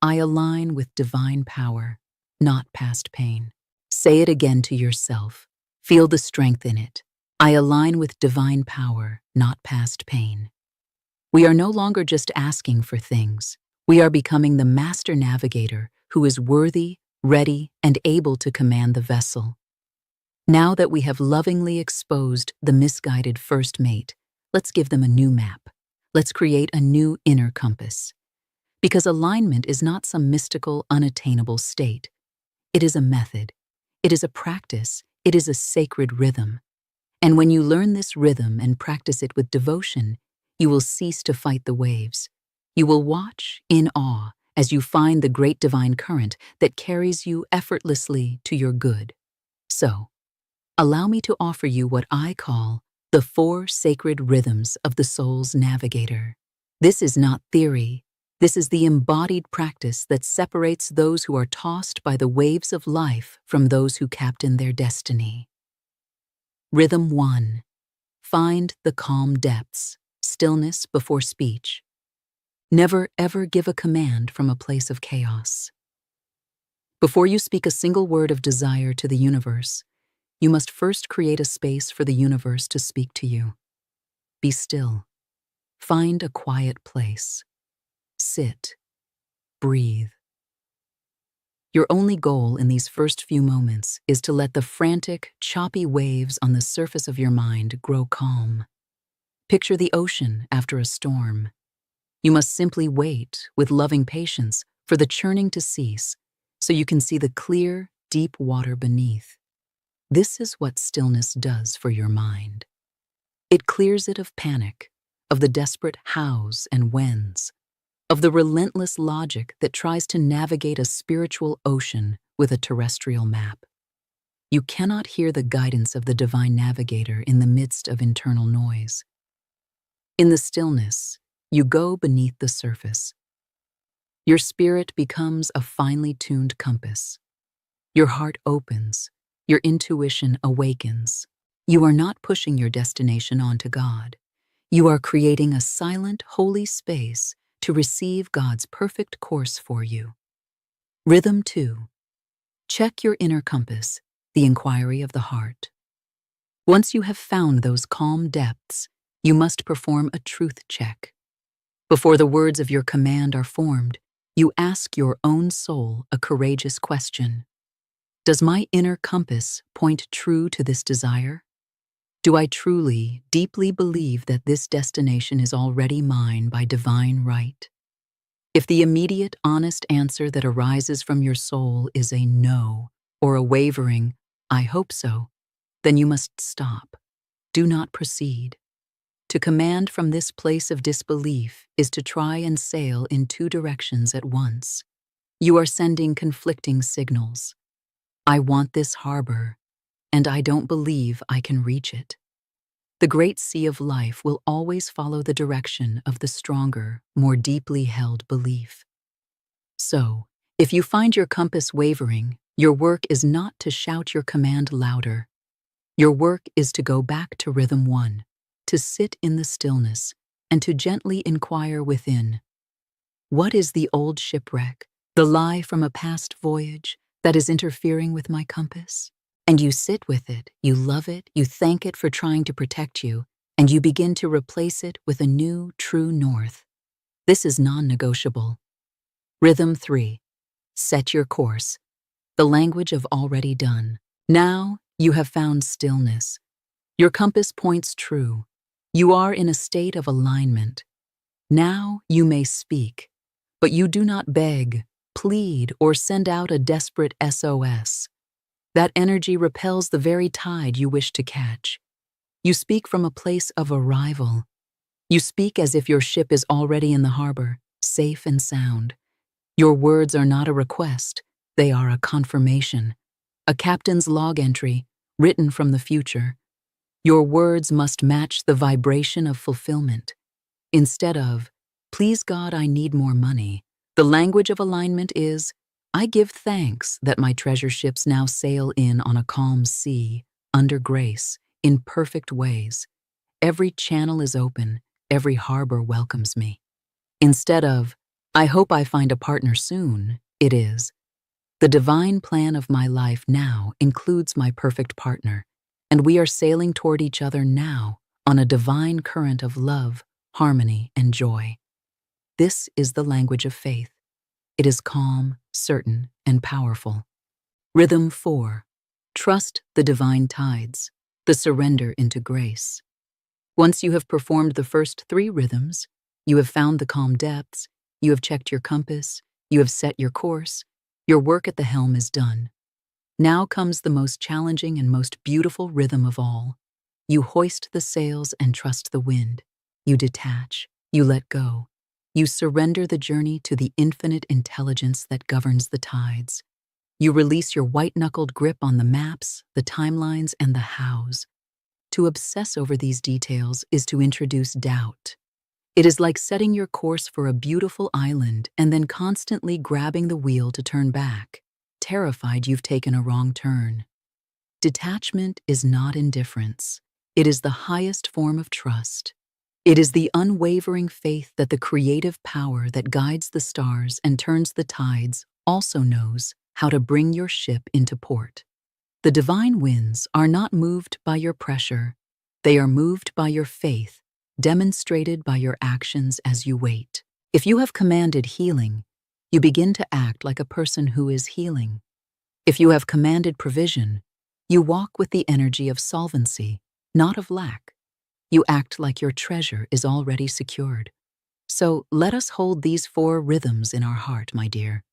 I align with divine power, not past pain. Say it again to yourself. Feel the strength in it. I align with divine power, not past pain. We are no longer just asking for things. We are becoming the master navigator who is worthy, ready, and able to command the vessel. Now that we have lovingly exposed the misguided first mate, let's give them a new map. Let's create a new inner compass. Because alignment is not some mystical, unattainable state. It is a method. It is a practice. It is a sacred rhythm. And when you learn this rhythm and practice it with devotion, you will cease to fight the waves. You will watch in awe as you find the great divine current that carries you effortlessly to your good. So, allow me to offer you what I call the 4 sacred rhythms of the soul's navigator. This is not theory. This is the embodied practice that separates those who are tossed by the waves of life from those who captain their destiny. Rhythm 1. Find the calm depths, stillness before speech. Never ever give a command from a place of chaos. Before you speak a single word of desire to the universe, you must first create a space for the universe to speak to you. Be still. Find a quiet place. Sit. Breathe. Your only goal in these first few moments is to let the frantic, choppy waves on the surface of your mind grow calm. Picture the ocean after a storm. You must simply wait with loving patience for the churning to cease so you can see the clear, deep water beneath. This is what stillness does for your mind. It clears it of panic, of the desperate hows and whens, of the relentless logic that tries to navigate a spiritual ocean with a terrestrial map. You cannot hear the guidance of the divine navigator in the midst of internal noise. In the stillness, you go beneath the surface. Your spirit becomes a finely tuned compass. Your heart opens. Your intuition awakens. You are not pushing your destination onto God. You are creating a silent, holy space to receive God's perfect course for you. Rhythm 2. Check your inner compass, the inquiry of the heart. Once you have found those calm depths, you must perform a truth check. Before the words of your command are formed, you ask your own soul a courageous question. Does my inner compass point true to this desire? Do I truly, deeply believe that this destination is already mine by divine right? If the immediate, honest answer that arises from your soul is a no, or a wavering, "I hope so," then you must stop. Do not proceed. To command from this place of disbelief is to try and sail in 2 directions at once. You are sending conflicting signals. I want this harbor, and I don't believe I can reach it. The great sea of life will always follow the direction of the stronger, more deeply held belief. So, if you find your compass wavering, your work is not to shout your command louder. Your work is to go back to rhythm 1, to sit in the stillness, and to gently inquire within. What is the old shipwreck, the lie from a past voyage, that is interfering with my compass? And you sit with it, you love it, you thank it for trying to protect you, and you begin to replace it with a new, true north. This is non-negotiable. Rhythm 3. Set your course. The language of already done. Now you have found stillness. Your compass points true. You are in a state of alignment. Now you may speak, but you do not beg, plead, or send out a desperate SOS. That energy repels the very tide you wish to catch. You speak from a place of arrival. You speak as if your ship is already in the harbor, safe and sound. Your words are not a request, they are a confirmation, a captain's log entry, written from the future. Your words must match the vibration of fulfillment. Instead of, "Please God, I need more money," the language of alignment is, "I give thanks that my treasure ships now sail in on a calm sea, under grace, in perfect ways. Every channel is open, every harbor welcomes me." Instead of, "I hope I find a partner soon," it is, "The divine plan of my life now includes my perfect partner, and we are sailing toward each other now on a divine current of love, harmony, and joy." This is the language of faith. It is calm, certain, and powerful. Rhythm 4. Trust the divine tides, the surrender into grace. Once you have performed the first 3 rhythms, you have found the calm depths, you have checked your compass, you have set your course, your work at the helm is done. Now comes the most challenging and most beautiful rhythm of all. You hoist the sails and trust the wind. You detach, you let go. You surrender the journey to the infinite intelligence that governs the tides. You release your white-knuckled grip on the maps, the timelines, and the hows. To obsess over these details is to introduce doubt. It is like setting your course for a beautiful island and then constantly grabbing the wheel to turn back, terrified you've taken a wrong turn. Detachment is not indifference. It is the highest form of trust. It is the unwavering faith that the creative power that guides the stars and turns the tides also knows how to bring your ship into port. The divine winds are not moved by your pressure. They are moved by your faith, demonstrated by your actions as you wait. If you have commanded healing, you begin to act like a person who is healing. If you have commanded provision, you walk with the energy of solvency, not of lack. You act like your treasure is already secured. So let us hold these 4 rhythms in our heart, my dear.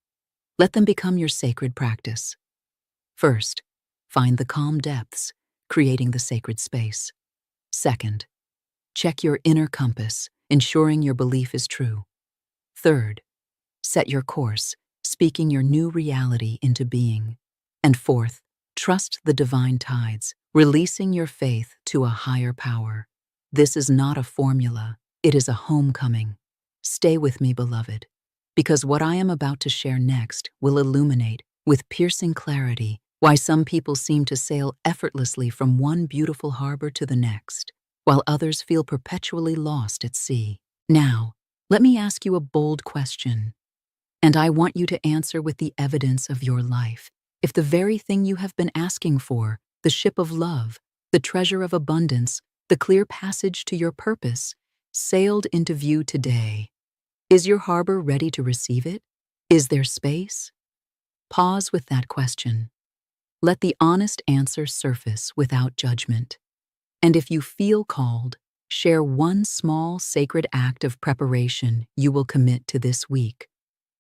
Let them become your sacred practice. First, find the calm depths, creating the sacred space. Second, check your inner compass, ensuring your belief is true. Third, set your course, speaking your new reality into being. And fourth, trust the divine tides, releasing your faith to a higher power. This is not a formula, it is a homecoming. Stay with me, beloved, because what I am about to share next will illuminate, with piercing clarity, why some people seem to sail effortlessly from one beautiful harbor to the next, while others feel perpetually lost at sea. Now, let me ask you a bold question, and I want you to answer with the evidence of your life. If the very thing you have been asking for, the ship of love, the treasure of abundance, the clear passage to your purpose, sailed into view today, is your harbor ready to receive it? Is there space? Pause with that question. Let the honest answer surface without judgment. And if you feel called, share one small sacred act of preparation you will commit to this week.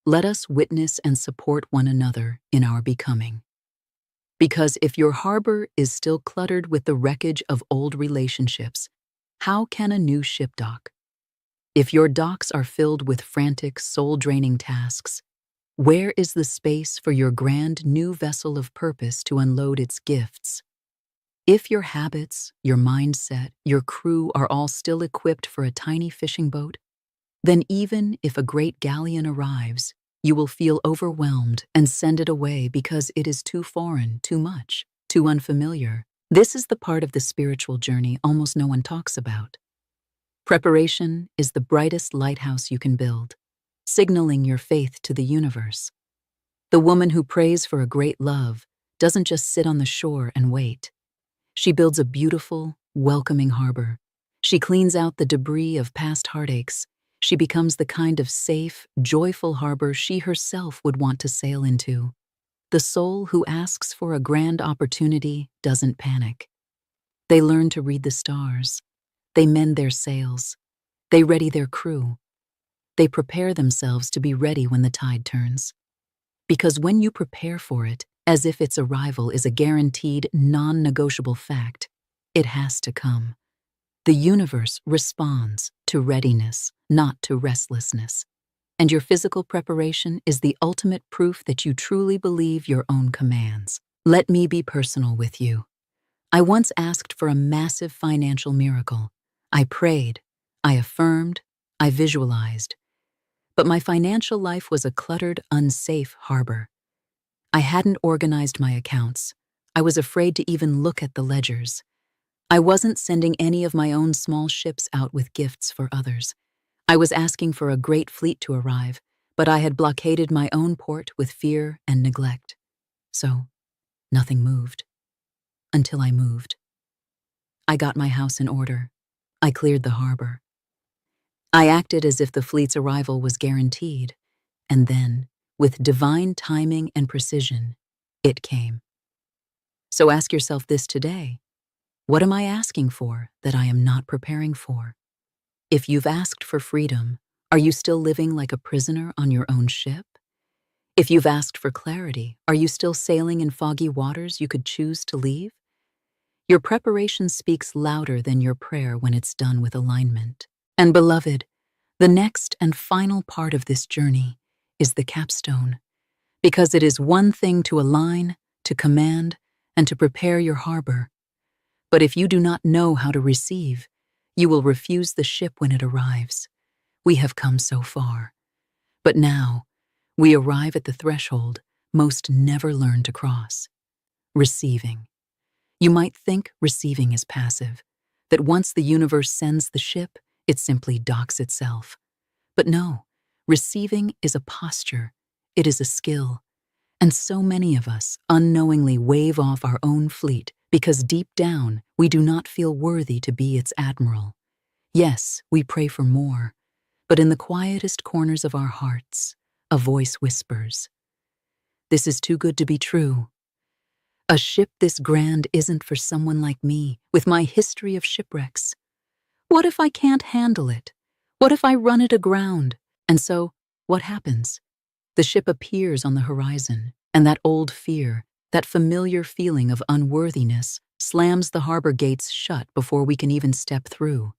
Let us witness and support one another in our becoming. Because if your harbor is still cluttered with the wreckage of old relationships, how can a new ship dock? If your docks are filled with frantic, soul-draining tasks, where is the space for your grand new vessel of purpose to unload its gifts? If your habits, your mindset, your crew are all still equipped for a tiny fishing boat, then even if a great galleon arrives, you will feel overwhelmed and send it away because it is too foreign, too much, too unfamiliar. This is the part of the spiritual journey almost no one talks about. Preparation is the brightest lighthouse you can build, signaling your faith to the universe. The woman who prays for a great love doesn't just sit on the shore and wait. She builds a beautiful, welcoming harbor. She cleans out the debris of past heartaches. She becomes the kind of safe, joyful harbor she herself would want to sail into. The soul who asks for a grand opportunity doesn't panic. They learn to read the stars. They mend their sails. They ready their crew. They prepare themselves to be ready when the tide turns. Because when you prepare for it, as if its arrival is a guaranteed, non-negotiable fact, it has to come. The universe responds to readiness, not to restlessness. And your physical preparation is the ultimate proof that you truly believe your own commands. Let me be personal with you. I once asked for a massive financial miracle. I prayed, I affirmed, I visualized. But my financial life was a cluttered, unsafe harbor. I hadn't organized my accounts. I was afraid to even look at the ledgers. I wasn't sending any of my own small ships out with gifts for others. I was asking for a great fleet to arrive, but I had blockaded my own port with fear and neglect. So, nothing moved. Until I moved. I got my house in order. I cleared the harbor. I acted as if the fleet's arrival was guaranteed, and then, with divine timing and precision, it came. So ask yourself this today. What am I asking for that I am not preparing for? If you've asked for freedom, are you still living like a prisoner on your own ship? If you've asked for clarity, are you still sailing in foggy waters you could choose to leave? Your preparation speaks louder than your prayer when it's done with alignment. And beloved, the next and final part of this journey is the capstone, because it is one thing to align, to command, and to prepare your harbor. But if you do not know how to receive, you will refuse the ship when it arrives. We have come so far. But now, we arrive at the threshold most never learn to cross. Receiving. You might think receiving is passive, that once the universe sends the ship, it simply docks itself. But no, receiving is a posture, it is a skill. And so many of us unknowingly wave off our own fleet because deep down we do not feel worthy to be its admiral. Yes, we pray for more, but in the quietest corners of our hearts, a voice whispers, "This is too good to be true. A ship this grand isn't for someone like me with my history of shipwrecks. What if I can't handle it? What if I run it aground?" And so, what happens? The ship appears on the horizon, and that old fear, that familiar feeling of unworthiness, slams the harbor gates shut before we can even step through.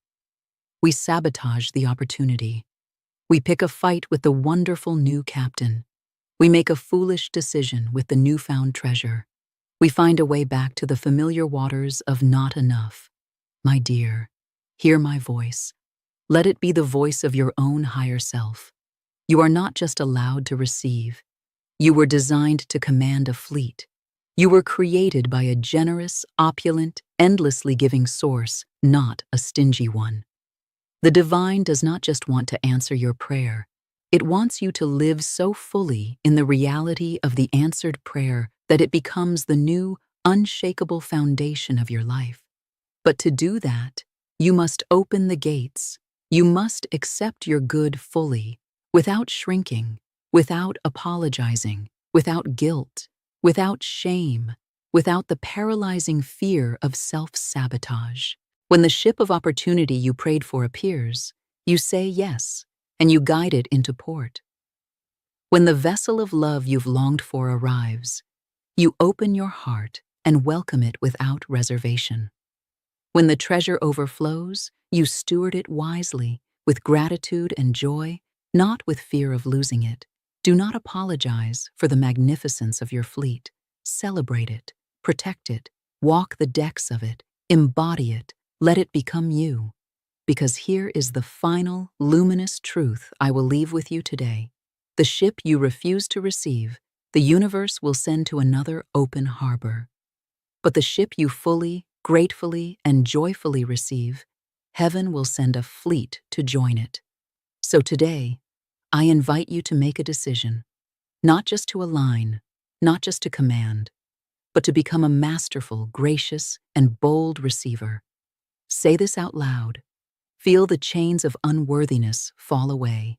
We sabotage the opportunity. We pick a fight with the wonderful new captain. We make a foolish decision with the newfound treasure. We find a way back to the familiar waters of not enough. My dear, hear my voice. Let it be the voice of your own higher self. You are not just allowed to receive. You were designed to command a fleet. You were created by a generous, opulent, endlessly giving source, not a stingy one. The divine does not just want to answer your prayer. It wants you to live so fully in the reality of the answered prayer that it becomes the new, unshakable foundation of your life. But to do that, you must open the gates. You must accept your good fully, without shrinking, without apologizing, without guilt, without shame, without the paralyzing fear of self-sabotage. When the ship of opportunity you prayed for appears, you say yes, and you guide it into port. When the vessel of love you've longed for arrives, you open your heart and welcome it without reservation. When the treasure overflows, you steward it wisely, with gratitude and joy, not with fear of losing it. Do not apologize for the magnificence of your fleet. Celebrate it, protect it, walk the decks of it, embody it, let it become you. Because here is the final, luminous truth I will leave with you today. The ship you refuse to receive, the universe will send to another open harbor. But the ship you fully, gratefully, and joyfully receive, heaven will send a fleet to join it. So today, I invite you to make a decision, not just to align, not just to command, but to become a masterful, gracious, and bold receiver. Say this out loud. Feel the chains of unworthiness fall away.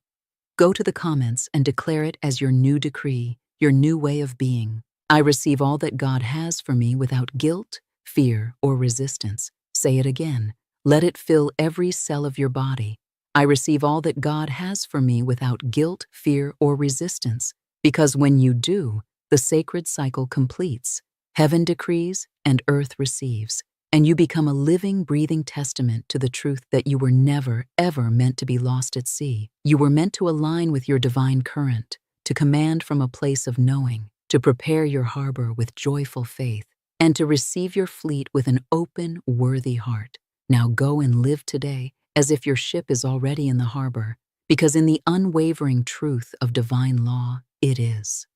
Go to the comments and declare it as your new decree, your new way of being. I receive all that God has for me without guilt, fear, or resistance. Say it again. Let it fill every cell of your body. I receive all that God has for me without guilt, fear, or resistance. Because when you do, the sacred cycle completes. Heaven decrees and earth receives. And you become a living, breathing testament to the truth that you were never, ever meant to be lost at sea. You were meant to align with your divine current, to command from a place of knowing, to prepare your harbor with joyful faith, and to receive your fleet with an open, worthy heart. Now go and live today as if your ship is already in the harbor, because in the unwavering truth of divine law, it is.